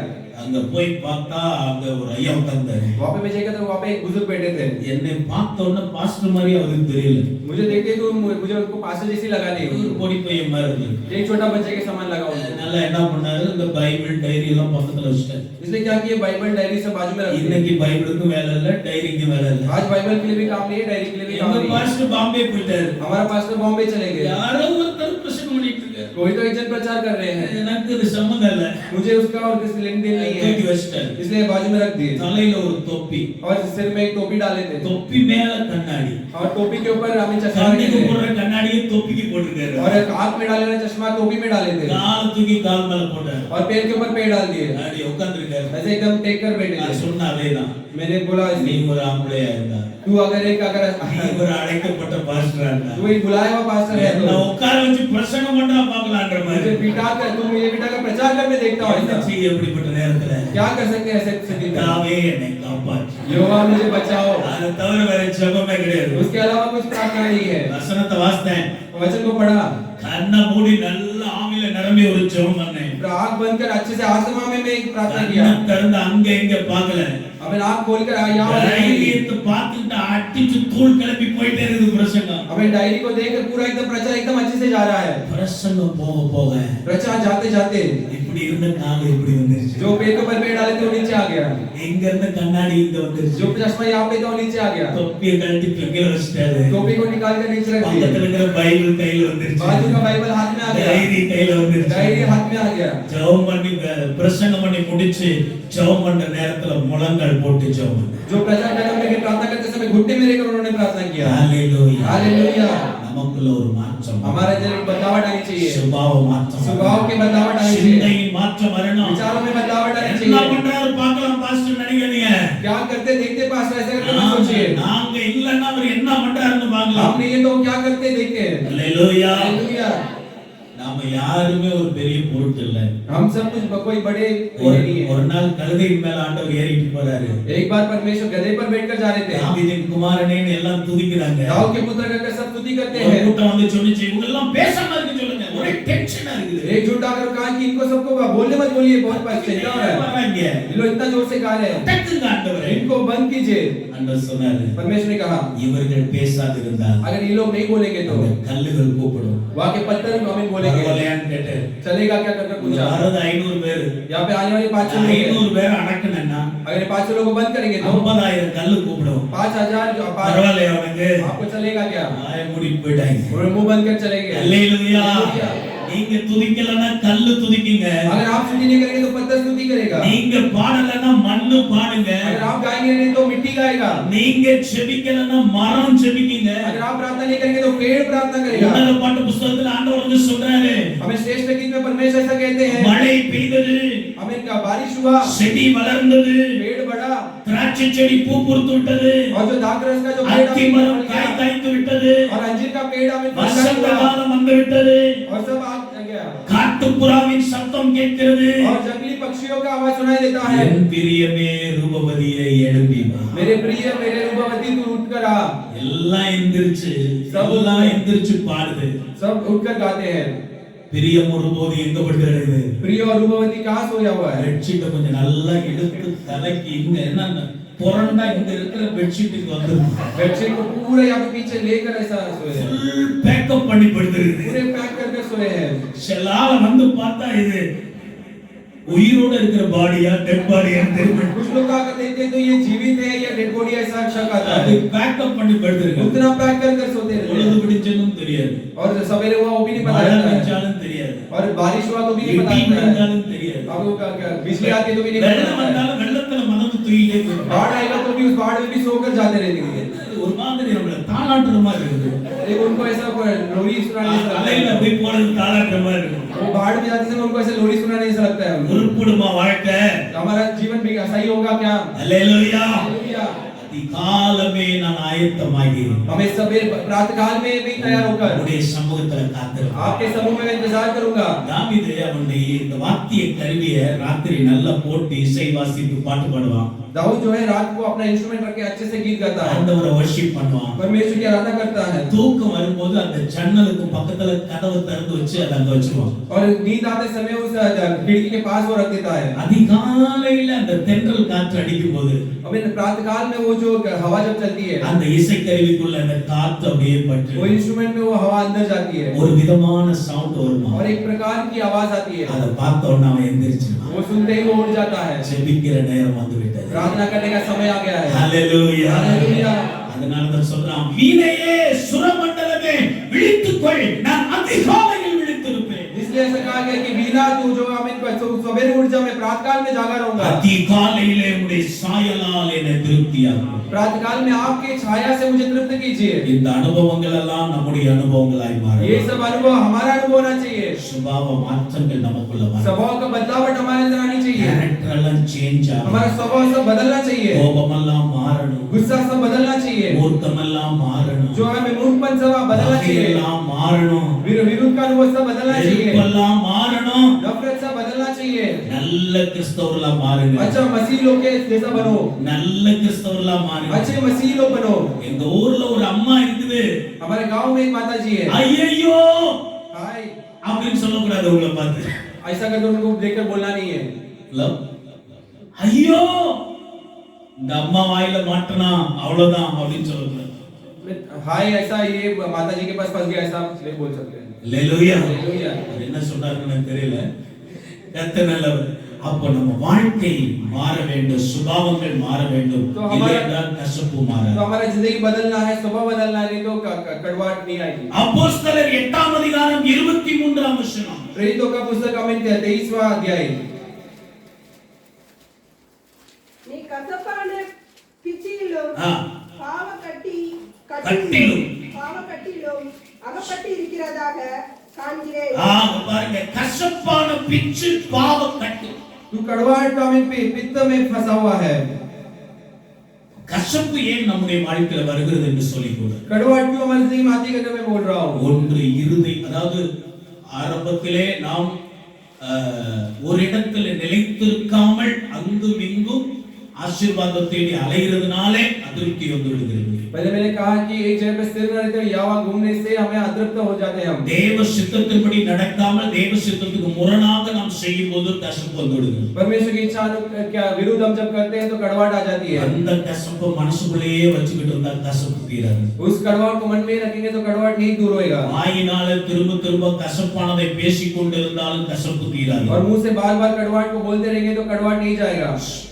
அங்க போய் பார்த்தா அங்க ஒரு ஐயா உட்கார்ந்தாரு. वहाँ पे मैं देखा तो वहाँ पे एक बुजुर्ग बैठे थे। என்னை பார்த்த உடனே பாஸ்டர் மாதிரி அவருக்கு தெரியல. मुझे देखते तो मुझे उनको पास्टर जैसी लगा दी। ஒரு பொடி பையன் மாதிரி இருக்கு. एक छोटा बच्चे के समान लगा उनको। நல்லா என்ன பண்ணாரு, இந்த பைபிள் டைரி எல்லாம் பக்கத்துல வச்சிட்டாரு. इसलिए क्या किया, बाइबल डायरी सब बाजू में रख दी। இன்னைக்கு பைபிளுக்கு வேலை இல்ல, டைரிக்கு வேலை இல்ல. आज बाइबल के लिए भी काम नहीं है, डायरी के लिए भी काम எங்க नहीं है। பாஸ்டர் பாம்பே போயிட்டாரு. हमारा पास्टर बॉम्बे चले गए। யாரோ ஒருத்தர் பிரசங்கம் பண்ணிட்டு இருக்காரு. कोई तो एक जन प्रचार कर रहे हैं, எனக்கு இது சம்மந்தம் இல்ல. मुझे उसका और किसी लेन देन नहीं தூக்கி है, வச்சிட்டாரு. इसलिए बाजू में रख दिए। தலையில ஒரு தொப்பி, और सिर में एक टोपी डाले थे, தொப்பி மேல கண்ணாடி, और टोपी के ऊपर हमें चश्मा கண்ணுக்கு रखे थे, போடுற கண்ணாடியை தொப்பிக்கு போட்டுருக்காரு. और आंख में डाले वाला चश्मा टोपी में डाले थे, கால் தூக்கி கால் மேல போட்டாரு. और पैर के ऊपर पैर डाल दिए, அப்படி உட்கார்ந்திருக்காரு. ऐसे एकदम टेक कर बैठे நான் थे। சொன்ன அதேதான். मैंने बोला நீ ஒரு ஆம்பளையா இருந்தா, तू अगर நீ ஒரு அழைக்கப்பட்ட பாஸ்டரா இருந்தா, तू एक बुलाया हुआ पास्टर है என்ன तो உட்கார வச்சு பிரசங்கம் பண்ணா பார்க்கலான்ற मुझे மாதிரி. बिठा कर, तू मुझे बिठा कर प्रचार कर, मैं देखता हूँ என்ன ऐसा। செய்ய எப்படிப்பட்ட நேரத்துல? क्या कर सकते हैं ऐसे स्थिति में? தாவே என்னை காப்பாற்று. यहोवा मुझे बचाओ, அதை தவிர வேற ஜெபமே கிடையாது. उसके अलावा कुछ प्रार्थना नहीं है। வசனத்தை வாசித்தேன், वचन को पढ़ा, கண்ணை மூடி நல்ல ஆவியில நிரம்பி ஒரு ஜெபம் பண்ணேன். आंख बंद कर अच्छे से आत्मा में मैं एक प्रार्थना किया। கண்ணை திறந்து அங்க இங்க பார்க்கல. हमें आंख खोल कर यहाँ தைரியத்தை பார்த்துட்டு அடிச்சு தூள் கிளம்பி போயிட்டே இருக்குது பிரசங்கம். हमें डायरी को देखकर पूरा एकदम प्रचार एकदम अच्छे से जा रहा है। பிரசங்கம் போக போக प्रचार जाते जाते இப்படி இருந்த கால் இப்படி வந்துருச்சு. जो पेट के ऊपर पैर डाले थे वो नीचे आ गया, எங்க இருந்த கண்ணாடி இங்க வந்துருச்சு. जो चश्मा यहाँ पे था वो नीचे आ गया, தொப்பியை கழட்டி பிங்கில வச்சிட்டாரு. टोपी को निकाल कर नीचे रख பக்கத்துல दिया, இருக்கிற பைபிள் கையில வந்துருச்சு. बाजू का बाइबल हाथ में आ गया, டைரி கையில வந்துருச்சு. डायरी हाथ में आ गया। ஜெபம் பண்ணி பிரசங்கம் பண்ணி முடிச்சு ஜெபம் பண்ற நேரத்துல முழங்கால் போட்டு ஜெபம் பண்ணேன். जो प्रचार करने के प्रार्थना करते समय घुटने में रहकर उन्होंने प्रार्थना किया। ஹalleluya. हालेलुया। நமக்குள்ள ஒரு மாற்றம், हमारा जन बदलाव आनी चाहिए, சுபாவ மாற்றம், स्वभाव के बदलाव आनी चाहिए, சிந்தையின் மாற்றம் வரணும். विचारों में बदलाव आनी என்ன चाहिए। பண்றாரு பார்க்கலாம் பாஸ்டர் நினைக்கிறீங்க. क्या करते देखते पास ऐसा करके मत सोचिए, நாங்க இல்லன்னா அவர் என்ன பண்றாருன்னு பார்க்கலாம். हम नहीं है तो क्या करते देखते हैं। ஹalleluya. हालेलुया। நாம யாருமே ஒரு பெரிய பொருட்டு இல்ல. हम सब कुछ कोई बड़े नहीं है। ஒரு நாள் கழுதையின் மேல ஆண்டவர் ஏறிட்டு போறாரு. एक बार परमेश्वर गधे पर बैठकर जा रहे थे, தாவீதின் குமாரனேன்னு எல்லாம் துதிக்கிறாங்க. दाऊद के पुत्र कहकर सब स्तुति करते ஒரு हैं। கூட்டம் வந்து சொல்லிச்சு, இவங்க எல்லாம் பேசாம இருக்க சொல்லுங்க, ஒரே டென்ஷனா இருக்குது. एक झूठ आकर कहा कि इनको सबको बोलने मत बोलिए, बहुत चिंता हो रहा है, வர்றாங்க. ये लोग इतना जोर से गा रहे हैं, தட்டுங்க ஆண்டவரே. इनको बंद कीजिए। ஆண்டவர் சொன்னாரு, परमेश्वर ने कहा இவர்கள் பேசாதிருந்தால் अगर ये लोग नहीं बोलेंगे तो அந்த கல்லுகள் கூப்பிடும். वहाँ के पत्थर हमें बोलेंगे। பரவாயில்லையான்னு கேட்டாரு. चलेगा क्या करके पूछा। வரது 500 பேர். यहाँ पे आने वाले 500 लोग हैं। 500 பேர் அடக்கணும்னா अगर 500 लोगों को बंद करेंगे तो 50,000 கல்லு கூப்பிடும். 5000 பரவாயில்லையா உனக்கு? आपको चलेगा क्या? ஆய மூடிட்டு போயிட்டாங்க. और मुंह बंद कर चलेंगे। அல்லேலூயா. நீங்க துதிக்கலன்னா கல்லு துதிக்குங்க. अगर आप स्तुति नहीं करेंगे तो पत्थर स्तुति करेगा। நீங்க பாடலன்னா மண்ணு பாடுங்க. अगर आप गाएंगे नहीं तो मिट्टी गाएगा। நீங்க செபிக்கலன்னா மரம் செபிக்குங்க. अगर आप प्रार्थना नहीं करेंगे तो पेड़ प्रार्थना करेगा। உன்னத பாட்டு புத்தகத்துல ஆண்டவர் வந்து சொல்றாரு, हमें श्रेष्ठ गीत में परमेश्वर ऐसा कहते हैं, மழை பெய்தது, हमें क्या बारिश हुआ, செடி வளர்ந்தது, पेड़ बढ़ा, திராட்சை செடி பூ பூத்து விட்டது, और जो दाखरस का जो पेड़ அத்தி हमें மரம் फल காய் गया, காய்த்து விட்டது, और अंजीर का पेड़ हमें फल வசந்த हुआ, காலம் வந்து விட்டது, और सब आ गया, காட்டுப்புறாவின் சத்தம் கேட்கிறது. और जंगली पक्षियों का आवाज सुनाई देता है। என் பிரியமே ரூபவதியை எழுப்பி வா. मेरे प्रिय मेरे रूपवती तू उठकर आ। எல்லாம் எந்திரிச்சு எல்லாம் எந்திரிச்சு பாடுது. सब उठकर गाते हैं। பிரியம் ஒருபோது எங்க படுகிறது? प्रिय और रूपवती कहाँ सोया हुआ है? பெட்ஷீட்டை கொஞ்சம் நல்லா எடுத்து தலைக்கு இங்க என்ன புரண்டா இங்க இருக்கிற பெட்ஷீட்டுக்கு வந்துரும். बेडशीट को पूरा यहाँ पे पीछे लेकर ऐसा सोए हैं, ஃபுல் பேக்கப் பண்ணி படுத்துருது. पूरे पैक करके सोए हैं। செல்லால வந்து பார்த்தா இது உயிரோட இருக்கிற பாடியா டெட் பாடியா தெரியும். कुछ लोग आकर देखते हैं तो ये जीवित है या डेड बॉडी ऐसा शक आता அது है। பேக்கப் பண்ணி படுத்துருக்கு. उतना पैक कर कर सोते रहते பொழுது हैं, பிடிச்சதும் தெரியாது, और सवेरे हुआ वो भी नहीं पता மழை लगता है, பெஞ்சாலும் தெரியாது, और बारिश हुआ तो भी नहीं पता இடி लगता है, விழுந்தாலும் தெரியாது, आपको क्या बिजली आती है तो भी नहीं पता வெள்ளம் लगता है, வந்தாலும் வெள்ளத்துல மனது தூயிலே போயிடும். बाढ़ आएगा तो भी उस बाढ़ में भी सोकर जाते रहते हैं। ஒரு மாதிரி நம்மள தாளாட்டுற மாதிரி இருக்குது. एक उनको ऐसा लोरी सुनाने जैसा लगता அலையில है, போய் போறது தாளாட்டுற மாதிரி இருக்கும். वो बाढ़ में जाते समय उनको ऐसे लोरी सुनाने जैसा लगता है उनको। உருப்படுமா வாழ்க்கை? हमारा जीवन भी सही होगा क्या? அல்லேலூயா. हालेलुया। அதிகாலமே நான் ஆயத்தமாகி हमें सवेरे प्रातः काल में भी तैयार होकर உடைய சமூகத்துல காத்திருப்பேன். आपके समूह में मैं इंतजार करूंगा। தாவீது அவனுடைய இந்த வாத்திய கருவியை ராத்திரி நல்லா போட்டு இசை வாசித்து பாட்டு பாடுவான். दाऊद जो है रात को अपना इंस्ट्रूमेंट रख के अच्छे से गीत गाता है, ஆண்டவரை வர்ஷிப் பண்ணுவான். परमेश्वर की आराधना करता है। தூக்கம் வரும்போது அந்த ஜன்னலுக்கு பக்கத்துல கதவை திறந்து வச்சு அதை அங்க வச்சிருவான். और नींद आते समय उस खिड़की के पास वो रख देता है। அதிகாலையில அந்த தென்றல் காற்று அடிக்கும் போது अभी प्रातः काल में वो जो हवा जब चलती है, அந்த இசைக்கருவிக்குள்ள அந்த காத்து அப்படியே பட்டு वो इंस्ट्रूमेंट में वो हवा अंदर जाती है ஒரு விதமான சவுண்ட் வருமா. और एक प्रकार की आवाज आती है। அதை பார்த்த उடனே அவன் எந்திரிச்சிருவான். वो सुनते ही वो उठ जाता है। ஜெபிக்கிற நேரம் வந்து விட்டது. प्रार्थना करने का समय आ गया है। ஹalleluya. हालेलुया। அதனால தான் சொல்றான், வீணையே சுரமண்டலமே விழித்துக்கொள், நான் அதிகாலையில் விழித்திருப்பேன். इसलिए ऐसा कहा गया कि वीणा तू जो हमें सवेरे उठ जा, मैं प्रातः काल में जागा रहूंगा। அதிகாலையிலே உம்முடைய சாயலால் என்னை திருப்தியாக்கும். प्रातः काल में आपके छाया से मुझे तृप्त कीजिए। இந்த அனுபவங்கள் எல்லாம் நம்முடைய அனுபவங்களாய் மாறும். ये सब अनुभव हमारा अनुभव होना चाहिए। சுபாவ மாற்றங்கள் நமக்குள்ள வரும். स्वभाव का बदलावट हमारे अंदर आनी चाहिए। கேரக்டர் எல்லாம் சேஞ்ச் ஆகும். हमारा स्वभाव सब बदलना चाहिए। கோபமெல்லாம் மாறணும். गुस्सा सब बदलना चाहिए। மூர்க்கமெல்லாம் மாறணும். जो हमें मूर्खपन सब बदलना चाहिए। எல்லாம் மாறணும். विरोध का अनुभव सब बदलना चाहिए। வெறுப்பெல்லாம் மாறணும். नफरत सब बदलना चाहिए। நல்ல கிறிஸ்தவர்களா மாறுங்க. अच्छा मसीह लोग के जैसा बनो। நல்ல கிறிஸ்தவர்களா மாறுங்க. अच्छे मसीह लोग बनो। எங்க ஊர்ல ஒரு அம்மா இருக்குது. हमारे गांव में एक माता जी है। ஐயையோ हाय அப்படின்னு சொல்லக்கூடாது உங்களை பார்த்து. ऐसा करके उनको देखकर बोलना नहीं है। லவ் ஐயோ இந்த அம்மா வாயில மாட்டனா அவ்வளவுதான் அப்படின்னு சொல்லக்கூடாது. हाय ऐसा ये माता जी के पास फंस गया, ऐसा नहीं बोल सकते हैं। ஹalleluya. हालेलुया। அது என்ன சொல்றாருன்னு எனக்கு தெரியல. கர்த்தர் நல்லவர். அப்ப நம்ம வாழ்க்கை மாற வேண்டும், சுபாவங்கள் மாற வேண்டும். இல்லையென்றால் கசப்பு तो மாறாது. हमारा जिंदगी बदलना है, स्वभाव बदलना है, नहीं तो कड़वाहट नहीं आएगी। அப்போஸ்தலர் 8ஆம் அதிகாரம் 23ஆம் வசனம். प्रेरितों का पुस्तक हमें 23वां अध्याय। நீ கசப்பான பிச்சியிலும் ஆ. கட்டிலும் பாவக்கட்டிலும் அகப்பட்டு இருக்கிறதாக காண்கிறேன்। பாருங்க, கசப்பான பிச்சு பாவக்கட்டு. तू कड़वाहट का में पित्त में फंसा हुआ है। கசப்பு ஏன் நம்முடைய வாழ்க்கையில வருகிறது என்று சொல்லி கூட कड़वाहट क्यों हमारी जिंदगी में आती है, मैं बोल रहा हूँ। ஒன்று இருதை, அதாவது ஆரம்பத்திலே நாம் ஒரு இடத்துல நிலைத்திருக்காமல் அங்கும் இங்கும் ஆசீர்வாதம் தேடி அலைகிறதுனாலே அதிருப்தி வந்து விடுகிறது. पहले मैंने कहा कि एक जगह पे स्थिर न रहते या वहां घूमने से हमें अतृप्त हो जाते हैं हम। தேவ சித்தத்தின்படி நடக்காமல் தேவ சித்தத்துக்கு முரணாக நாம் செய்யும்போது கசப்பு வந்து விடுகிறது. परमेश्वर की इच्छा क्या विरुद्ध हम जब करते हैं तो कड़वाहट आ जाती है। அந்த கசப்பு மனசுக்குள்ளேயே வச்சுக்கிட்டு இருந்தா கசப்பு தீராது. उस कड़वाहट को मन में रखेंगे तो कड़वाहट नहीं दूर होएगा। வாயினால திரும்ப திரும்ப கசப்பானதை பேசிக் கொண்டிருந்தாலும் கசப்பு தீராது. और मुंह से बार-बार कड़वाहट को बोलते रहेंगे तो कड़वाहट नहीं जाएगा।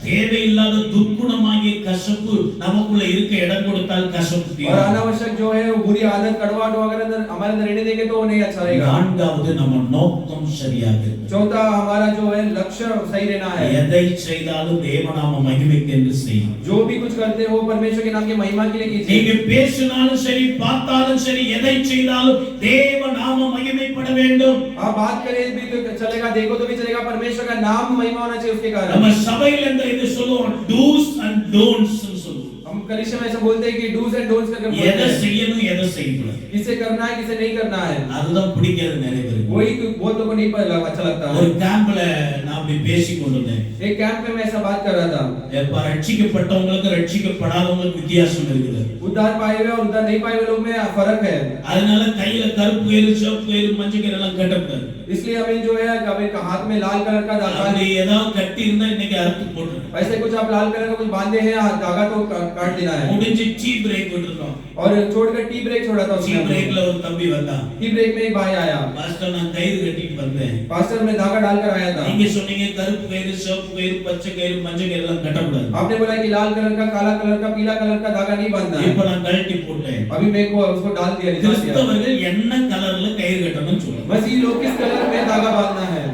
தேவையில்லாத துர்க்குணமாகிய கசப்பு நமக்குள்ள இருக்க இடம் கொடுத்தால் கசப்பு और தீராது. अनावश्यक जो है वो बुरी आदत कड़वाहट अगर अंदर हमारे अंदर रहने देंगे तो वो नहीं अच्छा रहेगा। நான்காவது, நம்ம நோக்கம் சரியாக இருக்கு. चौथा हमारा जो है लक्ष्य सही रहना है। எதை செய்தாலும் தேவநாம மகிமைக்கு என்று செய்யும். जो भी कुछ करते हो परमेश्वर के नाम की महिमा के लिए कीजिए। நீங்க பேசினாலும் சரி, பார்த்தாலும் சரி, எதை செய்தாலும் தேவநாம மகிமைப்பட வேண்டும். आप बात करें भी तो चलेगा, देखो तो भी चलेगा, परमेश्वर का नाम महिमा होना चाहिए उसके कारण। நம்ம சபையில இந்த இது சொல்லுவோம், do's and don'ts ன்னு சொல்லுவோம். हम कलीसिया में ऐसा बोलते हैं कि डूज एंड डोंट्स करके बोलते எதை हैं। செய்யணும் எதை செய்யக்கூடாது, किसे करना है किसे नहीं करना है, அதுதான் பிடிக்காது நிறைய பேருக்கு. वही बहुत लोगों को नहीं अच्छा लगता है। ஒரு கேம்ப்ல நான் அப்படி பேசிக் கொண்டிருந்தேன். एक कैंप में मैं ऐसा बात कर रहा था। எப்ப ரட்சிக்கப்பட்டவங்களுக்கு ரட்சிக்கப்படாதவங்களுக்கு வித்தியாசம் இருக்குது. उद्धार पाए हुए और उद्धार नहीं पाए हुए लोग में फर्क है। அதனால கையில கருப்பு கயிறு, சிவப்பு கயிறு, மஞ்சள் கயிறு எல்லாம் கட்டக்கூடாது. इसलिए हमें जो है कभी हाथ में लाल कलर का धागा, அப்படி ஏதாவது கட்டி இருந்தா இன்னைக்கு அறுத்து போட்டுருங்க. ऐसे कुछ आप लाल कलर का कुछ बांधे हैं धागा तो काट देना है। முடிஞ்சு டீ பிரேக் விட்டுறோம். और छोड़कर टी ब्रेक छोड़ा था டீ उसमें। பிரேக்ல ஒரு தம்பி வந்தான். टी ब्रेक में एक भाई आया, பாஸ்டர் நான் கயிறு கட்டிட்டு வந்தேன். पास्टर में धागा डालकर आया था। நீங்க சொன்னீங்க கருப்பு கயிறு, சிவப்பு கயிறு, பச்சை கயிறு, மஞ்சள் கயிறு எல்லாம் கட்டக்கூடாது. आपने बोला कि लाल कलर का, काला कलर का, पीला कलर का धागा नहीं बांधना है। இப்ப நான் கழட்டி போட்டேன். अभी मैं को उसको डाल दिया, निकाल दिया। கிறிஸ்தவர்கள் என்ன கலர்ல கயிறு கட்டணும்னு சொல்லுங்க. मसीह लोग किस कलर में धागा बांधना है,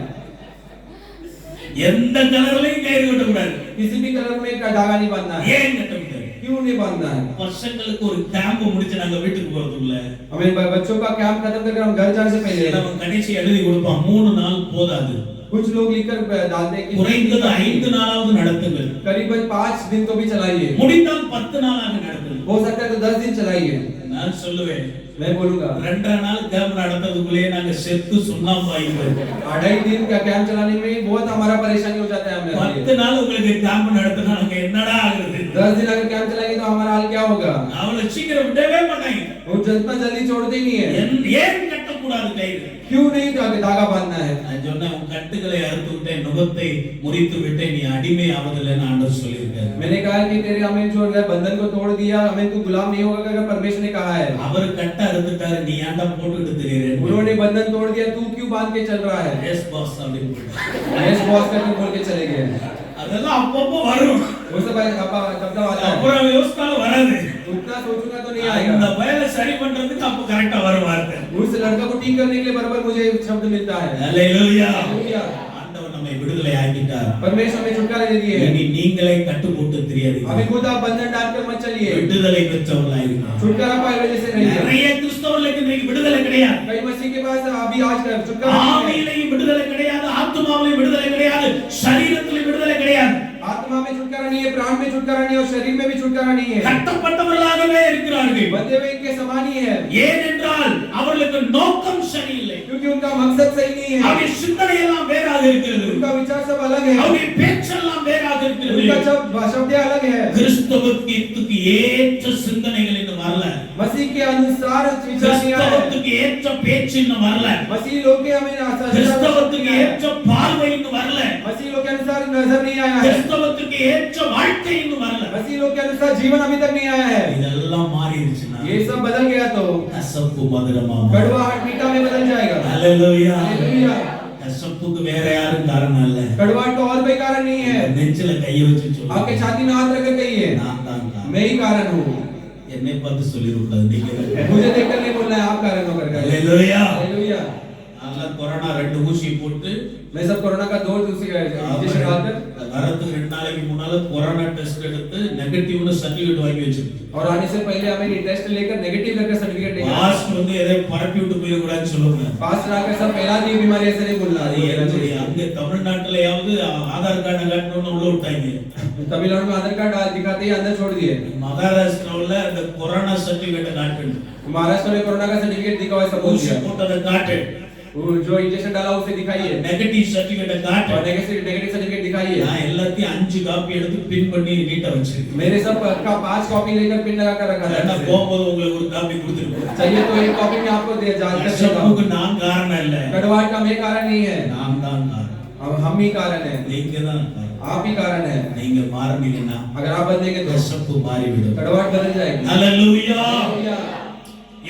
எந்த கலர்லயும் கயிறு கட்டக்கூடாது. किसी भी कलर में धागा नहीं बांधना है। ஏன் கட்டக்கூடாது? क्यों नहीं बांधना है? பசங்களுக்கு ஒரு கேம்ப் முடிச்சு நாங்க வீட்டுக்கு போறதுக்குள்ள हमें बच्चों का कैंप खत्म करके हम घर जाने से पहले நம்ம கடைசி எழுதி கொடுப்போம், 3 நாள் போதாது. कुछ लोग लिखकर डालते हैं कि குறைந்தது 5 நாளாவது நடத்துங்கள், करीबन 5 दिन तो भी चलाइए, முடிந்தால் 10 நாளாக நடத்துங்கள். हो सकता है तो 10 दिन चलाइए. நான் சொல்லுவேன், मैं बोलूंगा 2 நாள் கேம்ப் நடத்துறதுக்குள்ளே நாங்க செத்து சுண்ணாம்பு ஆயிடுவோம். 2.5 दिन का कैंप चलाने में ही बहुत हमारा परेशानी हो जाता है. हमें 10 நாள் உங்களுக்கு கேம்ப் நடத்தினா நாங்க என்னடா ஆகுது? 10 दिन अगर कैंप चलाएंगे तो हमारा हाल क्या होगा? அவளை சீக்கிரம் விடவே மாட்டாங்க. वो जितना जल्दी छोड़ते ही नहीं है. ஏன் கட்டக்கூடாது கயிறு? क्यों नहीं धागा बांधना है? நான் சொன்னேன், உன் கட்டுகளை அறுத்து விட்டேன், நுகத்தை முறித்து விட்டேன், நீ அடிமை ஆவதில்லைன்னு ஆண்டவர் சொல்லியிருக்காரு. मैंने कहा कि तेरे हमें जो बंधन को तोड़ दिया, हमें तू गुलाम नहीं होगा अगर परमेश्वर ने कहा है. அவர் கட்ட அறுத்துட்டாரு, நீ ஏன்டா போட்டுக்கிட்டு திரியற? उन्होंने बंधन तोड़ दिया, तू क्यों बांध के चल रहा है? எஸ் பாஸ் அப்படின்னு போட்டாரு. यस बॉस करके बोल के चले गए. அதெல்லாம் அப்பப்போ வரும், वो सब कब कब आता है. அப்புறம் யோசித்தாலும் வராது. उतना सोचूंगा तो नहीं இந்த आएगा. பயலை சரி பண்றதுக்கு அப்ப கரெக்டா வரும் வார்த்தை. उस लड़का को ठीक करने के लिए बराबर मुझे शब्द मिलता है. ஹalleluya. हालेलुया. ஆண்டவர் நம்மை விடுதலை ஆக்கிட்டார். परमेश्वर हमें छुटकारा दे दिए. இனி நீங்களே கட்டு போட்டு திரியாதீங்க. अभी खुद आप बंधन डालकर मत चलिए. விடுதலை பெற்றவர்களாக இருங்க. छुटकारा पाए वजह से रहिए. நிறைய கிறிஸ்தவர்களுக்கு இன்னைக்கு விடுதலை கிடையாது. कई मसीह के पास अभी आज छुटकारा नहीं है. ஆவியிலேயும் விடுதலை கிடையாது, ஆத்துமாவிலேயும் விடுதலை கிடையாது, சரீரத்திலேயும் விடுதலை கிடையாது. आत्मा में छुटकारा नहीं है, प्राण में छुटकारा नहीं है और शरीर में भी छुटकारा नहीं है. கட்டப்பட்டவர்களாகவே இருக்கிறார்கள். बंधे हुए इनके समान ही है. ஏனென்றால் அவர்களுக்கு நோக்கம் சரியில்லை. क्योंकि उनका मकसद सही नहीं है. அவருடைய சிந்தனை எல்லாம் வேறாக இருக்கிறது. उनका विचार सब अलग है. அவருடைய பேச்செல்லாம் வேறாக இருக்கிறது. उनका शब्द अलग है. கிறிஸ்தவத்துக்கு ஏற்ற சிந்தனைகள் இன்னும் வரல. मसीह के अनुसार विचार नहीं आया है. கிறிஸ்தவத்துக்கு ஏற்ற பேச்சு இன்னும் வரல. मसीह लोग के हमें கிறிஸ்தவத்துக்கு ஏற்ற பார்வை இன்னும் வரல. मसीह लोग के अनुसार नजर नहीं आया है. கிறிஸ்தவத்துக்கு ஏற்ற வாழ்க்கை இன்னும் வரல. मसीह लोग के अनुसार जीवन अभी तक नहीं आया है. இதெல்லாம் மாறிடுச்சுனா ये सब बदल गया तो கசப்பு மதுரமா மாறும். कड़वाहट मीठा में बदल जाएगा. ஹalleluya. हालेलुया. கசப்புக்கு வேற யாரும் காரணம் இல்ல. कड़वाहट का और कोई कारण नहीं है. நெஞ்சில கையை வச்சு சொல்லு, आपके छाती में हाथ रखकर कहिए, நான் தான் காரணம். मैं ही कारण हूँ. என்னை பார்த்து சொல்லிருக்கூடாது, நீங்க தான். मुझे देखकर नहीं बोलना है आप कारण होकर के. ஹalleluya. हालेलुया. நல்லா கொரோனா 2 ஊசி போட்டு मैं सब कोरोना का 2 दूसरी इंजेक्शन डालकर வரதுக்கு 2 நாளைக்கு முன்னால கொரோனா டெஸ்ட் எடுத்து நெகட்டிவ்னு சர்டிபிகேட் வாங்கி வச்சிருக்கேன். और आने से पहले हमें टेस्ट लेकर नेगेटिव करके सर्टिफिकेट लेकर பாஸ் வந்து எதை பரப்பி விட்டு போயிட கூடாதுன்னு சொல்லுங்க. पास आकर सब फैला दी बीमारी ऐसे नहीं बोलना. அது என்னுடைய அங்க தமிழ்நாட்டுலயாவது ஆதார் கார்டு காட்டணும்னு உள்ள விட்டாங்க. तमिलनाडु में आधार कार्ड दिखाते ही अंदर छोड़ दिए. மகாராஷ்டிராவுல அந்த கொரோனா சர்டிபிகேட் காட்டணும். महाराष्ट्र में कोरोना का सर्टिफिकेट दिखावा सब बोल ஊசி दिया. போட்டதை காட்டு, वो जो इंजेक्शन डाला उसे दिखाइए நெகட்டிவ் சர்டிபிகேட் காட்டு. और नेगेटिव सर्टिफिकेट दिखाइए. நான் எல்லாத்தையும் 5 காப்பி எடுத்து பின் பண்ணி நீட்டா வச்சிருக்கேன். मेरे सब का 5 कॉपी लेकर पिन लगा कर रखा நான் था. போகும்போது உங்களுக்கு ஒரு காப்பி கொடுத்துருக்கேன். चाहिए तो एक कॉपी में आपको दे जाकर கசப்புக்கு நான் காரணம் இல்ல, कड़वाहट का मैं कारण नहीं है. நான் தான் காரணம். हम ही कारण है. நீங்க தான் காரணம். आप ही कारण है. நீங்க மாறினீங்கன்னா अगर आप बदलेंगे तो கசப்பு மாறிவிடும். कड़वाहट बदल जाएगी. ஹalleluya. हालेलुया.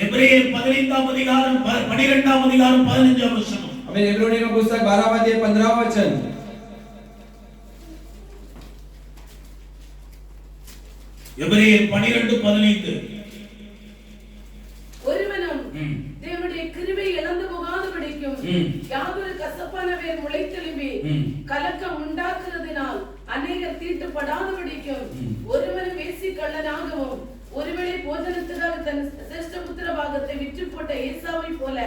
எபிரேயர் 15ஆம் அதிகாரம் 12ஆம் அதிகாரம் 15ஆம் வசனம். हमें इब्रानियों का पुस्तक 12वां अध्याय 15वां वचन. எபிரேயர் 12:15. ஒருவனும் தேவனுடைய கிருபை இழந்து போகாதபடிக்கும் யாதொரு கசப்பான வேர் முளைத்தெழும்பி கலக்கம் உண்டாக்குறதினால் அநேகர் தீட்டுப்படாதபடிக்கும் ஒருவனும் வேசி கள்ளனாகவும் ஒருவேளை போஜனத்துக்காக தன் சிரேஷ்ட புத்திர பாகத்தை விற்று போட்ட ஏசாவை போல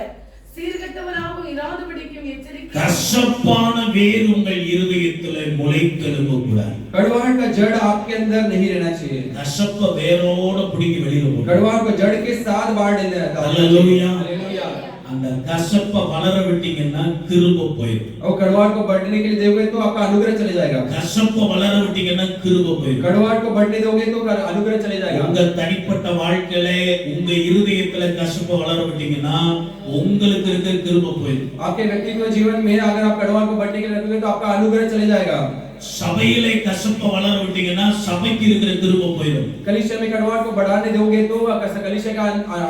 சீர்கெட்டவனாகவும் இராதபடிக்கும் எச்சரிக்கை. கசப்பான வேர் உங்கள் இருதயத்திலே முளைத்தெழும்ப கூடாது. कड़वाहट का जड़ आपके अंदर नहीं रहना चाहिए. கசப்ப வேரோட பிடிங்கி வெளியில போடு. कड़वाहट को जड़ के साथ बाढ़ देना है. हालेलुया. हालेलुया. அந்த கசப்ப வளர விட்டீங்கன்னா கிருபை போயிடும். और कड़वाहट को बढ़ने के लिए दोगे तो आपका अनुग्रह चले जाएगा. கசப்ப வளர விட்டீங்கன்னா கிருபை போயிடும். कड़वाहट को बढ़ने दोगे तो अनुग्रह चले जाएगा. உங்க தனிப்பட்ட வாழ்க்கையில உங்க இருதயத்துல கசப்ப வளர விட்டீங்கன்னா உங்களுக்கு இருக்க கிருபை போயிடும். आपके व्यक्तिगत जीवन में अगर आप कड़वाहट को बढ़ने के लिए रखोगे तो आपका अनुग्रह चले जाएगा. சபையிலே கசப்ப வளர விட்டீங்கன்னா சபைக்கு இருக்கிற கிருபை போயிடும். कलीसिया में कड़वाहट को बढ़ाने दोगे तो कलीसिया का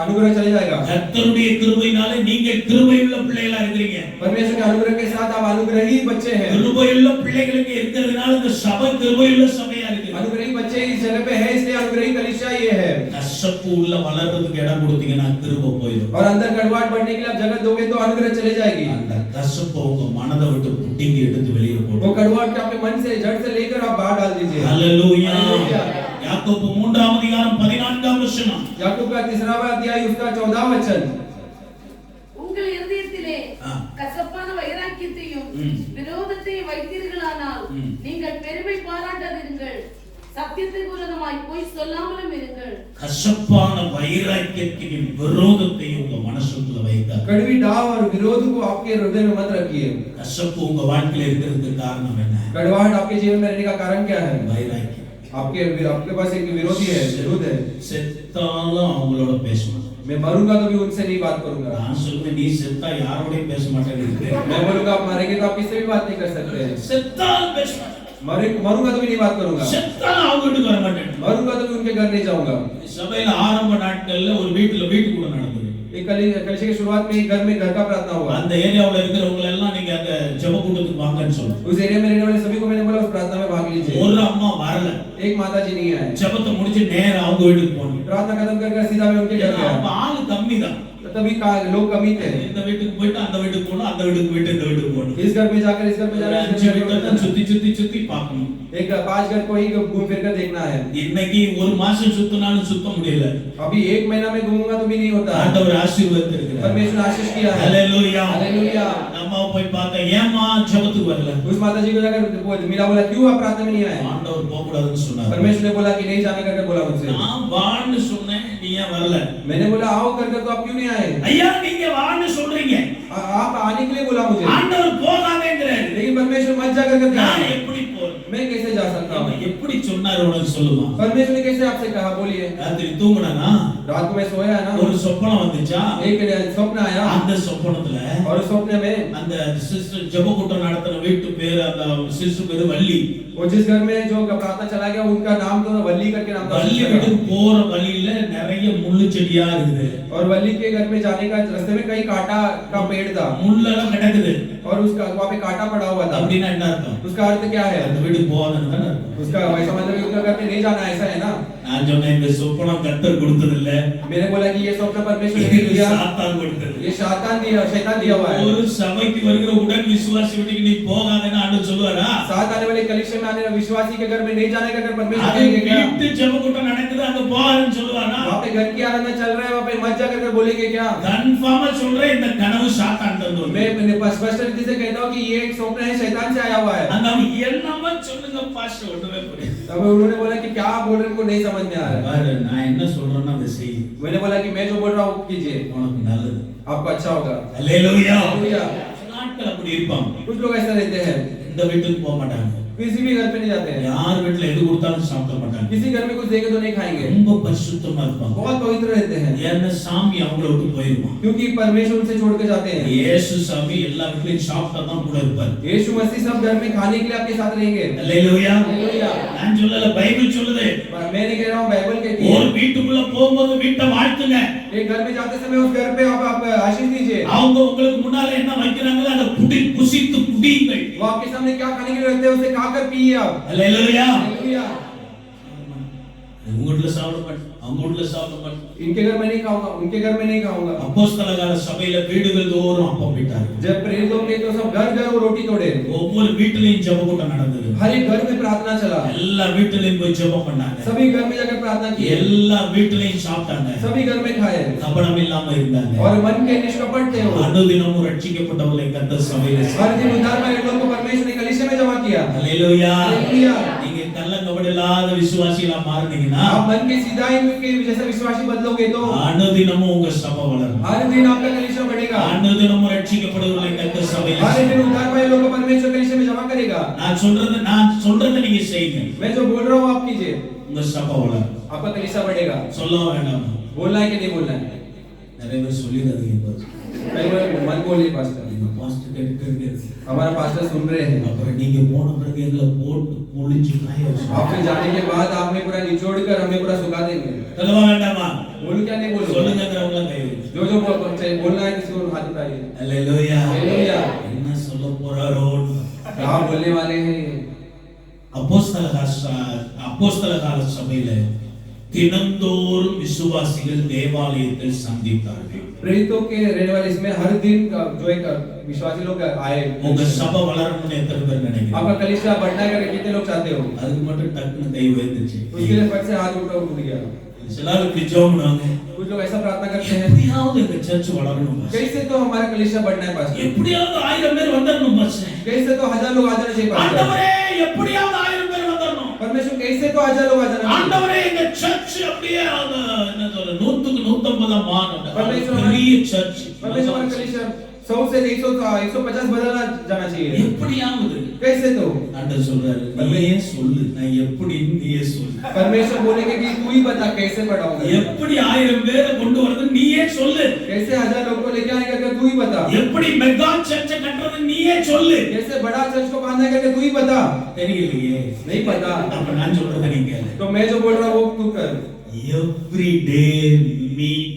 अनुग्रह चले जाएगा. கர்த்தருடைய கிருபையினாலே நீங்க கிருபையுள்ள பிள்ளைகளா இருக்கீங்க. परमेश्वर के अनुग्रह के साथ आप अनुग्रही बच्चे हैं. கிருபையுள்ள பிள்ளைகளுக்கு இருக்கிறதுனால இந்த சபை கிருபையுள்ள சபையா இருக்கு. अनुग्रही बच्चे इस जगह पे है इसलिए अनुग्रही कलीसिया ये है. கசப்பு உள்ள வளர்றதுக்கு இடம் கொடுத்தீங்கன்னா கிருபை போயிடும். और अंदर कड़वाहट बढ़ने के लिए आप जगह दोगे तो अनुग्रह चले जाएगी. அந்த கசப்பை உங்க மனதை விட்டு புட்டிங்கி எடுத்து வெளியே वो போடு. कड़वाहट के आपके मन से जड़ से लेकर आप बाहर डाल दीजिए. ஹalleluya. हालेलुया. யாக்கோபு 3ஆம் அதிகாரம் 14ஆம் வசனம். याकूब का 3वां अध्याय उसका 14वां वचन. உங்கள் இருதயத்தில் உள்ளத்திலே ஆ. கசப்பான வைராக்கியத்தையும் விரோதத்தையும் வைத்தீர்களானால் நீங்கள் பெருமை பாராட்டாதிருங்கள், சத்தியத்துக்கு விரோதமாய் போய் சொல்லாமலும் இருங்கள். கசப்பான வைராக்கியத்தையும் விரோதத்தையும் உங்க மனசுக்குள்ள வைத்தார். कड़वी डाव और विरोध को आपके हृदय में मत रखिए। கசப்பு உங்க வாழ்க்கையில இருக்கிறதுக்கு காரணம் என்ன? कड़वाहट आपके जीवन में रहने का कारण क्या है? வைராக்கியம். आपके पास एक विरोधी है, विरोध है। செத்தாலும் அவங்களோட பேசணும். मैं मरूंगा तो भी उनसे नहीं बात करूंगा। நான் சொல்லுவேன், நீ செத்தா யாரோடையும் பேச மாட்டேங்கிறது. मैं बोलूंगा आप मरेंगे तो आप किससे भी बात नहीं कर सकते हैं। செத்தாலும் பேச மாட்டேன். मरूंगा तो भी नहीं बात करूंगा। செத்தாலும் அவங்க வீட்டுக்கு வர மாட்டேன். मरूंगा तो भी उनके घर नहीं जाऊंगा। சபையில ஆரம்ப நாட்கள்ல ஒரு வீட்டுக்குள்ள நடந்தது. एक कलिशे की शुरुआत में घर का प्रार्थना हुआ। அந்த ஏரியாவுல இருக்கிறவங்க எல்லாம் நீங்க அந்த ஜெப கூட்டத்துக்கு வாங்கன்னு சொன்னாங்க. उस एरिया में रहने वाले सभी को मैंने बोला उस प्रार्थना में भाग लीजिए। ஒரு அம்மா வரல. एक माता जी नहीं आए। ஜெபத்தை முடிச்சு நேரா அவங்க வீட்டுக்கு போனாங்க. प्रार्थना खत्म कर सीधा मैं उनके घर गया। அப்ப ஆளு கம்மி தான். तभी लोग कमी थे। இந்த வீட்டுக்கு போயிட்டு அந்த வீட்டுக்கு போணும், அந்த வீட்டுக்கு போயிட்டு இந்த வீட்டுக்கு போணும். इस घर में जाकर इस घर में जाना, அஞ்சு வீட்டை தான் சுத்தி பார்க்கணும். एक 5 घर को ही घूम फिर कर देखना है। இன்னைக்கு ஒரு மாசம் சுத்தினாலும் சுத்த முடியல. अभी 1 महीना में घूमूंगा तो भी नहीं होता। ஆண்டவர் ஆசீர்வதித்திருக்கிறார். परमेश्वर आशीष किया है। Hallelujah hallelujah. நம்ம போய் பார்த்தா ஏமா ஜெபத்துக்கு வரல? उस माता जी को जाकर मिला, बोला क्यों आप प्रार्थना में नहीं आए? ஆண்டவர் போக கூடாதுன்னு சொன்னார். परमेश्वर ने बोला कि नहीं जाने करके बोला मुझसे। நான் வான்னு சொன்னேன், நீ ஏன் வரல? मैंने बोला आओ करके तो आप क्यों नहीं आए? ஐயா நீங்க வான்னு சொல்றீங்க, आप आने के लिए बोला मुझे, ஆண்டவர் போகாதேங்கறாரு. लेकिन परमेश्वर मत जा करके நான் எப்படி போறேன்? मैं कैसे जा सकता हूँ? எப்படி சொன்னாரு உனக்கு சொல்லுமா? परमेश्वर ने कैसे आपसे कहा, बोलिए। ராத்திரி தூங்குனானா? रात को मैं सोया है ना, ஒரு சொப்பனம் வந்துச்சா? एक स्वप्न आया அந்த சொப்பனத்துல और उस स्वप्न में அந்த சிஸ்டர் ஜெப கூட்டம் நடத்துற வீட்டு பேர், அந்த சிஸ்டர் பேரு வள்ளி. वो जिस घर में जो प्रार्थना चला गया उनका नाम तो वल्ली करके नाम था। வள்ளி வீட்டுக்கு போற வழியில நிறைய முள்ளு செடியா இருக்குது. और वल्ली के घर में जाने का रास्ते में कई कांटा का पेड़ था முள்ளெல்லாம் கிடக்குது. और उसका वहाँ पे कांटा पड़ा हुआ था। அப்படின்னா என்ன அர்த்தம்? उसका अर्थ क्या है? அந்த வீட்டுக்கு போகாதுன்னு தானே அர்த்தம். उसका वैसा मतलब कि उनका घर में नहीं जाना, ऐसा है ना? நான் சொன்னேன், இந்த சொப்பனம் கர்த்தர் கொடுத்தது இல்ல, मैंने बोला कि ये स्वप्न परमेश्वर ने नहीं दिया, சாத்தான் கொடுத்தது. ये शैतान दिया हुआ है। ஒரு சபைக்கு வருகிற உடன் விசுவாசி வீட்டுக்கு நீ போகாதேன்னு ஆண்டவர் சொல்லுவாரா? साथ आने वाले कलीसिया में आने वाले विश्वासी के घर में नहीं जाने का अगर परमेश्वर அது कहेंगे क्या? வீட்டு ஜெப கூட்டம் நடக்குது, அங்க போகாதேன்னு சொல்லுவாரா? वहाँ पे घर की आराधना चल रहा है, वहाँ पे मत जा करके बोलेंगे क्या? கன்ஃபார்மா சொல்றேன், இந்த கனவு சாத்தான் தந்தது. मैं स्पष्ट रीति से कहता हूँ कि ये एक स्वप्न है, शैतान से आया हुआ है। அந்த என்னமா சொல்லுங்க பாஸ்டர், ஒண்ணுமே புரியல. तब उन्होंने बोला कि क्या आप बोल रहे हैं, उनको नहीं समझ में आ रहा है। பாரு, நான் என்ன சொல்றேன்னா அதை செய். मैंने बोला कि मैं जो बोल रहा हूँ वो कीजिए, உனக்கு நல்லது. आपको अच्छा होगा। அல்லேலூயா. हालेलुया। நாட்கள் அப்படி இருப்பாங்க. कुछ लोग ऐसा रहते हैं, இந்த வீட்டுக்கு போக மாட்டாங்க. किसी भी घर पे नहीं जाते हैं, யார் வீட்ல எது கொடுத்தாலும் சாப்பிட மாட்டாங்க. किसी घर में कुछ देंगे तो नहीं खाएंगे, ரொம்ப பரிசுத்தமா இருப்பாங்க. बहुत पवित्र रहते हैं, ஏன்னா சாமி அவங்கள விட்டு போயிருவான். क्योंकि परमेश्वर उनसे छोड़ के जाते हैं। இயேசு சாமி எல்லா வீட்லயும் சாப்பிட்டா தான் கூட இருப்பார். यीशु मसीह सब घर में खाने के लिए आपके साथ रहेंगे। அல்லேலூயா. हालेलुया। நான் சொல்லல, பைபிள் சொல்லுது. मैं नहीं कह रहा हूँ, बाइबल कहती ஒரு है। வீட்டுக்குள்ள போகும்போது வீட்டை வாழ்த்துங்க. एक घर में जाते समय उस घर पे आप आशीष दीजिए। அவங்க உங்களுக்கு முன்னால என்ன வைக்கிறாங்களோ அதை புசித்து குடியுங்கள். वो आपके सामने क्या खाने के लिए रहते हैं उसे खाकर पिए आप। அல்லேலூயா. हालेलुया। உங்க வீட்ல சாப்பிட மாட்டேன், அவங்க வீட்ல சாப்பிட மாட்டேன். इनके घर में नहीं खाऊंगा, उनके घर में नहीं खाऊंगा। அப்போஸ்தல கால சபையில வீடுகள் தோறும் அப்பம் விட்டார்கள். जब प्रेरितों के तो सब घर घर वो रोटी तोड़े, ஒவ்வொரு வீட்டிலையும் ஜெப கூட்டம் நடந்தது. हर एक घर में प्रार्थना चला, எல்லா வீட்டிலையும் போய் ஜெபம் பண்ணாங்க. सभी घर में जाकर प्रार्थना की, எல்லா வீட்டிலையும் சாப்பிட்டாங்க. सभी घर में खाए கபடம் இல்லாம இருந்தாங்க. और मन के निष्कपट थे वो। அனுதினமும் ரட்சிக்கப்பட்டவர்களை கர்த்தர் சபையில हर दिन उद्धार पाए लोगों को परमेश्वर ने कलीसिया में जमा किया। அல்லேலூயா. हालेलुया। நீங்க கள்ளங்கபடம் இல்லாத விசுவாசிகளா மாறுனீங்கன்னா आप मन के सीधाई के जैसे विश्वासी बदलोगे तो அனுதினமும் உங்க சபை வளரும். हर दिन आपका कलीसिया बढ़ेगा, அனுதினமும் ரட்சிக்கப்படுவர்களை கர்த்தர் சபையில हर दिन उद्धार पाए लोगों को परमेश्वर कलीसिया में जमा करेगा। நான் சொல்றதை நீங்க செய்யுங்க. मैं जो बोल रहा हूँ आप कीजिए, உங்க சபை வளரும். आपका कलीसिया बढ़ेगा। சொல்ல வேண்டாம். बोलना है कि नहीं बोलना है? நிறைய பேர் சொல்லிடாதீங்க. मन बोलिए पास्टर, நீங்க பாஸ்டர் கேட்கறீங்க. हमारा पास्टर सुन रहे हैं। அப்புறம் நீங்க போன பிறகு எங்களை போட்டு பொழிச்சு காய வச்சு. आपके जाने के बाद आप हमें पूरा निचोड़ कर हमें पूरा सुखा देंगे। சொல்லவா வேண்டாமா? बोलूं क्या नहीं बोलूं? சொல்லுங்கங்கறவங்க கை வைங்க. जो जो बोलना है किसी को हाथ उठाइए। அல்லேலூயா. हालेलुया। என்ன சொல்ல போறாரோ? क्या बोलने वाले हैं? அப்போஸ்தல கால சபையில தினந்தோறும் விசுவாசிகள் தேவாலயத்தில் சந்தித்தார்கள். प्रेरितों के रहने वाले इसमें हर दिन जो एक विश्वासी लोग आए। உங்க சபை வளரணும்னு எத்தனை பேர் நினைக்கிறீங்க? आपका कलीसिया बढ़ना है करके कितने लोग चाहते हो? அதுக்கு மட்டும் டக்குன்னு கை உயர்ந்துச்சு. उसके लिए फट से हाथ उठ गया। சிலர் இப்படி ஜெபம் பண்ணுவாங்க, कुछ लोग ऐसा प्रार्थना करते हैं, எப்படியாவது எங்க சர்ச் வளரணும் பாஸ்டர், कैसे तो हमारा कलीसिया बढ़ना है पास्टर, எப்படியாவது 1000 பேர் வந்துடணும் பாஸ்டர், कैसे तो 1000 लोग आ जाना चाहिए पास्टर, ஆண்டவரே எப்படியாவது 1000 பேர் வந்துடணும், परमेश्वर कैसे तो 1000 लोग आ जाना चाहिए, ஆண்டவரே எங்க சர்ச் அப்படியே என்ன சொல்ற 100க்கு 150 மாறணும், परमेश्वर பெரிய சர்ச், परमेश्वर हमारा कलीसिया 100 से 150 बदलना जाना चाहिए, எப்படியாவது कैसे तो ஆண்டவர் சொல்றாரு, நீயே சொல்லு, நான் எப்படி நீயே சொல்லு, परमेश्वर बोलेंगे कि तू ही बता कैसे बढ़ाऊंगा, எப்படி 1000 பேரை கொண்டு வரது நீயே சொல்லு, कैसे 1000 लोग को लेके आएगा करके तू ही बता, எப்படி மெகா சர்ச்சை கட்டுறது நீயே சொல்லு, कैसे बड़ा चर्च को बांधना करके तू ही बता, தெரியலையே, नहीं पता, அப்ப நான் சொல்றத நீங்க तो मैं जो बोल रहा हूँ वो तू कर, every day meet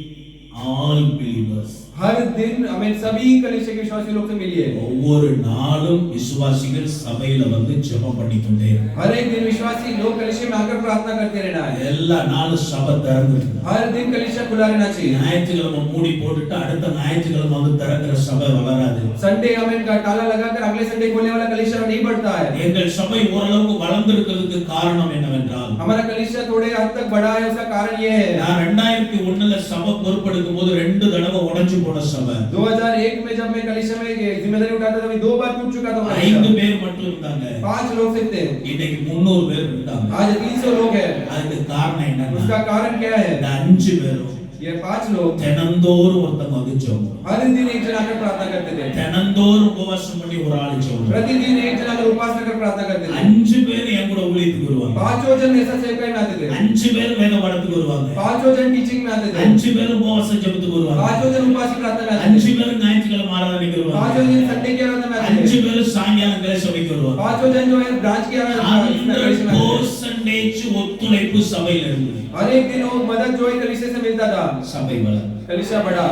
all believers, हर दिन हमें सभी कलीसिया के विश्वासी लोग से मिलिए, ஒவ்வொரு நாளும் விசுவாசிகள் சபையில வந்து ஜெபம் பண்ணிக்கொண்டே இருக்கணும், हर एक दिन विश्वासी लोग कलीसिया में आकर प्रार्थना करते रहना है, எல்லா நாளும் சபை திறந்திருக்கு, हर दिन कलीसिया खुला रहना चाहिए, ஞாயிற்றுக்கிழமை மூடி போட்டுட்டு அடுத்த ஞாயிற்றுக்கிழமை வந்து திறக்கிற சபை வளராது, संडे हमें ताला लगाकर अगले संडे खोलने वाला कलीसिया नहीं बढ़ता है, எங்கள் சபை ஓரளவுக்கு வளர்ந்திருக்கிறதுக்கு காரணம் என்னவென்றால், हमारा कलीसिया थोड़े हद तक बड़ा है, उसका कारण ये है, நான் 2001ல சபை பொறுப்பெடுக்கும் போது 2 தடவை உடைஞ்சு போன சபை, 2001 में जब मैं कलीसिया में जिम्मेदारी उठाता था, मैं 2 बार टूट चुका था, 5 பேர் மட்டும் இருந்தாங்க, 5 लोग से थे, இன்னைக்கு 300 பேர் இருக்காங்க, आज 300 लोग हैं, அதுக்கு காரணம் என்னன்னா उसका कारण क्या है, இந்த 5 பேரும் ये 5 लोग தினந்தோறும் ஒருத்தங்க வந்து ஜெபம், हर दिन एक जन आकर प्रार्थना करते थे, தினந்தோறும் உபவாசம் பண்ணி ஒரு ஆள் ஜெபம், प्रतिदिन एक जन आकर उपासना कर प्रार्थना करते थे, 5 பேர் என் கூட ஊழியத்துக்கு வருவாங்க, 5 जन ऐसा सेवकाई में आते थे, 5 பேர் வேத பாடத்துக்கு வருவாங்க, 5 जन टीचिंग में आते थे, 5 பேர் உபவாச ஜெபத்துக்கு வருவாங்க, 5 जन उपासी प्रार्थना में आते 5 थे, பேர் ஞாயிற்றுக்கிழமை ஆராதனைக்கு 5 வருவாங்க, जन संडे की आराधना में आते 5 थे, பேர் சாயங்காலம் கிளை சபைக்கு வருவாங்க, 5 जन जो है ब्रांच की आराधना में आते थे, 100% ஒத்துழைப்பு சபையில இருந்தது, हर एक दिन वो मदद जो है कलीसिया से मिलता था, சபை வளர. कलीसिया बढ़ा,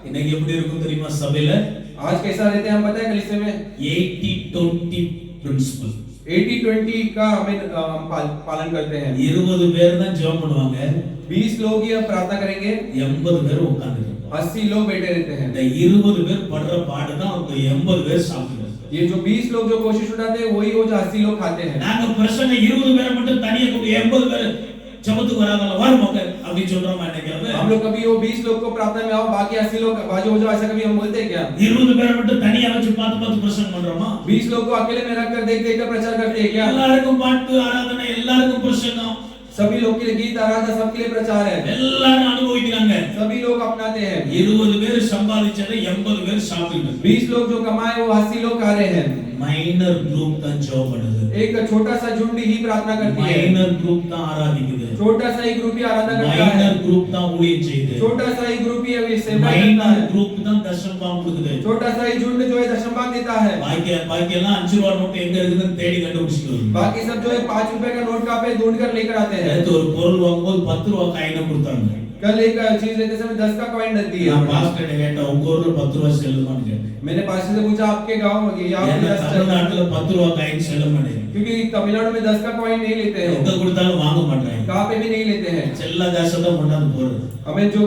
இன்னைக்கு எப்படி இருக்கும் தெரியுமா சபையில? आज कैसा रहते हैं हम पता है कलीसिया में 80-20 பிரின்சிபல், 80-20 का हमें हम पालन करते हैं, 20 பேர் தான் ஜெபம் பண்ணுவாங்க, 20 लोग ही अब प्रार्थना करेंगे, 80 பேர் உட்கார்ந்துருப்பாங்க, 80 लोग बैठे रहते हैं, இந்த 20 பேர் படுற பாடு தான் அவங்க 80 பேர் சாப்பிடுறாங்க, ये जो 20 लोग जो कोशिश उठाते हैं वही वो जो 80 लोग खाते हैं, நாங்க பிரசங்க 20 பேரை மட்டும் தனியா கூட்டி 80 பேர் ஜெபத்துக்கு வராதல வர மொக்க அப்படி சொல்றோமா இன்னைக்கு? हम लोग कभी वो 20 लोग को प्रार्थना में आओ बाकी 80 लोग बाजू हो जाओ, ऐसा कभी हम बोलते हैं क्या? 20 பேரை மட்டும் தனியா வச்சு பார்த்து பிரசங்கம் பண்றோமா? 20 लोग को अकेले में रखकर देख देख कर प्रचार करते हैं क्या? எல்லாருக்கும் பாட்டு ஆராதனை, எல்லாருக்கும் பிரசங்கம், सभी लोग के लिए गीत आराधना सबके लिए प्रचार है, எல்லாரும் அனுபவிக்கிறாங்க, सभी लोग अपनाते हैं, 20 பேர் சம்பாதிச்சதை 80 பேர் சாப்பிடுறாங்க, 20 लोग जो कमाए वो 80 लोग खा रहे हैं, மைனர் குரூப் தான் ஜெபம் பண்ணுது, एक छोटा सा झुंड ही प्रार्थना करती है, மைனர் குரூப் தான் ஆராதிக்குது, छोटा सा ही ग्रुप ही आराधना करता है, மைனர் குரூப் தான் ஊழியம் செய்யுது, छोटा सा ही ग्रुप ही अभी सेवा करता மைனர் है, குரூப் தான் தசமபாகம் கொடுக்குது, छोटा सा ही झुंड जो है दशम भाग देता है, பாக்கி எல்லாம் 5 ரூபாய் நோட்டு எங்க இருக்குன்னு தேடி கண்டுபிடிச்சிட்டு வருது, बाकी सब जो है 5 रुपए का नोट कहाँ पे ढूंढ कर लेकर आते हैं, நேத்து ஒரு பொருள் வாங்கும்போது 10 ரூபாய் காயினை கொடுத்தாங்க, कल एक चीज लेते समय 10 का कॉइन दी है, நான் பாஸ்டர் கேட்டேன் உங்க ஊர்ல 10 ரூபாய் செல்லுமான்னு கேட்டேன், मैंने पास्टर से पूछा आपके गांव में यहाँ पे 10 चल रहा है? தமிழ்நாட்டுல 10 ரூபாய் காயின் செல்ல மாட்டேங்குது, क्योंकि तमिलनाडु में 10 का कॉइन नहीं लेते हैं, எங்க கொடுத்தாலும் வாங்க மாட்டாங்க, कहाँ पे भी नहीं लेते हैं, செல்ல காசை தான் கொண்டாந்து போறது, हमें जो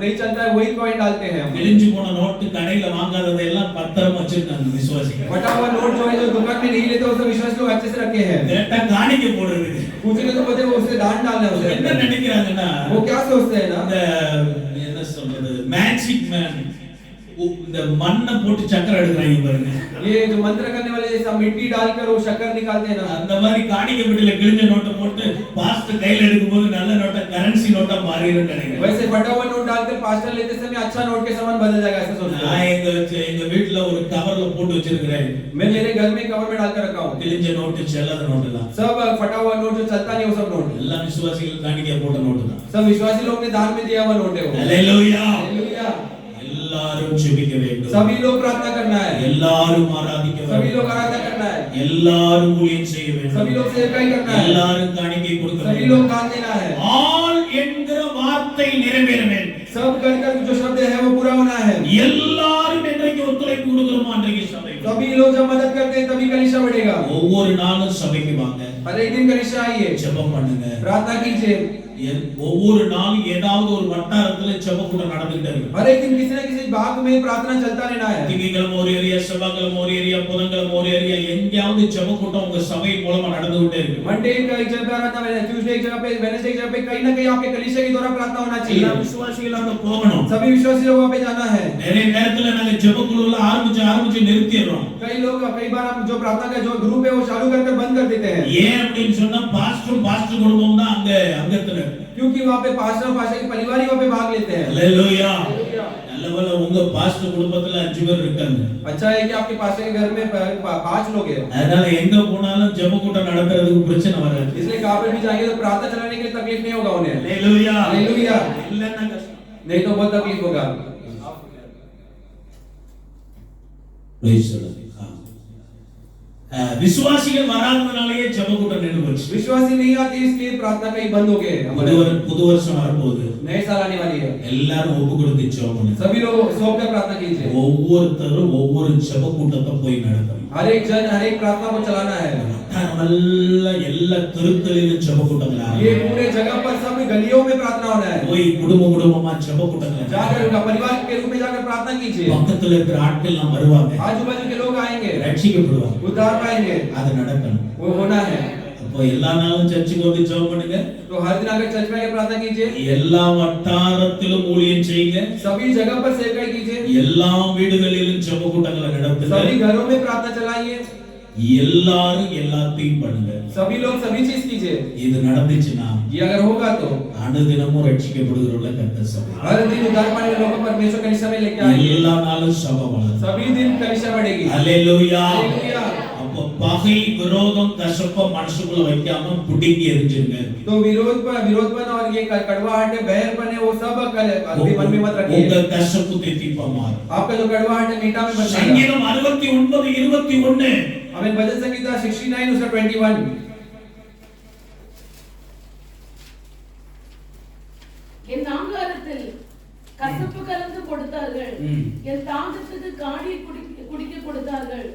नहीं चलता है वही कॉइन डालते हैं, கிழிஞ்சு போன நோட்டு கடையில வாங்காததை எல்லாம் பத்திரமா வச்சிருக்காங்க விசுவாசிகள், फटा हुआ नोट जो है जो दुकान में नहीं लेते उसको विश्वास लोग अच्छे से रखे हैं, கேட்டா காணிக்கை போடுறது, पूछेंगे तो बोलते हैं वो उसे दान डालना है என்ன उसे, நினைக்கிறாங்கன்னா वो क्या सोचते हैं ना, இந்த என்ன சொல்றது மேஜிக் மேன் இந்த மண்ணை போட்டு சக்கரை எடுக்கிறாங்க பாருங்க, ये जो मंत्र करने वाले जैसा मिट्टी डालकर वो शक्कर निकालते हैं ना, அந்த மாதிரி காணிக்கை பெட்டில கிழிஞ்ச நோட்டை போட்டு பாஸ்டர் கையில எடுக்கும்போது நல்ல நோட்டா கரன்சி நோட்டா மாறிடும் நினைக்கிறேன், वैसे फटा हुआ नोट डालकर पास्टर लेते समय अच्छा नोट के समान बदल जाएगा ऐसा सोचते நான் हैं, எங்க வீட்டுல ஒரு கவர்ல போட்டு வச்சிருக்கிறேன், मैं मेरे घर में कवर में डालकर रखा हूँ, கிழிஞ்ச நோட்டு செல்லாத நோட்டு தான், सब फटा हुआ नोट जो चलता नहीं वो सब नोट, எல்லா விசுவாசிகள் காணிக்கை போட்ட நோட்டு தான், सब विश्वासी लोग ने दान में दिया हुआ नोट है वो, ஹalleluya, हालेलुया, எல்லாரும் ஜெபிக்க வேண்டும், सभी लोग प्रार्थना करना है, எல்லாரும் ஆராதிக்க सभी வேண்டும், लोग आराधना करना है, எல்லாரும் ஊழியம் செய்ய सभी வேண்டும், लोग सेवकाई करना है, எல்லாரும் காணிக்கை கொடுக்க सभी வேண்டும், लोग दान देना है, ஆல் என்கிற வார்த்தை நிறைவேற வேண்டும், सब कर जो शब्द है वो पूरा होना है, எல்லாரும் என்றைக்கு ஒத்துழைப்பு கொடுக்கிறோமோ அன்றைக்கு சபை, सभी लोग जब मदद करते हैं तभी कलीसिया बढ़ेगा, ஒவ்வொரு நாளும் சபைக்கு வாங்க, हर एक दिन कलीसिया आइए, ஜெபம் பண்ணுங்க. प्रार्थना कीजिए। ஒவ்வொரு நாளும் ஏதாவது ஒரு வட்டாரத்துல ஜெப கூட்டம் நடந்துட்டே இருக்கு. हर एक दिन किसी न किसी भाग में प्रार्थना चलता रहना है। திங்கட்கிழமை ஒரு ஏரியா, செவ்வாய்க்கிழமை ஒரு ஏரியா, புதன்கிழமை ஒரு ஏரியா, எங்கேயாவது ஜெப கூட்டம் உங்க சபை மூலமா நடந்துட்டே இருக்கு. मंडे का एक जगह प्रार्थना, ट्यूसडे एक जगह पे, वेडनेसडे एक जगह पे, कहीं ना कहीं आपके कलीसिया के द्वारा प्रार्थना होना चाहिए। எல்லா விசுவாசிகளும் அங்க போகணும். सभी विश्वासी लोगों पे जाना है। நிறைய நேரத்துல நாங்க ஜெப குழுல ஆரம்பிச்சு நிறுத்திடுறோம். कई बार हम जो प्रार्थना का जो ग्रुप है वो चालू करके बंद कर देते हैं। ஏன் அப்படின்னு சொன்னா பாஸ்டர் குடும்பம் தான் அங்க அங்கத்துல இருக்கு. क्योंकि वहाँ पे पास्टर के परिवार ही वहाँ पे भाग लेते हैं। हालेलुया। நல்லவேளை உங்க பாஸ்டர் குடும்பத்துல 5 பேர் இருக்காங்க. अच्छा है कि आपके पास्टर के घर में 5 लोग हैं। அதனால எங்க போனாலும் ஜெப கூட்டம் நடத்துறதுக்கு பிரச்சனை வராது. इसलिए कहां पे भी जाएंगे तो प्रार्थना चलाने के लिए तकलीफ नहीं होगा उन्हें। हालेलुया। हालेलुया। இல்லன்னா கஷ்டம். नहीं तो बहुत तकलीफ होगा। Praise the Lord. விசுவாசிகள் வராதனாலேயே ஜெப கூட்டம் நின்னு போச்சு. विश्वासी नहीं आते इसलिए प्रार्थना कहीं बंद हो गए। புது வருஷம் வரப்போகுது. नए साल आने वाली है। எல்லாரும் ஒப்பு கொடுத்து ஜெபம் பண்ணுங்க. सभी लोग सौंप कर प्रार्थना कीजिए। ஒவ்வொருத்தரும் ஒவ்வொரு ஜெப கூட்டத்தை போய் நடத்தணும். हर एक जन हर एक प्रार्थना को चलाना है। எல்லா தெருக்களிலும் ஜெப கூட்டங்களா. ये पूरे जगह पर सब गलियों में प्रार्थना होना है। போய் குடும்பமா ஜெப கூட்டங்களா. जाकर उनका परिवार के रूप में जाकर प्रार्थना कीजिए। பக்கத்துல இருக்கிற ஆட்கள் எல்லாம் வருவாங்க. आजू-बाजू के लोग आएंगे, ரட்சிக்கப்படுவாங்க. उद्धार पाएंगे। அது நடக்கணும். वो होना है। அப்போ எல்லா நாளும் சர்ச்சுக்கு வந்து ஜெபம் பண்ணுங்க. तो हर दिन आकर चर्च में आकर प्रार्थना कीजिए। எல்லா வட்டாரத்திலும் ஊழியம் செய்யுங்க. सभी जगह पर सेवकाई कीजिए। எல்லா வீடுகளிலும் ஜெப கூட்டங்களை நடத்துங்க. सभी घरों में प्रार्थना चलाइए। எல்லாரும் எல்லாத்தையும் பண்ணுங்க. सभी लोग सभी चीज कीजिए। இது நடந்துச்சுனா ये अगर होगा तो அனுதினமும் ரட்சிக்கப்படுகிறவர்கள கர்த்தர் சபை. हर दिन उद्धार पाने वाले लोगों परमेश्वर कलीसिया में लेके आएंगे। எல்லா நாளும் சபை வளரும். सभी दिन कलीसिया बढ़ेगी। हालेलुया। हालेलुया। அப்ப பகை, விரோதம், கசப்ப மனசுக்குள்ள வைக்காம புடிங்கி எரிஞ்சிருங்க. तो विरोधपन और ये कड़वाहट है, बैरपन है, वो सब अपने मन में मत रखिए। உங்க கசப்பு தீர்ப்பா மாறும். आपका जो कड़वाहट है मीठा में बन जाएगा। சங்கீதம் 69:21 हमें भजन संगीता 69 उसका 21। என் ஆங்காரத்தில் கசப்பு கலந்து கொடுத்தார்கள், என் தாகத்துக்கு காடியை குடிக்க கொடுத்தார்கள்.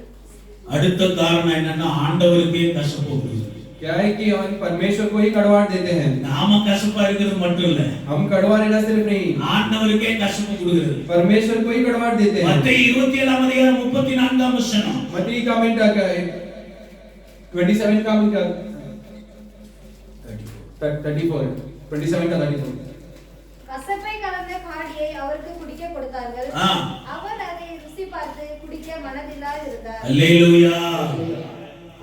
அடுத்த காரணம் என்னன்னா ஆண்டவருக்கே கசப்பு கொடுக்குது. क्या है कि हम परमेश्वर को ही कड़वाहट देते हैं। நாம கசப்பா இருக்கிறது மட்டும் இல்ல, हम कड़वा रहना सिर्फ नहीं, ஆண்டவருக்கே கசப்பு கொடுக்குது. परमेश्वर को ही कड़वाहट देते हैं। மத்தேயு 27:34 मत्ती का मिनट 27 का मिनट 34 27 का 34। கசப்பை கலந்த காடியை அவருக்கு குடிக்க கொடுத்தார்கள். ஆ. அவர் அதை ருசி பார்த்து குடிக்க மனதில்லாது இருந்தார். அல்லேலூயா.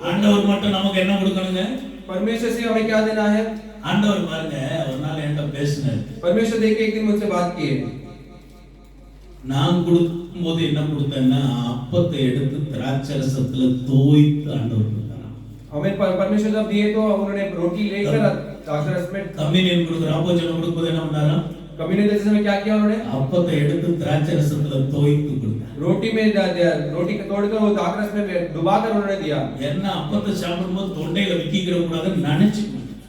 ஆண்டவர் மட்டும் நமக்கு என்ன கொடுக்கணுங்க? परमेश्वर से हमें क्या देना है? ஆண்டவர் பாருங்க, ஒரு நாள் என்கிட்ட பேசினார். परमेश्वर देख के एक दिन मुझसे बात की। நான் கொடுக்கும்போது என்ன கொடுத்தேன்னா, அப்பத்தை எடுத்து திராட்சை ரசத்துல தோய்த்து ஆண்டவர் கொடுத்தாராம். हमें परमेश्वर जब दिए तो उन्होंने रोटी लेकर द्राक्षरस रस में கம்யூனியன் கொடுக்குற அப்போஜனம் கொடுக்கும்போது என்ன பண்ணாராம்? कम्युनियन देते समय क्या किया उन्होंने? அப்பத்தை எடுத்து திராட்சை ரசத்துல தோய்த்து கொடுத்தார். रोटी में रोटी को तोड़कर वो द्राक्षरस में डुबाकर उन्होंने दिया। என்ன அப்பத்தை சாப்பிடும்போது தொண்டையில விக்கிக்கிற கூடாதுன்னு நினைச்சு,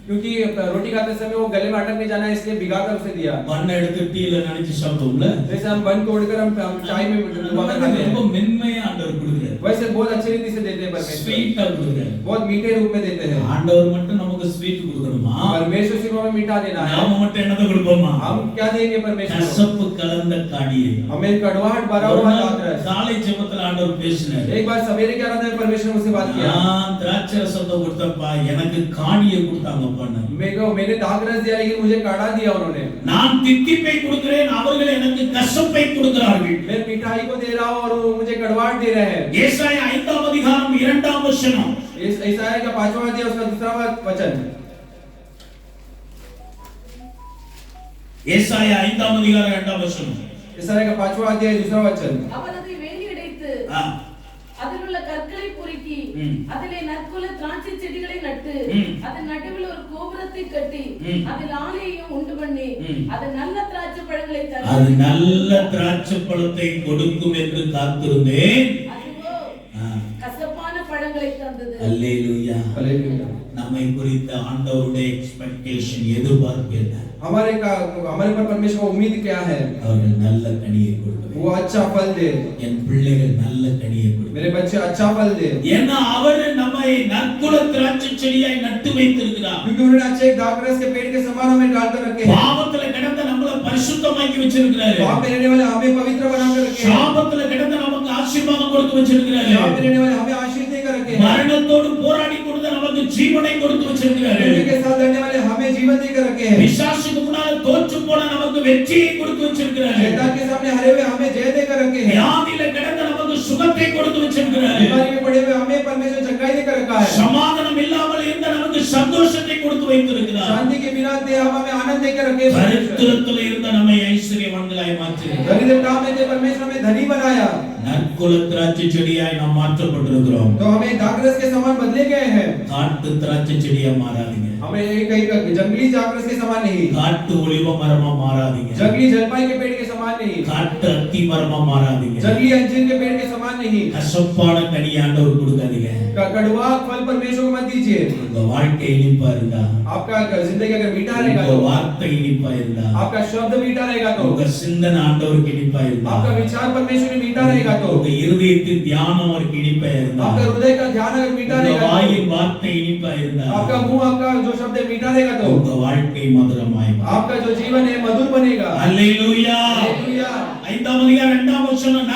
क्योंकि रोटी खाते समय वो गले में अटक नहीं जाना है, इसलिए भिगाकर उसे दिया। பண்ண எடுத்து டீல நினைச்சு சாப்பிடுவோம்ல, जैसे हम बन तोड़कर हम चाय में डुबाकर खाते ரொம்ப हैं, மென்மையா ஆண்டவர் கொடுக்குறாரு. वैसे बहुत अच्छी रीति से देते हैं परमेश्वर, ஸ்வீட்டா கொடுக்குறாரு. बहुत मीठे रूप में देते हैं। ஆண்டவர் மட்டும் நமக்கு ஸ்வீட் கொடுக்கணுமா? परमेश्वर सिर्फ हमें मीठा देना है। நாம மட்டும் என்னத கொடுப்போமா? हम क्या देंगे परमेश्वर को? கசப்பு கலந்த காடியை. हमें कड़वाहट भरा ஒரு हुआ நாள் द्राक्षरस। காலை ஜெபத்துல ஆண்டவர் பேசினார். एक बार सवेरे क्या करता है, परमेश्वर मुझसे बात किया। நான் திராட்சை ரசத்தை கொடுத்தப்பா, எனக்கு காடியை கொடுத்தாங்கப்பா. मैंने दाखरस दिया लेकिन मुझे काढ़ा दिया उन्होंने। நான் தித்திப்பை கொடுக்கிறேன், அவர்கள் எனக்கு கசப்பை கொடுக்கிறார்கள். मैं मिठाई को दे रहा हूं और वो मुझे कड़वाहट दे रहे हैं। ஏசாயா 5:2 ईसाया का 5वां अध्याय उसका 2रा वचन। ஏசாயா 5:2 ईसाया का 5वां अध्याय 2रा वचन। அவர் அதை வேலியடைத்து அதில் உள்ள கற்களை பொறுக்கி அதிலே நற்குல திராட்சை செடிகளை நட்டு அதன் நடுவில் ஒரு கோபுரத்தை கட்டி அதில் ஆலையையும் உண்டு பண்ணி அது நல்ல திராட்சை பழங்களை தரும். அது நல்ல திராட்சை பழத்தை கொடுக்கும் என்று காத்திருந்தேன், அதுவோ கசப்பான பழங்களை தந்தது. அல்லேலூயா. हालेलुया। நம்ம நம்மை குறித்த ஆண்டவருடைய எக்ஸ்பெக்டேஷன் எதிர்பார்ப்பு என்ன? हमारे पर परमेश्वर का उम्मीद क्या है? அவர்கள் நல்ல கனியை கொடுக்க வேண்டும். वो अच्छा फल दे, என் பிள்ளைகள் நல்ல கனியை கொடுக்க मेरे बच्चे अच्छा फल दे, ஏன்னா அவர் நம்மை நற்குல திராட்சை செடியாய் நட்டு வைத்திருக்கிறார். क्योंकि उन्होंने अच्छे एक दाखरस के पेड़ के समान हमें डालकर रखे हैं। பாவத்துல கிடந்த நம்மள பரிசுத்தமாக்கி வச்சிருக்கிறாரு. पाप में रहने वाले हमें पवित्र बनाकर रखे हैं। சாபத்துல கிடந்த நமக்கு ஆசீர்வாதம் கொடுத்து வச்சிருக்கிறாரு. पाप में रहने वाले हमें आशीष देकर रखे हैं। மரணத்தோடு போராடி கொடுத்த நமக்கு ஜீவனை கொடுத்து வச்சிருக்கிறாரு. मृत्यु के साथ लड़ने वाले हमें जीवन देकर रखे हैं। பிசாசுக்கு முன்னால தோற்று போன நமக்கு வெற்றியை கொடுத்து வச்சிருக்கிறாரு. शैतान के सामने हरे हुए हमें जय देकर रखे हैं। வியாதியில கிடந்த நமக்கு சுகத்தை கொடுத்து வச்சிருக்கிறாரு. बीमारी में पड़े हुए हमें परमेश्वर चंगाई देकर रखा है। சமாதானம் இல்லாமல் இருந்த நமக்கு சந்தோஷத்தை கொடுத்து வைத்திருக்கிறார். शांति के बिना थे हम हमें आनंद देकर रखे हैं। தரித்திரத்தில் இருந்த நம்மை ஐஸ்வர்யவான்களாய் மாற்றினார். दरिद्रता में थे परमेश्वर हमें धनी बनाया। நற்குல திராட்சை செடியாய் நாம் மாற்றப்பட்டிருக்கிறோம். तो हमें दाखरस के समान बदले गए हैं। காட்டு திராட்சை செடியா மாறாதீங்க. हमें एक जंगली दाखरस के समान नहीं, காட்டு ஒலிவ மரமா மாறாதீங்க. जंगली जलपाई के पेड़ के समान नहीं, காட்டு அத்தி மரமா மாறாதீங்க. जंगली अंजीर के पेड़ के समान नहीं, கசப்பான கனி ஆண்டவர் கொடுக்காதீங்க. कड़वा फल परमेश्वर को मत दीजिए। உங்க வாழ்க்கை இனிப்பா இருந்தா, आपका जिंदगी अगर मीठा रहेगा உங்க तो, வார்த்தை இனிப்பா இருந்தா, आपका शब्द मीठा रहेगा तो, உங்க சிந்தனை ஆண்டவருக்கு இனிப்பா இருந்தா, आपका विचार परमेश्वर में मीठा रहेगा तो, உங்க இருதயத்தின் தியானம் அவருக்கு இனிப்பா இருந்தா, आपका हृदय का ध्यान अगर मीठा உங்க रहेगा तो, வாயின் வார்த்தை இனிப்பா இருந்தா, आपका मुंह आपका जो शब्द है मीठा रहेगा तो, உங்க வாழ்க்கை மதுரமாய் மாறும். आपका जो जीवन है मधुर बनेगा। அல்லேலூயா. हालेलुया। 5ஆம் அதிகாரம் 2ஆம் வசனம்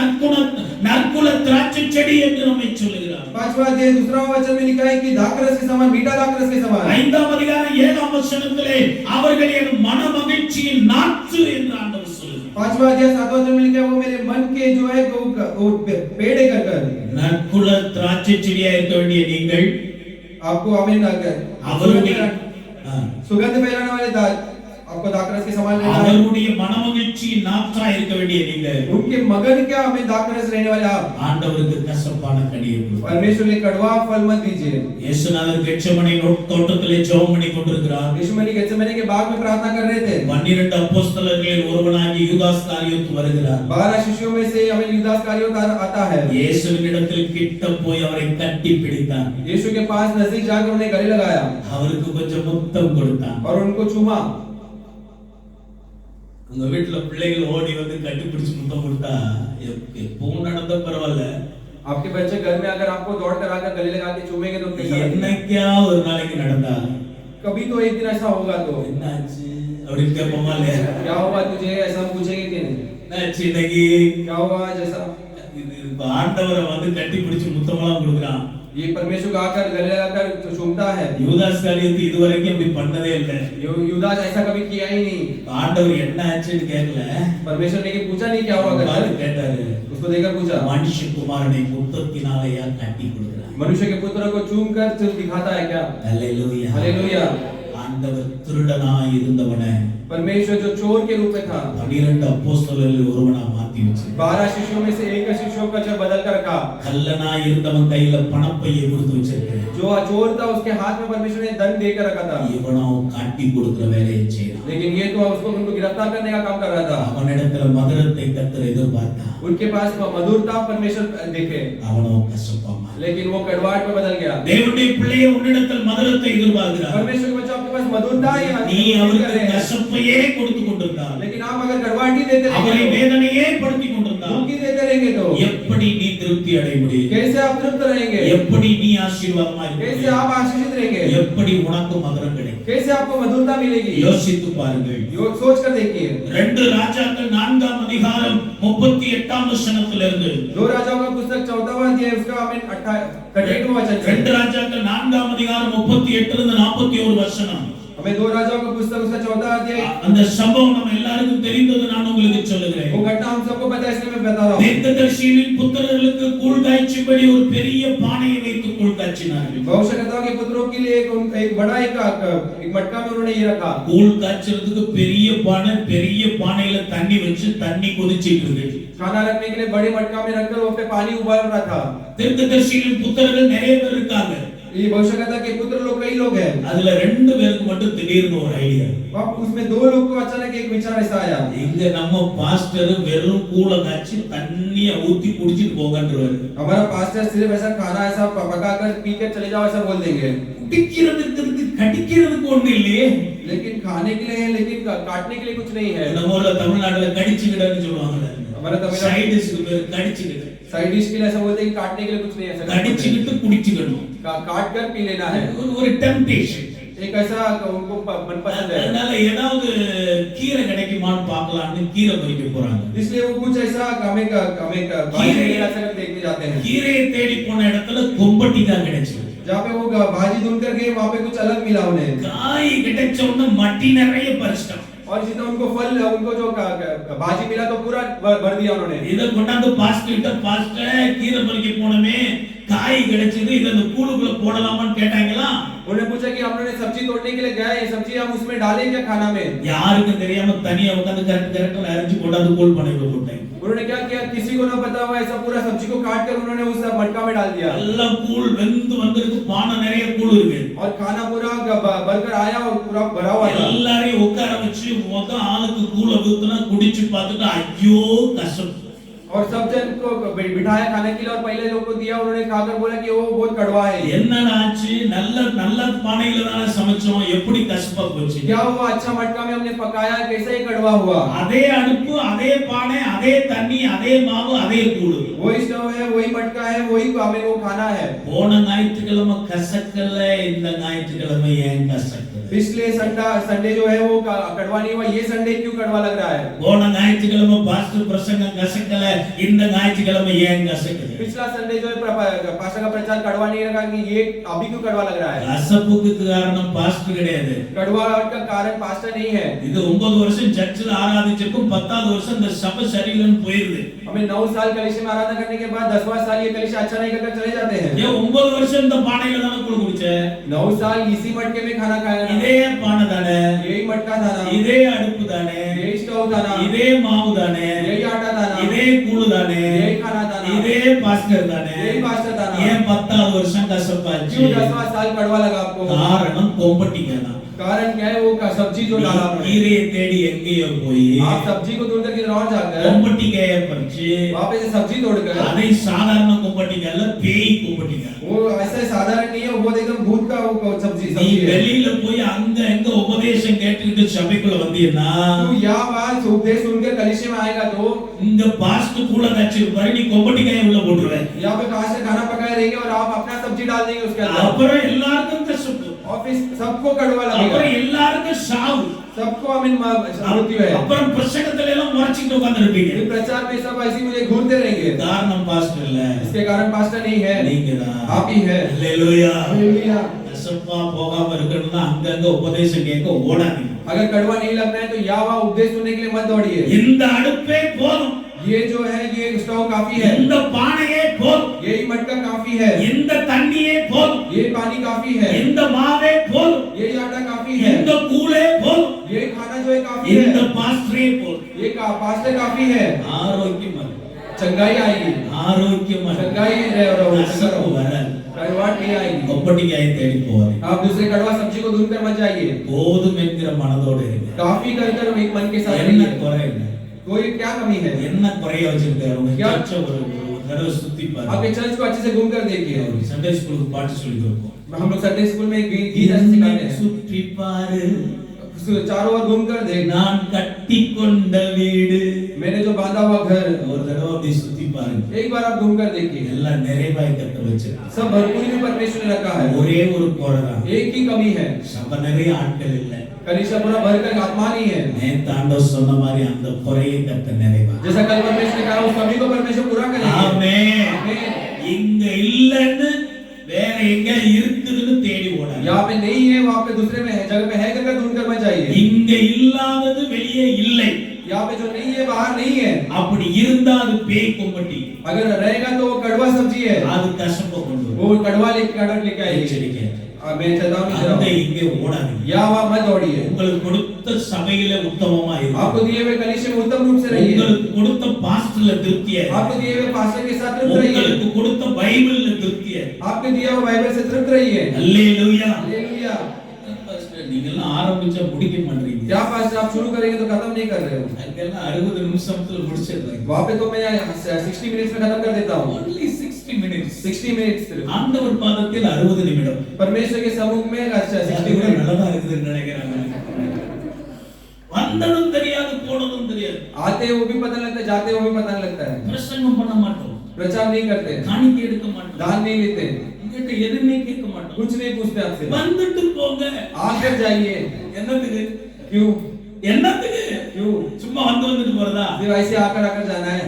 நற்குல திராட்சை செடி என்று நம்மை சொல்லுகிறார். 5वां अध्याय 2वां वचन में लिखा है कि दाखरस के समान, मीठा दाखरस के समान। 5ஆம் அதிகாரம் 7ஆம் வசனத்திலே அவர்கள் என் மனமகிழ்ச்சியின் நாற்று என்று ஆண்டவர் சொல்லுகிறார். 5वां अध्याय 7वां वचन में लिखा है वो मेरे मन के जो है वो पेड़ है कर நற்குல திராட்சை செடியா இருக்க வேண்டிய நீங்கள் आपको हमें அவருடைய सुगंध फैलाने वाले आपको दाखरस के समान रहना है। அவருடைய மனமகிழ்ச்சியின் நாற்றா இருக்க வேண்டிய நீங்கள் उनके मगन क्या हमें दाखरस रहने वाले आप। ஆண்டவருக்கு கசப்பான கனியை கொடுங்க. परमेश्वर के कड़वा फल मत दीजिए। இயேசுநாதர் கெத்செமனே தோட்டத்திலே ஜெபம் பண்ணி கொண்டிருக்கிறார். यीशु मसीह गेत्सेमनी के बाग में प्रार्थना कर रहे थे। 12 அப்போஸ்தலர்களில் ஒருவனாகிய யூதாஸ் காரியோத்து வருகிறார். 12 शिष्यों में से हमें यूदास कारियोत आता है। இயேசுவினிடத்தில் கிட்ட போய் அவரை கட்டி பிடித்தான். यीशु के पास नजदीक जाकर उन्हें गले लगाया அவருக்கு கொஞ்சம் முத்தம் கொடுத்தான். और उनको चूमा। உங்க வீட்டுல பிள்ளைகள் ஓடி வந்து கட்டி பிடிச்சு முத்தம் கொடுத்தா எப்பவும் நடந்த பரவாயில்ல, आपके बच्चे घर में अगर आपको दौड़ कर आकर गले लगा के चूमेंगे तो कैसा लगेगा? என்னைக்கா ஒரு நாளைக்கு நடந்தா कभी तो एक दिन ऐसा होगा तो என்னாச்சு அப்படின்னு கேட்போமா இல்லையா? क्या हुआ तुझे, ऐसा पूछेंगे कि नहीं? என்னாச்சு இன்னைக்கு? क्या हुआ जैसा இது இப்ப ஆண்டவரை வந்து கட்டி பிடிச்சு முத்தமெல்லாம் கொடுக்குறான். ये परमेश्वर को आकर गले लगाकर चूमता है। யூதாஸ் காரியத்தை இதுவரைக்கும் அப்படி பண்ணதே இல்லை. यूदास ऐसा कभी किया ही नहीं। ஆண்டவர் என்ன ஆச்சுன்னு கேட்கல, परमेश्वर ने पूछा नहीं क्या हुआ பார்த்து करके, கேட்டாரு. उसको देखकर पूछा। மனுஷகுமாரனை முத்தத்தினாலயா கட்டி கொடுக்கிறார். मनुष्य के पुत्र को चूम कर सिर्फ दिखाता है क्या? அல்லேலூயா. हालेलुया। ஆண்டவர் திருடனாய் இருந்தவனை परमेश्वर जो चोर के रूप में था 12 அப்போஸ்தலரில் ஒருவனா மாத்தி வச்சு 12 शिष्यों में से एक शिष्यों का जब बदल कर रखा। கல்லனாய் இருந்தவன் கையில பணப்பையை கொடுத்து வச்சிருக்காரு. जो चोर था उसके हाथ में परमेश्वर ने धन देकर रखा था, இவனோ காட்டி கொடுக்கிற வேலையை செய்யறான். लेकिन ये तो उसको उनको गिरफ्तार करने का काम कर रहा था। அவனிடத்துல மதுரத்தை கர்த்தர் எதிர்பார்த்தான். उनके पास मधुरता परमेश्वर देखे, அவனோ கசப்பாமா. लेकिन वो कड़वाहट में बदल गया। தேவனுடைய பிள்ளையே உன்னிடத்தில் மதுரத்தை எதிர்பார்க்கிறார். परमेश्वर के बच्चों आपके पास मधुरता है, நீ அவருக்கு கசப்பையே கொடுத்து கொண்டிருந்தார். लेकिन आप अगर कड़वाहट ही देते அவரை रहेंगे, வேதனையே படுத்தி கொண்டிருந்தார். दुखी देते रहेंगे तो எப்படி நீ திருப்தி அடைய முடியும்? कैसे आप तृप्त रहेंगे? எப்படி நீ ஆசீர்வாதமா இருக்க कैसे முடியும்? आप आशीषित रहेंगे? எப்படி உனக்கு மதுரம் கிடைக்கும்? कैसे आपको मधुरता मिलेगी? யோசித்து பாருங்கள். सोच कर देखिए। 2 ராஜாக்கள் 4ஆம் அதிகாரம் 38ஆம் வசனத்திலிருந்து 2 राजाओं का पुस्तक 14वां अध्याय उसका हमें 38वां वचन से 2 ராஜாக்கள் 4ஆம் அதிகாரம் 38 இருந்து 41 வசனம். हमें 2 राजाओं का पुस्तक उसका 14वां अध्याय, அந்த சம்பவம் நம்ம எல்லாருக்கும் தெரிந்தது, நான் உங்களுக்கு சொல்லுகிறேன். वो घटना हम सबको पता है, इसलिए मैं बता रहा हूं। தீர்க்கதரிசியின் புத்திரர்களுக்கு கூழ் காய்ச்சும்படி ஒரு பெரிய பானையை வைத்து கூழ் காய்ச்சினார்கள். भविष्यवक्ताओं के पुत्रों के लिए एक बड़ा एक मटका में उन्होंने ये रखा। கூழ் காய்ச்சறதுக்கு பெரிய பானை, பெரிய பானையில தண்ணி வச்சு தண்ணி கொதிச்சிட்டு இருக்கு. खाना रखने के लिए बड़े मटका में रखकर वो पे पानी उबाल रहा था। தீர்க்கதரிசியின் புத்திரர்கள் நிறைய பேர் இருக்காங்க. ये भविष्यवक्ता के पुत्र लोग कई लोग हैं। அதுல ரெண்டு பேருக்கு மட்டும் திடீர்னு ஒரு ஐடியா. अब उसमें दो लोग को अचानक एक विचार ऐसा आया। இங்க நம்ம பாஸ்டர் வெறும் கூள காய்ச்சி தண்ணிய ஊத்தி குடிச்சிட்டு போங்கன்றாரு. हमारा पास्टर सिर्फ ऐसा खाना ऐसा पकाकर पी कर चले जाओ ऐसा बोल देंगे। குடிக்கிறதுக்கு கடிக்கிறதுக்கு ஒண்ணு இல்லையே. लेकिन खाने के लिए है, लेकिन काटने के लिए कुछ नहीं है। நம்ம ஊர்ல தமிழ்நாட்டுல கடிச்சுக்கிடன்னு சொல்லுவாங்கல்ல. हमारा तमिलनाडु சைடிஸ்க்கு பேர் கடிச்சுக்கிட. साइड डिश के लिए ऐसा बोलते हैं कि काटने के लिए कुछ नहीं है, ऐसा கடிச்சுக்கிட்டு குடிச்சுக்கணும். काट कर पी लेना है। ஒரு டெம்ப்டேஷன். एक ऐसा उनको मनपसंद है। அதனால ஏதாவது கீரை கிடைக்குமான்னு பார்க்கலாம்னு கீரை பறிக்க போறாங்க. इसलिए वो कुछ ऐसा हमें भाजी ऐसा देखने जाते हैं। கீரையை தேடி போன இடத்துல கொம்பட்டி தான் கிடைச்சது. जहाँ पे वो भाजी ढूंढ कर गए वहाँ पे कुछ अलग मिला उन्हें। காய் கிடைச்ச உடனே மட்டி நிறைய பறிச்சிட்டாங்க. और जितना उनको फल उनको जो भाजी मिला तो पूरा भर दिया उन्होंने। இத கொண்டாந்து பாஸ்டர்ட்ட பாஸ்டர் கீரை பறிக்க போனமே காய் கிடைச்சது இத அந்த கூழுக்குள்ள போடலாமான்னு கேட்டாங்களா? उन्होंने पूछा कि हम लोग सब्जी तोड़ने के लिए गए, ये सब्जी हम उसमें डालें क्या खाना में? யாருக்கும் தெரியாம தனியா உட்கார்ந்து கரெக்ட் அரைச்சு கொண்டாந்து கூழ் பண்ணையில போட்டாங்க. उन्होंने क्या किया, किसी को ना पता हुआ ऐसा पूरा सब्जी को काट कर उन्होंने उस मटका में डाल दिया। எல்லாம் கூழ் வெந்து வந்திருக்கு, பானை நிறைய கூழ் இருக்கு. और खाना पूरा भरकर आया और पूरा भरा हुआ था। எல்லாரையும் உட்கார வச்சு மொத ஆளுக்கு கூழ ஊத்துனா குடிச்சு பார்த்துட்டு ஐயோ கசப்பு. और सब जन को बिठाया खाने के लिए और पहले लोग को दिया, उन्होंने खाकर बोला कि वो बहुत कड़वा है। என்னடா ஆச்சு? நல்ல பானையில தான சமைச்சோம், எப்படி கசப்பா போச்சு? क्या हुआ, अच्छा मटका में हमने पकाया, कैसे ही कड़वा हुआ? அதே அடுப்பு, அதே பானை, அதே தண்ணி, அதே மாவு, அதே கூழ். वही स्टोव है, वही मटका है, वही हमें वो खाना है। போன ஞாயிற்றுக்கிழமை கசக்கல, இந்த ஞாயிற்றுக்கிழமை ஏன் கசக்கல? पिछले संडे जो है वो कड़वा नहीं हुआ, ये संडे क्यों कड़वा लग रहा है? போன ஞாயிற்றுக்கிழமை பாஸ்டர் பிரசங்கம் கசக்கல, இந்த ஞாயிற்றுக்கிழமை ஏன் கசக்கல? पिछला संडे जो है पास्टर का प्रचार कड़वा नहीं लगा कि ये अभी क्यों कड़वा लग रहा है? கசப்புக்கு காரணம் பாஸ்டர் கிடையாது. कड़वा का कारण पास्टर नहीं है। இது 9 வருஷம் சர்ச்சில் ஆராதிச்சிருக்கும், 10வது வருஷம் இந்த சபை சரியில்லைன்னு போயிருது. हमें 9 साल कलीसिया में आराधना करने के बाद 10वां साल ये कलीसिया अच्छा नहीं करकर चले जाते हैं। ஏன் 9 வருஷம் இந்த பானையில தான கூழ் குடிச்ச? 9 साल इसी मटके में खाना खाया ना। இதே பானை தானே, यही मटका था ना, இதே அடுப்பு தானே, यही स्टोव था ना, இதே மாவு தானே, यही आटा था ना, இதே கூழ் தானே, यही खाना था ना, இதே பாஸ்டர் தானே. यही पास्टर था ना। ஏன் 10வது வருஷம் கசப்பாச்சு? क्यों 10वां साल कड़वा लगा आपको? காரணம் கொம்பட்டிக்கனா. कारण क्या है, वो सब्जी जो डाला आपने। கீரையை தேடி எங்கேயோ போய் आप सब्जी को ढूंढकर किधर और जाकर கொம்பட்டிக்காயை பறிச்சு वहाँ पे से सब्जी तोड़कर, அதை சாதாரண கொம்பட்டிக்காய் இல்ல, பேய் கொம்பட்டிக்காய். वो ऐसा साधारण नहीं है, वो एकदम भूत का वो நீ सब्जी है। வெளியில போய் அங்க எங்க உபதேசம் கேட்டுக்கிட்டு சபைக்குள்ள வந்தீன்னா तू यहाँ बात उपदेश सुनकर कलीसिया में आएगा तो இங்க பாஸ்ட் கூட கச்சிருப்பாரு, நீ கொம்பட்டிக்காயை उள்ள போட்டுருவேன். यहाँ पे पास्टर खाना पकाए रहेंगे और आप अपना सब्जी डाल देंगे उसके अंदर, அப்புறம் எல்லாருக்கும் கசப்பு, और फिर सबको कड़वा लगेगा, அப்புறம் எல்லாருக்கும் சாவு, सबको हमें मृत्यु है। அப்புறம் பிரசங்கத்துல எல்லாம் முறைச்சிட்டு உட்கார்ந்திருப்பீங்க. फिर प्रचार में सब ऐसे मुझे घूरते रहेंगे। காரணம் பாஸ்டர் இல்ல, इसके कारण पास्टर नहीं है, நீங்க தான். आप ही है। அல்லேலூயா. हालेलुया। கசப்பா போகாம இருக்கணும்னா அங்கங்க உபதேசம் கேட்க ஓடாதீங்க. अगर कड़वा नहीं लगना है तो यहाँ वहाँ उपदेश सुनने के लिए मत दौड़िए। இந்த அடுப்பே போதும், ये जो है ये स्टोव काफी है, இந்த பானையே போதும், यही मटका काफी है, இந்த तண்ணியே போதும், ये पानी काफी है, இந்த மாவே போதும், यही आटा काफी है, இந்த கூழே போதும், ये खाना जो है काफी இந்த है, பாஸ்டரே போதும். ये पास्टर काफी है। ஆரோக்கியமா चंगाई आएगी, ஆரோக்கியமா चंगाई கசப்பு வராது. कड़वाहट नहीं आएगी। கொப்பட்டிக்காயை தேடி போவாரு. आप दूसरे कड़वा सब्जी को ढूंढ कर मत जाइए, போதும் என்கிற மனதோடு இருங்க. काफी कर एक मन के साथ என்ன रहिए। குறை என்ன? कोई क्या कमी है? என்ன குறைய வச்சிருக்காரு? உங்க क्या? சர்ச்சை ஒரு தடவை சுத்தி आपके பாருங்க. चर्च को अच्छे से घूम कर देखिए। சண்டே ஸ்கூலுக்கு பாட்டு சொல்லி கொடுப்போம். हम लोग संडे स्कूल में गीत ऐसे सिखाते हैं। சுற்றி பாரு, चारों ओर घूम कर देख, நான் கட்டி கொண்ட வீடு. मैंने जो बांधा हुआ घर, ஒரு தடவை அப்படி சுத்தி பாருங்க. एक बार आप घूम कर देखिए। எல்லாம் நிறைவாய் கட்ட வச்சிருக்கு. सब भरपूरी में परमेश्वर ने रखा है, ஒரே ஒரு குறைதான், एक ही कमी है, சபை நிறைய ஆட்கள் இல்ல. कलीसिया पूरा भरकर आत्मा नहीं है। நேத்து ஆண்டவர் சொன்ன மாதிரி அந்த குறையை கட்ட நிறைவா. जैसा कल परमेश्वर ने कहा उस कमी को परमेश्वर पूरा करेगा। ஆமென். आमीन। இங்க இல்லன்னு வேற எங்க இருக்குதுன்னு தேடி ஓடாது. यहाँ पे नहीं है, वहाँ पे दूसरे में है, जगह पे है करके ढूंढ कर मत जाइए। இங்க இல்லாதது வெளியே இல்லை. यहाँ पे जो नहीं है बाहर नहीं है। அப்படி இருந்தா அது பேய் கொம்பட்டி, अगर रहेगा तो वो कड़वा सब्जी है, அது கசப்ப கொண்டு வரும். वो कड़वा लेके आएगी। எச்சரிக்கை. मैं चेतावनी दे रहा அங்க हूँ, இங்கே ஓடாதீங்க. यहाँ वहाँ मत दौड़िए। உங்களுக்கு கொடுத்த சபையில உத்தமமா आपको இருங்க. दिए हुए कलीसिया में उत्तम रूप से रहिए। உங்களுக்கு கொடுத்த பாஸ்டர்ல திருப்தியா இருங்க. आपको दिए हुए पास्टर के साथ तृप्त रहिए। உங்களுக்கு கொடுத்த பைபிள்ல திருப்தியா இருங்க. आपको आपके दिया हुआ बाइबल से तृप्त रहिए। அல்லேலூயா हालेलुया। பாஸ்டர் நீங்க எல்லாம் ஆரம்பிச்சா முடிக்க மாட்டீங்க क्या पास्टर आप शुरू करेंगे तो खत्म नहीं कर रहे हो। அங்கெல்லாம் 60 நிமிஷத்துல முடிச்சிடுறாங்க वहां पे तो मैं 60 मिनट्स में खत्म कर देता हूँ। only 60 minutes 60 मिनट्स सिर्फ। ஆண்டவர் பாதத்தில் 60 நிமிடம் परमेश्वर के सम्मुख में 60 கூட मिनट। நல்லதா இருக்குதுன்னு நினைக்கிறாங்க வந்ததும் தெரியாது போனதும் தெரியாது आते वो भी पता लगता है, जाते वो भी पता लगता है। பிரசங்கம் பண்ண மாட்டோம் प्रचार नहीं करते, காணிக்கை எடுக்க மாட்டோம் दान नहीं लेते, உங்ககிட்ட எதுவுமே கேட்க மாட்டோம் कुछ नहीं पूछते आपसे। வந்துட்டு போங்க आकर जाइए। என்னத்துக்கு क्यों? என்னத்துக்கு क्यों? சும்மா வந்துட்டு போறதா सिर्फ ऐसे आकर आकर जाना है।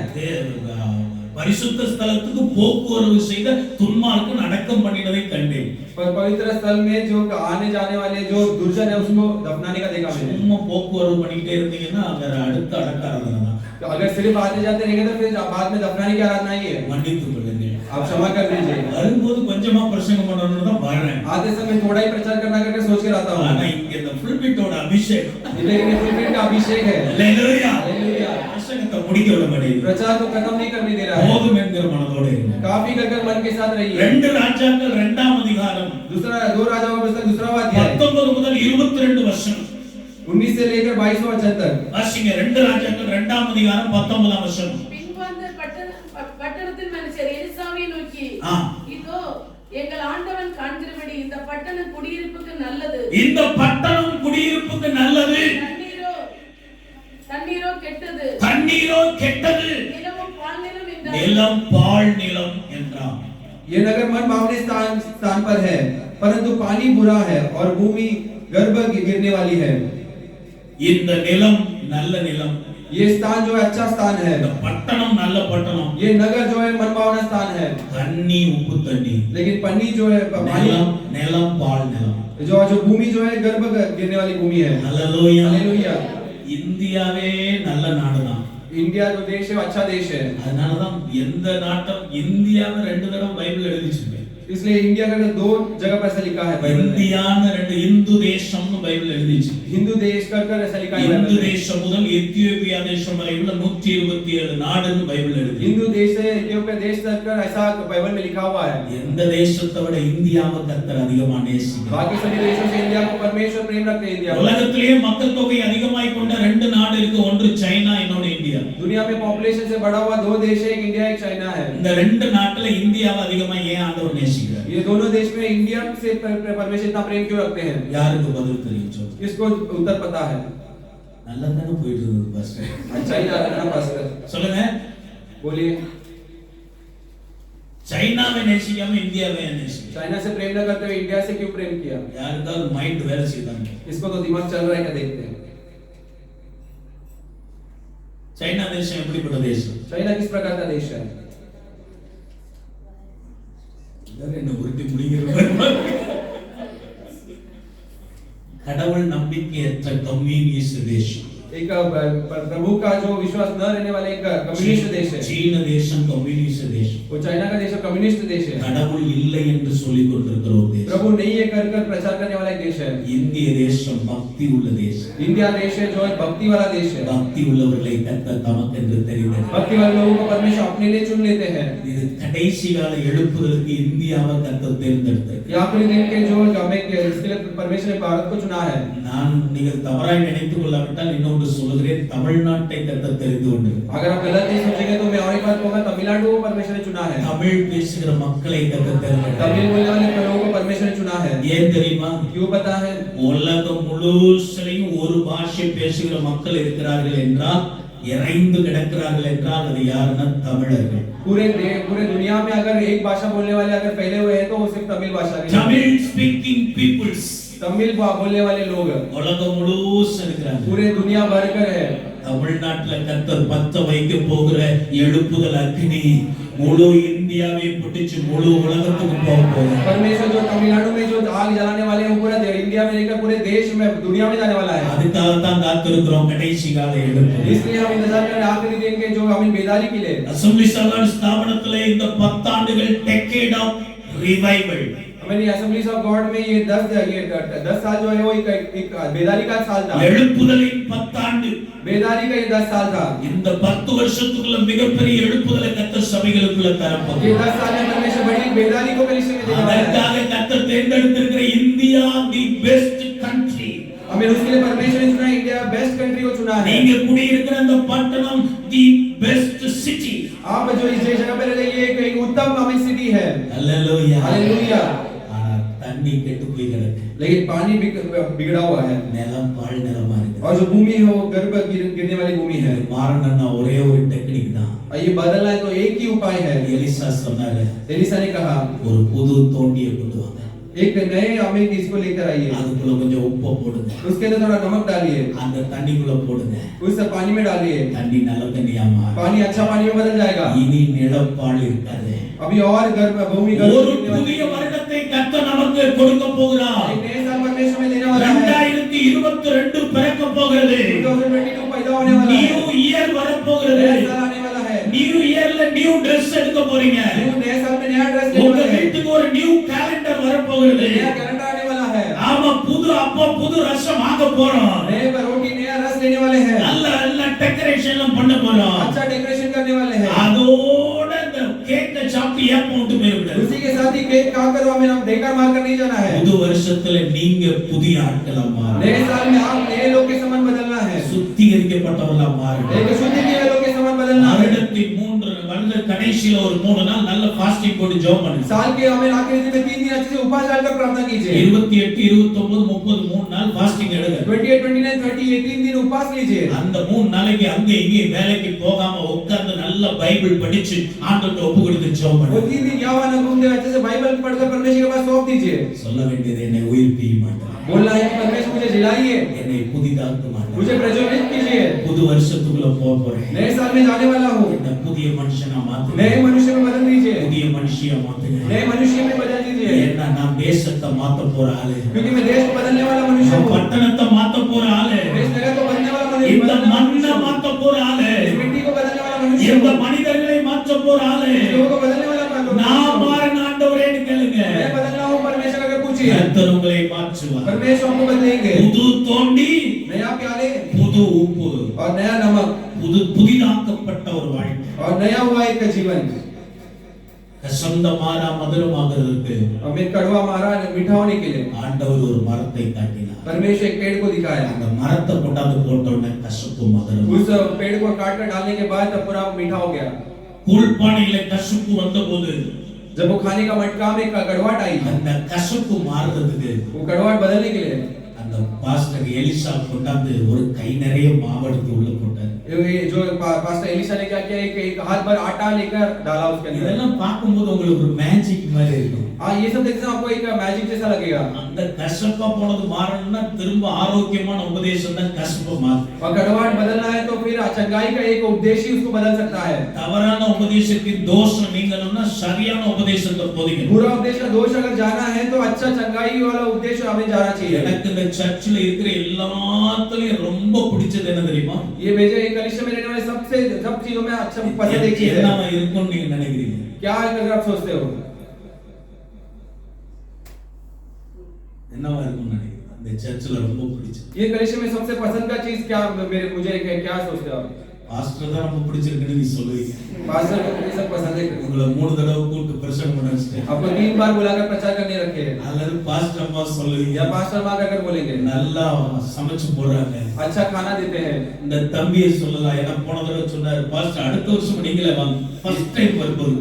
பரிசுத்த ஸ்தலத்துக்கு போக்குவரவு செய்த துன்மார்க்கன் அடக்கம் பண்ணினதை கண்டேன் पर पवित्र स्थल में जो आने जाने वाले जो दुर्जन है उसको दफनाने का देखा मैंने। சும்மா போக்குவரவு பண்ணிட்டே இருந்தீங்கன்னா அங்க அடுத்த அடக்க ஆராதனை தான் तो अगर सिर्फ आते जाते रहेंगे तो फिर बाद में दफनाने की आराधना ही है। மன்னித்துக் கொள்ளுங்க आप क्षमा कर दीजिए। வரும்போது கொஞ்சமா பிரசங்கம் பண்ணணும்னு தான் வரேன் आते समय थोड़ा ही प्रचार करना करके सोच कर आता हूँ। ஆனா இங்க இந்த புல்பிட்டோட அபிஷேகம் लेकिन ये फुलफिल का अभिषेक है। அல்லேலூயா हालेलुया। பிரசங்கத்தை முடிக்க விட மாட்டேங்குது प्रचार को खत्म नहीं करने दे रहा है। போதும் என்கிற மனதோட இருங்க काफी कर मन के साथ रहिए। ரெண்டு ராஜாக்கள் இரண்டாம் அதிகாரம் दूसरा 2 राजाओं का पुस्तक दूसरा अध्याय 19 முதல் 22 வருஷம் 19 से लेकर 22वां वचन तक। வாசிங்க ரெண்டு ராஜாக்கள் இரண்டாம் அதிகாரம் 19ஆம் வசனம் பின்பு அந்த பட்டணத்தின் மனுஷர் எலிசாவை நோக்கி ஆ. இதோ எங்கள் ஆண்டவன் காண்கிறபடி இந்த பட்டணம் குடியிருப்புக்கு நல்லது, இந்த பட்டணம் குடியிருப்புக்கு நல்லது, தண்ணீரோ கெட்டது, தண்ணீரோ கெட்டது, நிலமும் பால் நிலம் என்றார். நிலம் பால் நிலம் என்றார். ये नगर मन भावने स्थान पर है, परंतु पानी बुरा है और भूमि गर्भ गिरने वाली है। இந்த நிலம் நல்ல நிலம், ये स्थान जो है अच्छा स्थान है। இந்த பட்டணம் நல்ல பட்டணம், ये नगर जो है मनभावना स्थान है, தண்ணி உப்பு தண்ணி, लेकिन पन्नी जो है நிலம் நிலம் பால் நிலம். जो भूमि जो है गर्भ गिरने वाली भूमि है। ஹல்லேலூயா. हालेलुया। இந்தியாவே நல்ல நாடுதான். इंडिया जो देश है अच्छा देश है। அதனாலதான் எந்த நாட்டம் இந்தியாவை ரெண்டு தடவை பைபிள் எழுதிச்சிருக்கேன். इसलिए इंडिया का 2 जगह पर ऐसा लिखा है बाइबल में। இந்தியான்னு ரெண்டு இந்து தேசம்னு பைபிள் எழுதிச்சு. हिंदू देश कर ऐसा लिखा है இந்து बाइबल में। தேசம் முதல் எத்தியோப்பியா தேசம் வரை உள்ள 127 நாடுன்னு பைபிள் எழுதி. हिंदू देश से इथियोपिया देश तक कर ऐसा बाइबल में लिखा हुआ है। எந்த தேசத்தை விட இந்தியாவை கர்த்தர் அதிகமா நேசிக்கிறார். बाकी सभी देशों से इंडिया को परमेश्वर प्रेम रखते हैं। इंडिया உலகத்திலேயே மக்கள் தொகை அதிகமாய் கொண்ட ரெண்டு நாடு இருக்கு, ஒன்று சைனா, இன்னொன்னு இந்தியா. दुनिया में पॉपुलेशन से बड़ा हुआ 2 देश है, एक इंडिया एक चाइना है। இந்த ரெண்டு நாட்டுல இந்தியாவை அதிகமா ஏன் ஆண்டவர் நேசிக்கிறார்? ये दोनों देश में इंडिया से परमेश्वर इतना प्रेम क्यों रखते हैं? யாருக்கு பதில் தெரியும் சொல்லுங்க. किसको उत्तर पता है? நல்லா தானே போயிட்டு இருக்குது பாஸ்டர். अच्छा ही जा रहा है ना पास्टर? சொல்லுங்க. बोलिए। சைனாவை நேசிக்காம இந்தியாவை ஏன் நேசிக்கிறார்? चाइना से प्रेम न करते हुए इंडिया से क्यों प्रेम किया? யாருக்காவது மைண்ட் வேலை செய்தாங்க? इसको तो दिमाग चल रहा है क्या देखते हैं। சைனா தேசம் எப்படிப்பட்ட தேசம்? चाइना किस प्रकार का देश है? என்ன உருட்டி முடிக்கிறது? கடவுள் நம்பிக்கையற்ற கம்யூனிஸ்ட் தேசம். एक प्रभु का जो विश्वास न रहने वाले एक कम्युनिस्ट देश है। சீன தேசம் கம்யூனிஸ்ட் தேசம். वो चाइना का देश कम्युनिस्ट देश है। கடவுள் இல்லை என்று சொல்லிக் கொண்டிருக்கிற ஒரு தேசம். प्रभु नहीं है कर प्रचार करने वाला एक देश है। இந்திய தேசம் பக்தி உள்ள தேசம். इंडिया देश है जो एक भक्ति वाला देश है। பக்தி உள்ளவர்களை கர்த்தர் தமக்கென்று தெரிந்தது. भक्ति वाले लोगों को परमेश्वर अपने लिए चुन लेते हैं। இது கடைசி கால எழுப்புதலுக்கு இந்தியாவை கர்த்தர் தேர்ந்தெடுத்தார். ये आखिरी दिन के जो हमें इसके लिए परमेश्वर ने भारत को चुना है। நான் நீங்கள் தவறாய் நினைத்துக் கொள்ளாவிட்டால் இன்னொன்று சொல்கிறேன், தமிழ்நாட்டை கர்த்தர் தெரிந்து கொண்டார். अगर आप गलत नहीं सोचेंगे तो मैं और एक बात कहूंगा, तमिलनाडु को परमेश्वर ने चुना है। தமிழ் பேசுகிற மக்களை கர்த்தர் தெரிந்தார். तमिल बोलने वाले लोगों को परमेश्वर ने चुना है। ஏன் தெரியுமா? क्यों पता है? உலகம் முழுவதிலும் ஒரு பாஷை பேசுகிற மக்கள் இருக்கிறார்கள் என்றால், இறைந்து கிடக்கிறார்கள் என்றால் அது யாருன்னா தமிழர்கள். पूरे दुनिया में अगर एक भाषा बोलने वाले अगर फैले हुए हैं तो वो सिर्फ तमिल भाषा के தமிழ் ஸ்பீக்கிங் பீப்புள்ஸ் तमिल बोलने वाले लोग உலகம் முழுவதும் இருக்கிறாங்க. पूरे दुनिया भर कर है। தமிழ்நாட்டுல கர்த்தர் பத்த வைக்க போகிற எழுப்புதல் அக்னி முழு இந்தியாவை பிடிச்சு முழு உலகத்துக்கு போக போகுது. परमेश्वर जो तमिलनाडु में जो आग जलाने वाले हैं वो पूरा इंडिया में लेकर पूरे देश में दुनिया में जाने वाला है। அதுக்காக தான் காத்திருக்கிறோம் கடைசி கால எழுப்புதல். इसलिए हम इंतजार कर रहे हैं आखिरी दिन के जो हमें बेदारी के लिए। அசெம்பிளி ஆஃப் காட் ஸ்தாபனத்திலே இந்த 10 ஆண்டுகள் டெக்கேட் ஆஃப் ரிவைவல். हमारी असेंबलीज ऑफ गॉड में ये 10 साल जो है वो एक बेदारी का साल था। எழுப்புதலின் 10 ஆண்டு बेदारी का ये 10 साल था। இந்த 10 வருஷத்துக்குள்ள மிகப்பெரிய எழுப்புதலை கர்த்தர் சபைகளுக்குள்ள ये தரப்போகிறார்। 10 साल में परमेश्वर बड़ी बेदारी को कलीसिया में देने वाला है। அதற்காக கர்த்தர் தேர்ந்தெடுத்திருக்கிற இந்தியா தி பெஸ்ட் கண்ட்ரி। हमें उसके लिए परमेश्वर ने चुना, इंडिया बेस्ट कंट्री को चुना है। நீங்க குடியிருக்கிற அந்த பட்டணம் தி பெஸ்ட் सिटी। आप जो इस जगह पे रहते हैं ये एक उत्तम हमें सिटी है। Hallelujah hallelujah. தண்ணி கெட்டு போய் கிடக்கு, लेकिन पानी बिगड़ा हुआ है நிலம் பாழ் நிலமா இருக்கு। और जो भूमि है वो गर्भ गिरने वाली भूमि है। மாறணும்னா ஒரே ஒரு டெக்னிக் தான்। ये बदलना है तो एक ही उपाय है। எலிசா சொன்னாரு, एलिसा ने कहा ஒரு புது தோண்டியை கொண்டு வாங்க, एक नए हमें इसको लेकर आइए, அதுக்குள்ள கொஞ்சம் உப்பு போடுங்க, उसके अंदर थोड़ा नमक डालिए, அந்த தண்ணிக்குள்ள போடுங்க, उस पानी में डालिए, தண்ணி நல்ல தண்ணியா மாறும், पानी अच्छा पानी में बदल जाएगा। இனி நிலப்பாழ் இருக்காது। अभी और गर्भ भूमि ஒரு புதிய வருடத்தை கர்த்தர் நமக்கு கொடுக்க போகிறார்। एक नए साल परमेश्वर में देने वाला है। 2022 பிறக்க போகிறது। 2022 पैदा होने वाला है। நியூ இயர் வர போகிறது। नया साल आने वाला है। நியூ இயர்ல நியூ Dress எடுக்க போறீங்க। नए साल में नया ड्रेस लेने உங்க वाले हैं। வீட்டுக்கு ஒரு நியூ கேலண்டர் வர போகிறது। नया कैलेंडर आने वाला है। ஆமா, புது அப்போ புது ரசம் ஆக போறோம்। नए रोटी नया रस लेने वाले हैं। நல்ல நல்ல டெக்கரேஷன் பண்ண போறோம்। अच्छा डेकोरेशन करने वाले हैं। அதோட இந்த கேக்க சாப்பிட்டு ஏப்பம் விட்டு போயிடுங்க। उसी के साथ ही केक खाकर हमें हम देकर मार कर नहीं जाना है। புது வருஷத்துல நீங்க புதிய ஆட்களா மாறுங்க। नए साल में आप नए लोग के समान बदलना है। சுத்திகரிக்கப்பட்டவர்களா மாறுங்க। एक शुद्ध किए लोग के समान बदलना है। வருடத்தின் 3 வருட கடைசியில ஒரு 3 நாள் நல்ல ஃபாஸ்டிங் போட்டு ஜெபம் பண்ணுங்க। साल के हमें आखिरी दिन में 3 दिन अच्छे से उपवास डालकर प्रार्थना कीजिए। 28 29 30 3 நாள் ஃபாஸ்டிங் எடுங்க। 28 29 30 ये 3 दिन उपवास लीजिए। அந்த 3 நாளைக்கு அங்க இங்க வேலைக்கு போகாம உட்கார்ந்து நல்ல பைபிள் படிச்சு ஆண்டவருக்கு ஒப்பு கொடுத்து ஜெபம் वो பண்ணுங்க। 3 दिन यहाँ वहाँ न घूमते अच्छे से बाइबल पढ़कर परमेश्वर के पास सौंप दीजिए। சொல்ல வேண்டியது என்னை உயிர்ப்பிக்க மாட்டார், बोलना है कि परमेश्वर मुझे जिलाइए, என்னை புதிதாக்க மாட்டார், मुझे प्रज्वलित कीजिए। புது வருஷத்துக்குள்ள போறேன், नए साल में जाने वाला हूँ। என்ன புதிய மனுஷனா மாத்துங்க, नए मनुष्य में बदल दीजिए। புதிய மனுஷியா மாத்துங்க। नए मनुष्य में बदल दीजिए। ஏன்னா நான் தேசத்தை மாத்த போற ஆளு, क्योंकि मैं देश को बदलने वाला मनुष्य நான் हूँ। பட்டணத்தை மாத்த போற ஆளு, इस जगह को बदलने वाला मनुष्य, இந்த மண்ணை மாத்த போற ஆளு, इस मिट्टी को बदलने वाला मनुष्य இந்த हूँ। மனிதர்களை மாற்ற போற ஆளு। इस लोगों को बदलने वाला நான் மாறன ஆண்டவரேன்னு கேளுங்க, मैं बदलना हूँ परमेश्वर अगर पूछिए, கர்த்தர் உங்களை மாற்றுவார்। परमेश्वर हमको बदलेंगे। புது தோண்டி, नया प्याले புது உப்பு, और नया नमक புதிதாக்கப்பட்ட ஒரு வாழ்க்கை। और नया हुआ एक जीवन। கசந்த மாறா மதுரமாகிறதுக்கு हमें कड़वा मारा मीठा होने के लिए ஆண்டவர் ஒரு மரத்தை காட்டினார்। परमेश्वर एक पेड़ को दिखाया। அந்த மரத்தை கொண்டாந்து போட்ட உடனே கசப்பு மதுரம், उस पेड़ को काट कर डालने के बाद तब पूरा मीठा हो गया। கூழ்பானையில கசப்பு வந்தபோது जब वो खाने का मटका में कड़वाहट आई, அந்த கசப்பு மாறுறதுக்கு वो कड़वाहट बदलने के लिए அந்த பாஸ்டர் எலிசா கொண்டாந்து ஒரு கை நிறைய மாவு எடுத்து உள்ள போட்டார்। ये जो पास्टर एलिशा ने क्या किया, एक हाथ भर आटा लेकर डाला उसके अंदर। இதெல்லாம் பார்க்கும்போது உங்களுக்கு ஒரு மேஜிக் மாதிரி இருக்கும்। हाँ, ये सब देखते आपको एक मैजिक जैसा लगेगा। அந்த கசப்பா போனது மாறணும்னா திரும்ப ஆரோக்கியமான உபதேசம் தான் கசப்பை மாத்தும்। और कड़वाहट बदलना है तो फिर चंगाई का एक उपदेश ही उसको बदल सकता है। தவறான உபதேசத்தின் தோஷம் நீங்கணும்னா சரியான உபதேசத்தை போதிக்கணும்। बुरा उपदेश का दोष अगर जाना है तो अच्छा चंगाई वाला उपदेश हमें जाना चाहिए। எனக்கு இந்த சர்ச்சில் இருக்கிற எல்லாத்துலயும் ரொம்ப பிடிச்சது என்ன தெரியுமா? ये भेजे एक कलीसिया में रहने वाले सब चीजों में अच्छा पसंद एक चीज है। என்னவா இருக்கும்னு நீங்க நினைக்கிறீங்க? क्या अगर आप सोचते हो என்னவா இருக்கும்னு நினைக்கிறீங்க? இந்த சர்ச்சில் ரொம்ப பிடிச்சது ये कलीसिया में सबसे पसंद का चीज क्या मुझे क्या सोचते हो आप? பாஸ்டர் தான் ரொம்ப பிடிச்சிருக்குன்னு நீ சொல்லுவீங்க। पास्टर को ये सब पसंद है। உங்களை 3 தடவை கூப்பிட்டு பிரசங்கம் பண்ண வச்சிட்டேன், आपको 3 बार बुलाकर प्रचार करने रखे हैं। அல்லது பாஸ்டர் அம்மா சொல்லுவீங்க, या पास्टर माँ अगर बोलेंगे நல்லா சமைச்சு போடுறாங்க। अच्छा खाना देते हैं। இந்த தம்பியை சொல்லலாம், ஏன்னா போன தடவை சொன்னாரு பாஸ்டர் அடுத்த வருஷம் நீங்களே வாங்க, ஃபர்ஸ்ட் டைம் வரும்போது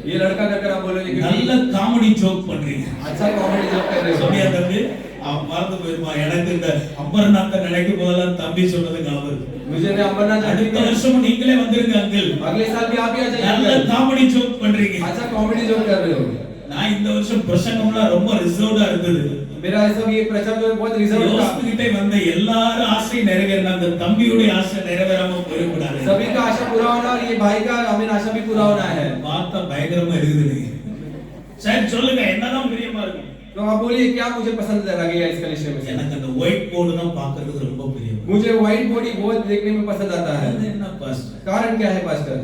ये लड़का कर आप बोलोगे कि நல்ல காமெடி ஜோக் பண்றீங்க। अच्छा कॉमेडी जॉब कर रहे हो। சொன்னியா தம்பி? அவன் மறந்து போயிருமா? எனக்கு இந்த அம்பர்நாத்தை நினைக்கும் போதெல்லாம் தம்பி சொன்னது ஞாபகம் இருக்கு। मुझे ने अमरनाथ அடுத்த வருஷம் நீங்களே வந்துருங்க அங்கிள், अगले साल भी आप ही आ நல்ல जाइए। காமெடி ஜோக் பண்றீங்க। अच्छा कॉमेडी जॉब कर रहे हो। நான் இந்த வருஷம் பிரசங்கம்லாம் ரொம்ப ரிசர்வ்டா இருந்தது। मेरा ऐसा ये प्रचार जो है बहुत रिजर्व था। யோசிச்சுக்கிட்டே வந்த எல்லாரும் ஆசை நிறைவேறின, அந்த தம்பியுடைய ஆசை நிறைவேறாம போயிடக்கூடாது। सभी का आशा पूरा होना और ये भाई का हमें आशा भी पूरा होना है। பார்த்தா பயங்கரமா இருக்குது நீங்க। சரி சொல்லுங்க, என்னதான் பிரியமா இருக்கும்? तो आप बोलिए क्या मुझे पसंद लगेगा इस कलीसिया में से? எனக்கு அந்த ஒயிட் போர்டு தான் பார்க்கிறதுக்கு ரொம்ப பிரியம்। मुझे व्हाइट बॉडी बहुत देखने में पसंद आता है। அது என்ன பாஸ்டர்? कारण क्या है पास्टर?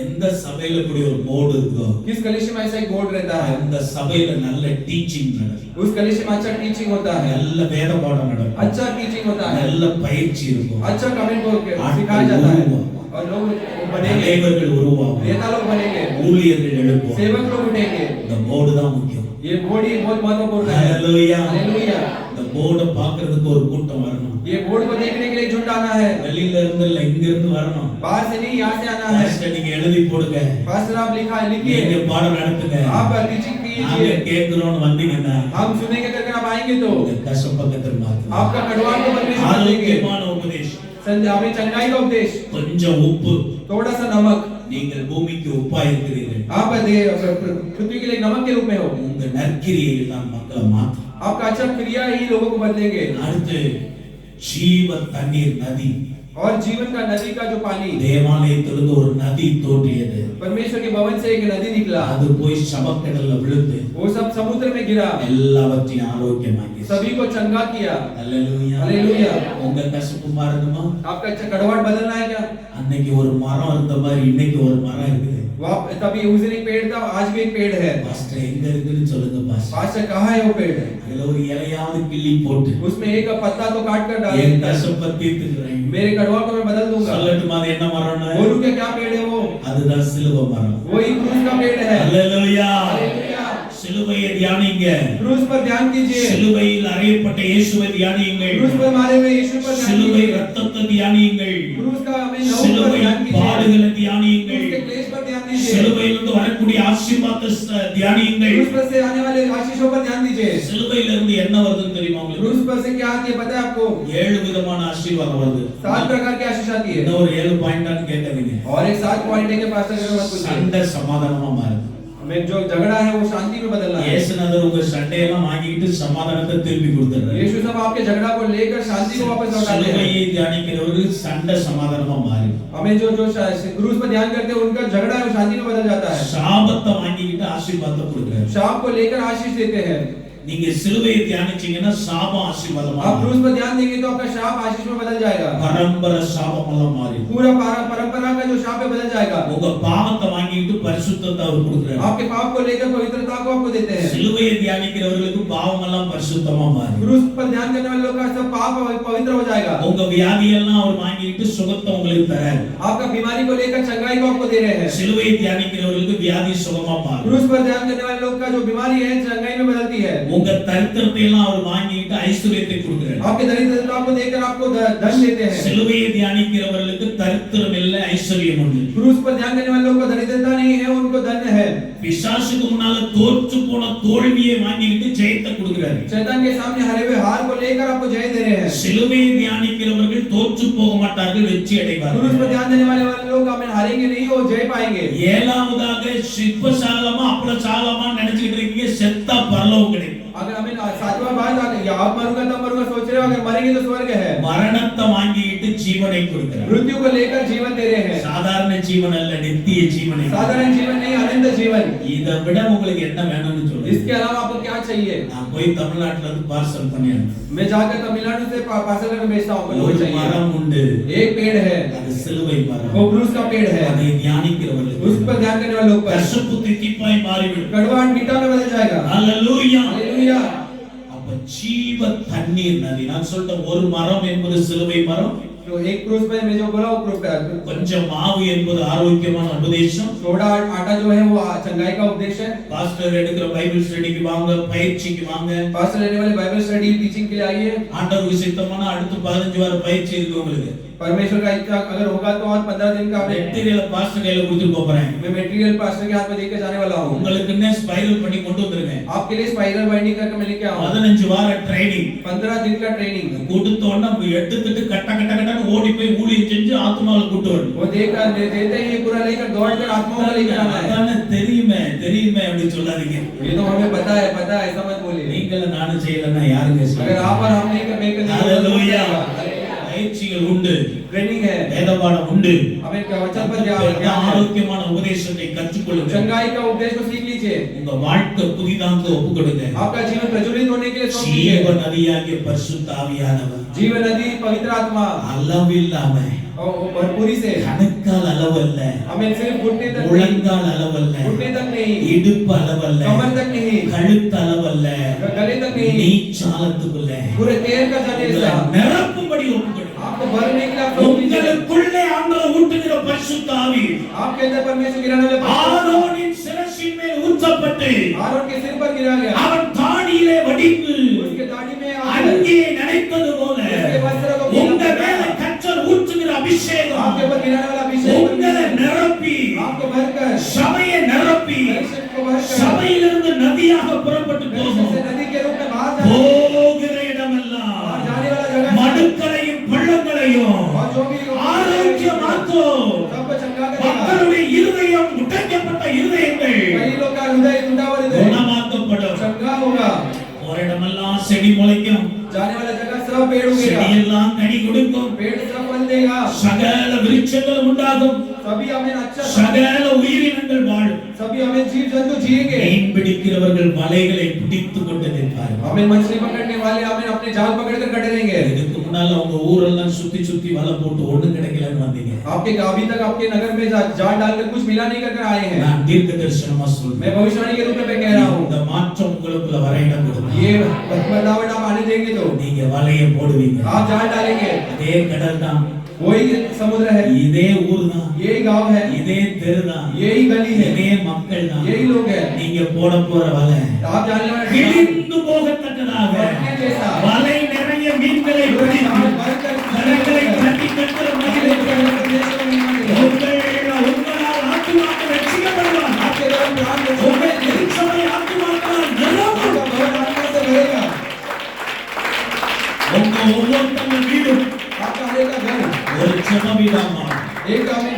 எந்த சபையில கூடிய ஒரு போர்டு இருக்கோ किस कलीसिया में ऐसा एक बोर्ड रहता है, அந்த சபையில நல்ல டீச்சிங் நடக்கும், उस कलीसिया में अच्छा टीचिंग होता है, நல்ல வேத பாடம் நடக்கும், अच्छा टीचिंग होता है, நல்ல பயிற்சி இருக்கும், अच्छा कमेंट को आठ सिखाया जाता है लोग और लोग बनेंगे, தலைவர்கள் உருவாகும், नेता लोग बनेंगे, ஊழியர்கள் எழுப்புவாங்க. सेवक लोग उठेंगे। இந்த போர்டு தான் முக்கியம். ये बोर्ड ही बहुत महत्वपूर्ण है। ஹalleluya. हालेलुया। இந்த போர்டை பார்க்கிறதுக்கு ஒரு கூட்டம் வரணும். ये बोर्ड को देखने के लिए झुंड आना है, வெளியில இருந்து இல்ல, இங்க இருந்து வரணும். बाहर से नहीं, यहाँ से आना है। பாஸ்டர் நீங்க எழுதி போடுங்க, पास्टर आप लिखिए, நீங்க பாடம் நடத்துங்க, आप टीचिंग நாங்க कीजिए, கேக்குறோம்னு வந்தீங்கன்னா हम सुनेंगे करके आप आएंगे तो உங்க கசப்பக்கத்தில் மாத்துங்க. आपका कड़वाहट को परमेश्वर देंगे। ஆரோக்கியமான உபதேசம், हमें चंगाई का उपदेश, கொஞ்சம் உப்பு, थोड़ा सा नमक, நீங்கள் பூமிக்கு உப்பா இருக்கிறீர்கள். आप पृथ्वी के लिए नमक के रूप में हो। உங்க நற்கிரியைகள் தான் மக்களை மாற்றும். आपका अच्छा क्रिया ही लोगों को बदलेंगे। அடுத்து ஜீவ தண்ணீர் நதி, और जीवन का नदी का जो पानी, தேவாலயத்திலிருந்து ஒரு நதி தோன்றியது, परमेश्वर के भवन से एक नदी निकला, அது போய் சபக்கடல்ல விழுந்து वो सब समुद्र में गिरा, எல்லாவற்றையும் ஆரோக்கியமாக்கி सभी को चंगा किया। அல்லேலூயா. हालेलुया। உங்க கசப்பு மாறணுமா? आपका अच्छा कड़वाहट बदलना है क्या? அன்னைக்கு ஒரு மரம் இருந்த மாதிரி இன்னைக்கு ஒரு மரம் இருக்குது. वो तभी उस दिन एक पेड़ था, आज भी एक पेड़ है। பாஸ்டர் எங்க இருக்குன்னு சொல்லுங்க பாஸ்டர். पास्टर कहाँ है वो पेड़? அதுல ஒரு இலையாவது கிள்ளி போட்டு उसमें एक पत्ता तो काट कर डाल, என் கசப்பை தீர்த்துக்கிறேன். मेरे कड़वाहट को मैं बदल दूंगा। சொல்லட்டுமா அது என்ன மரம்னு? बोलूं क्या क्या पेड़ है वो? அதுதான் சிலுவை மரம். वही क्रूस का पेड़ है। அல்லேலூயா. हालेलुया। சிலுவையை தியானிங்க. क्रूस पर ध्यान कीजिए, சிலுவையில் அறையப்பட்ட இயேசுவை தியானியுங்கள். क्रूस पर मारे हुए यीशु पर ध्यान சிலுவை कीजिए, ரத்தத்தை தியானியுங்கள். क्रूस का हमें लहू पर சிலுவை ध्यान कीजिए, பாடுகளை தியானியுங்கள். क्रूस के क्लेश पर ध्यान दीजिए, சிலுவையிலிருந்து வரக்கூடிய ஆசீர்வாதத்தை தியானியுங்கள். क्रूस पर से आने वाले आशीषों पर ध्यान दीजिए। சிலுவையிலிருந்து என்ன வருதுன்னு தெரியுமா உங்களுக்கு? क्रूस पर से क्या आती है पता है आपको? 7 விதமான ஆசீர்வாதம் வருது. 7 प्रकार की आशीष आती है। என்ன ஒரு 7 பாயிண்டான்னு கேட்காதீங்க. और एक 7 पॉइंट है कि पास्टर के मत पूछिए। சண்டை சமாதானமா மாறுது. हमें जो झगड़ा है वो शांति में बदलना है। இயேசுநாதர் உங்க சண்டையெல்லாம் வாங்கிட்டு சமாதானத்தை திருப்பி கொடுத்துறாரு. यीशु सब आपके झगड़ा को लेकर शांति को वापस लौटाते हैं। சிலுவையை தியானிக்கிறவருக்கு சண்டை சமாதானமா மாறி, हमें जो जो क्रूस पर ध्यान करते हैं उनका झगड़ा है वो शांति में बदल जाता है। சாபத்தை வாங்கிட்டு ஆசீர்வாதத்தை கொடுக்குறாரு. शाप को लेकर आशीष देते हैं। நீங்க சிலுவையை தியானிச்சீங்கன்னா சாபம் ஆசீர்வாதமா आप மாறும். क्रूस पर ध्यान देंगे तो आपका शाप आशीष में बदल जाएगा। பரம்பரை சாபம் எல்லாம் மாறி, पूरा परंपरा का जो शाप है बदल जाएगा। உங்க பாவத்தை வாங்கிட்டு பரிசுத்தத்தை அவர் கொடுக்குறாரு. आपके पाप को लेकर पवित्रता को आपको देते हैं। சிலுவையை தியானிக்கிறவர்களுக்கு பாவம் எல்லாம் பரிசுத்தமா மாறி, क्रूस पर ध्यान करने वाले लोग का सब पाप पवित्र हो जाएगा। உங்க வியாதியெல்லாம் அவர் வாங்கிட்டு சுகத்தை உங்களுக்கு தராரு. आपका बीमारी को लेकर चंगाई को आपको दे रहे हैं। சிலுவையை தியானிக்கிறவர்களுக்கு வியாதி சுகமா மாறும். क्रूस पर ध्यान करने वाले लोग का जो बीमारी है चंगाई में बदलती है। உங்க தரித்திரத்தை எல்லாம் அவர் வாங்கிட்டு ஐஸ்வர்யத்தை கொடுக்கிறார். आपके दरिद्रता को देकर आपको धन देते हैं। சிலுவையை தியானிக்கிறவர்களுக்கு தரித்திரம் இல்லை, ஐஸ்வர்யம் உண்டு. क्रूस पर ध्यान करने वाले लोगों को दरिद्रता नहीं है, उनको धन है। பிசாசுக்கு முன்னால தோற்று போன தோல்வியை வாங்கிட்டு ஜெயத்தை கொடுக்கிறார். शैतान के सामने हारे हुए हार को लेकर आपको जय दे रहे हैं। சிலுவையை தியானிக்கிறவர்கள் தோற்று போக மாட்டார்கள், வெற்றி क्रूस அடைவார்கள். पर ध्यान देने वाले लोग हमें हारेंगे नहीं, वो जय पाएंगे। ஏழாவதாக சிற்பசாலமா அப்பளசாலமா நினைச்சிட்டு இருக்கீங்க, செத்தா பரலோகம் கிடைக்கும். अगर हमें 7वां बात आ गई, आप मरूंगा तब मरूंगा सोच रहे हो, अगर मरेंगे तो स्वर्ग है। மரணத்தை வாங்கிட்டு ஜீவனை கொடுக்கிறார். मृत्यु को लेकर जीवन दे रहे हैं। சாதாரண ஜீவன் அல்ல, நித்திய ஜீவனை. साधारण जीवन नहीं, अनंत जीवन। இதை விட உங்களுக்கு என்ன வேணும்னு சொல்லுங்க. इसके अलावा आपको क्या चाहिए? நான் போய் தமிழ்நாட்டுல இருந்து பார்சல் பண்ணியானேன். मैं जाकर तमिलनाडु से पार्सल करके भेजता हूँ। ஒரு மரம் உண்டு, एक पेड़ है, அது சிலுவை மரம். वो क्रूस का पेड़ है। அதை தியானிக்கிறவர்களுக்கு उस पर ध्यान करने वाले लोग पर கசப்பு தித்திப்பாய் மாறிவிடும். कड़वाहट मीठा में बदल जाएगा। ஹalleluya. हालेलुया। அப்ப ஜீவ தண்ணீர் நதி. நான் சொல்ற ஒரு மரம் என்பது சிலுவை மரம், तो एक क्रूस पे मैं जो बोला वो क्रूस पे கொஞ்சம் மாவு என்பது ஆரோக்கியமான உபதேசம். थोड़ा आटा जो है वो चंगाई का उपदेश है। பாஸ்டர் எடுக்கிற பைபிள் ஸ்டடிக்கு வாங்க, பயிற்சிக்கு வாங்க. पास्टर लेने वाले बाइबल स्टडी टीचिंग के लिए आइए। ஆண்டவருக்கு சித்தமான அடுத்து 15 வார பயிற்சி இருக்கு உங்களுக்கு. परमेश्वर का इच्छा अगर होगा तो और 15 दिन का மெட்டீரியல் பாஸ்டர் கையில கொடுத்துட்டு போறேன். मैं मटेरियल पास्टर के हाथ में देकर जाने वाला हूँ। உங்களுக்கு என்ன ஸ்பைரல் பண்ணி கொண்டு வந்திருக்கேன். आपके लिए स्पाइरल बाइंडिंग करके मैं लेके आऊँ। 15 வார ட்ரைனிங் 15 दिन का ट्रेनिंग। கொடுத்த உடனே எடுத்துட்டு கட்ட கட்ட கட்டன்னு ஓடி போய் ஊழியம் செஞ்சு ஆத்மாவை கூட்டு வரணும். वो देकर देते ही पूरा लेकर दौड़ कर आत्माओं को लेकर आना है। அதானே தெரியுமே தெரியுமே அப்படி சொல்லாதீங்க. ये तो हमें पता है ऐसा मत बोलिए। நீங்கள நானும் செய்யலன்னா யாருங்க अगर செய்யலாம்? आप और हम नहीं कर ஹalleluya. பயிற்சிகள் உண்டு, ट्रेनिंग है, வேதபாடம் உண்டு. हमें वचन पर ध्यान ஆரோக்கியமான உபதேசத்தை கற்றுக்கொள்ளுங்க. चंगाई का उपदेश को सीख लीजिए। உங்க வாழ்க்கை புதிதாக ஒப்புக்கொடுங்க. आपका जीवन प्रज्वलित होने के लिए सौंप दीजिए। ஜீவ நதியாகிய பரிசுத்த ஆவியானவர் जीवन नदी पवित्र आत्मा அளவில்லாம और भरपूरी से கணுக்கால் அளவல்ல, हमें सिर्फ घुटने तक नहीं, முழங்கால் அளவல்ல, घुटने तक नहीं, இடுப்பு அளவல்ல, कमर तक नहीं, கழுத்து அளவல்ல, गले तक नहीं, நீச்சாலத்துக்குள்ள पूरे पैर का जाने உங்களை सा நிரப்பும்படி ஒப்புக்கொடு. आपको भरने के लिए आप लोग कीजिए। உங்களுக்குள்ளே ஆண்டவர் ஊற்றுகிற பரிசுத்த ஆவி आपके अंदर परमेश्वर गिराने वाले ஆரோனின் சிரசின் மேல் ஊற்றப்பட்டு आरोन के सिर पर गिरा गया, அவன் தாடியிலே வடிந்து उसके दाढ़ी में அங்கே நனைத்தது போல उसके वस्त्र को உங்க மேல கர்த்தர் ஊற்றுகிற அபிஷேகம் आपके ऊपर गिराने वाला अभिषेक உங்களை நிரப்பி आपको भरकर சபையை நிரப்பி परिषद को भरकर சபையிலிருந்து நதியாக புறப்பட்டு போகும். से नदी के रूप में बाहर जाने போகிற இடமெல்லாம் जाने वाला जगह மடுக்களையும் பள்ளங்களையும் और जो भी ஆரோக்கியமாக்கும். सबको चंगा करेगा। மக்களுடைய இருதயம் உடைக்கப்பட்ட இருதயங்கள் कई लोग का हृदय टूटा हुआ हृदय குணமாக்கப்படும். चंगा होगा, ஒரு இடமெல்லாம் செடி முளைக்கும், जाने वाला जगह सब पेड़ उगेगा, செடியெல்லாம் கனி கொடுக்கும், पेड़ सब फल देगा, சகல விருட்சங்களும் உண்டாகும், सभी हमें अच्छा சகல உயிரினங்கள் வாழும். सभी हमें जीव जंतु जिएंगे। மீன் பிடிக்கிறவர்கள் வலைகளை பிடித்துக் கொண்டு நிற்பார்கள். हमें मछली पकड़ने वाले हमें अपने जाल पकड़कर कटे रहेंगे। இதுக்கு முன்னால அவங்க ஊரெல்லாம் சுத்தி சுத்தி வலை போட்டு ஒண்ணும் கிடைக்கலன்னு வந்தீங்க. आपके अभी तक आपके नगर में जाल डालकर कुछ मिला नहीं कर आए हैं। நான் தீர்க்க தரிசனமா சொல்றேன், मैं भविष्यवाणी के रूप में कह रहा हूँ, இந்த மாற்றம் உங்களுக்குள்ள வர இடம் கொடுங்க. ये बदलाव आप आने देंगे तो நீங்க வலையை போடுவீங்க. आप जाल डालेंगे, அதே கடல் தான், वही समुद्र है, இதே ஊர் தான், यही गांव है, இதே தெரு தான், यही गली है, இதே மக்கள் தான், यही लोग हैं। நீங்க போட போற வலை आप जानने वाले கிழிந்து போகத்தக்கதாக வலை நிறைய மீன்களை பிடித்து கரைகளை தட்டி கட்டுற மாதிரி உங்களால் ஆத்துமாக்கள் ரட்சிக்கப்படுவார். आपके द्वारा प्राण உங்கள் திருச்சபை ஆத்துமாக்களால் நிரம்பும். உங்க ஒவ்வொருத்தங்க வீடும் आपका हर एक का घर ஒரு ஜெப வீடா மாறும். एक आदमी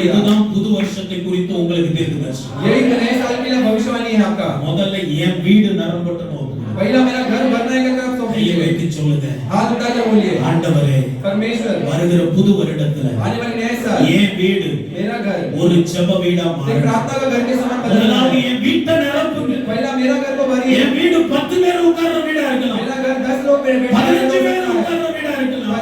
இதுதான் புது வருஷத்தை குறித்து உங்களுக்கு தீர்க்க தரிசனம். यही नए साल के लिए भविष्यवाणी है आपका। முதல்ல என் வீடு நிரம்பட்டும் ஒப்புக்கொடுங்க. पहला मेरा घर भरना है करके आप सब கையை வைத்து சொல்லுங்க, हाथ उठा कर बोलिए, ஆண்டவரே परमेश्वर வருகிற புது வருடத்துல आने वाले नए साल என் வீடு मेरा घर ஒரு ஜெப வீடா एक மாறும். प्रार्थना का घर के समान बदलना முதலாவது है। என் வீட்டை நிரப்புங்க. पहला मेरा घर को भरिए, என் வீடு 10 பேர் உட்கார்ற வீடா இருக்கலாம், मेरा घर 10 लोग बैठने 15 பேர் உட்கார்ற வீடா இருக்கலாம்,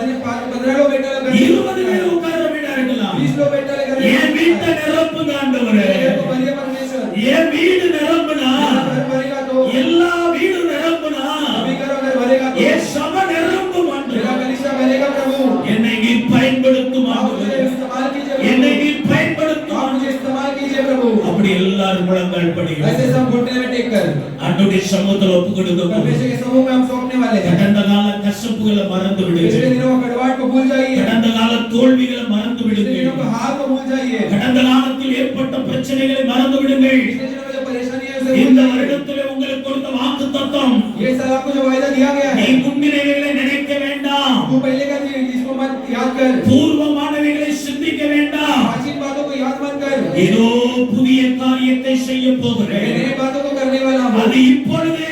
15 लोग बैठने वाला घर 20 பேர் उட்கார்ற வீடா இருக்கலாம். 20 लोग बैठने वाले घर என் வீட்டை நிரப்புங்க ஆண்டவரே. मेरे को भरिए परमेश्वर। என் வீடு நிரம்புனா मेरा घर भरेगा तो எல்லா வீடும் நிரம்புனா अभी करो घर भरेगा तो என் சபை நிரம்பும் ஆண்டவரே. मेरा कलीसिया भरेगा प्रभु। என்னை நீ பயன்படுத்தும் आप मुझे ஆண்டவரே. इस्तेमाल कीजिए என்னை प्रभु, நீ பயன்படுத்தும் आप मुझे इस्तेमाल कीजिए प्रभु। அப்படி எல்லாரும் முழங்கால் படிங்க. ऐसे सब घुटने में टेक कर ஆண்டவருடைய சமூகத்தில் ஒப்பு கொடுக்க परमेश्वर के समूह में हम सौंपने वाले हैं। கடந்த கால கசப்புகளை மறந்து पिछले விடுங்க. दिनों का कड़वाहट को भूल जाइए, கடந்த கால தோல்விகளை மறந்து पिछले दिनों का விடுங்க. हार को भूल जाइए, கடந்த காலத்தில் ஏற்பட்ட பிரச்சனைகளை மறந்து விடுங்கள். पिछले दिनों में जो परेशानी है उसे भूल இந்த जाइए। வருடத்திலே உங்களுக்கு கொடுத்த வாக்குத்தத்தம், ये साल आपको जो वायदा दिया गया நீ है, முன்னிலைகளை நினைக்க வேண்டாம், तू पहले का इसको मत याद कर, பூர்வமானவைகளை சிந்திக்க வேண்டாம். प्राचीन बातों को याद मत कर, ஏதோ புதிய காரியத்தை செய்ய मैं போகிறேன், नई बातों को करने वाला हूँ, அது இப்பொழுதே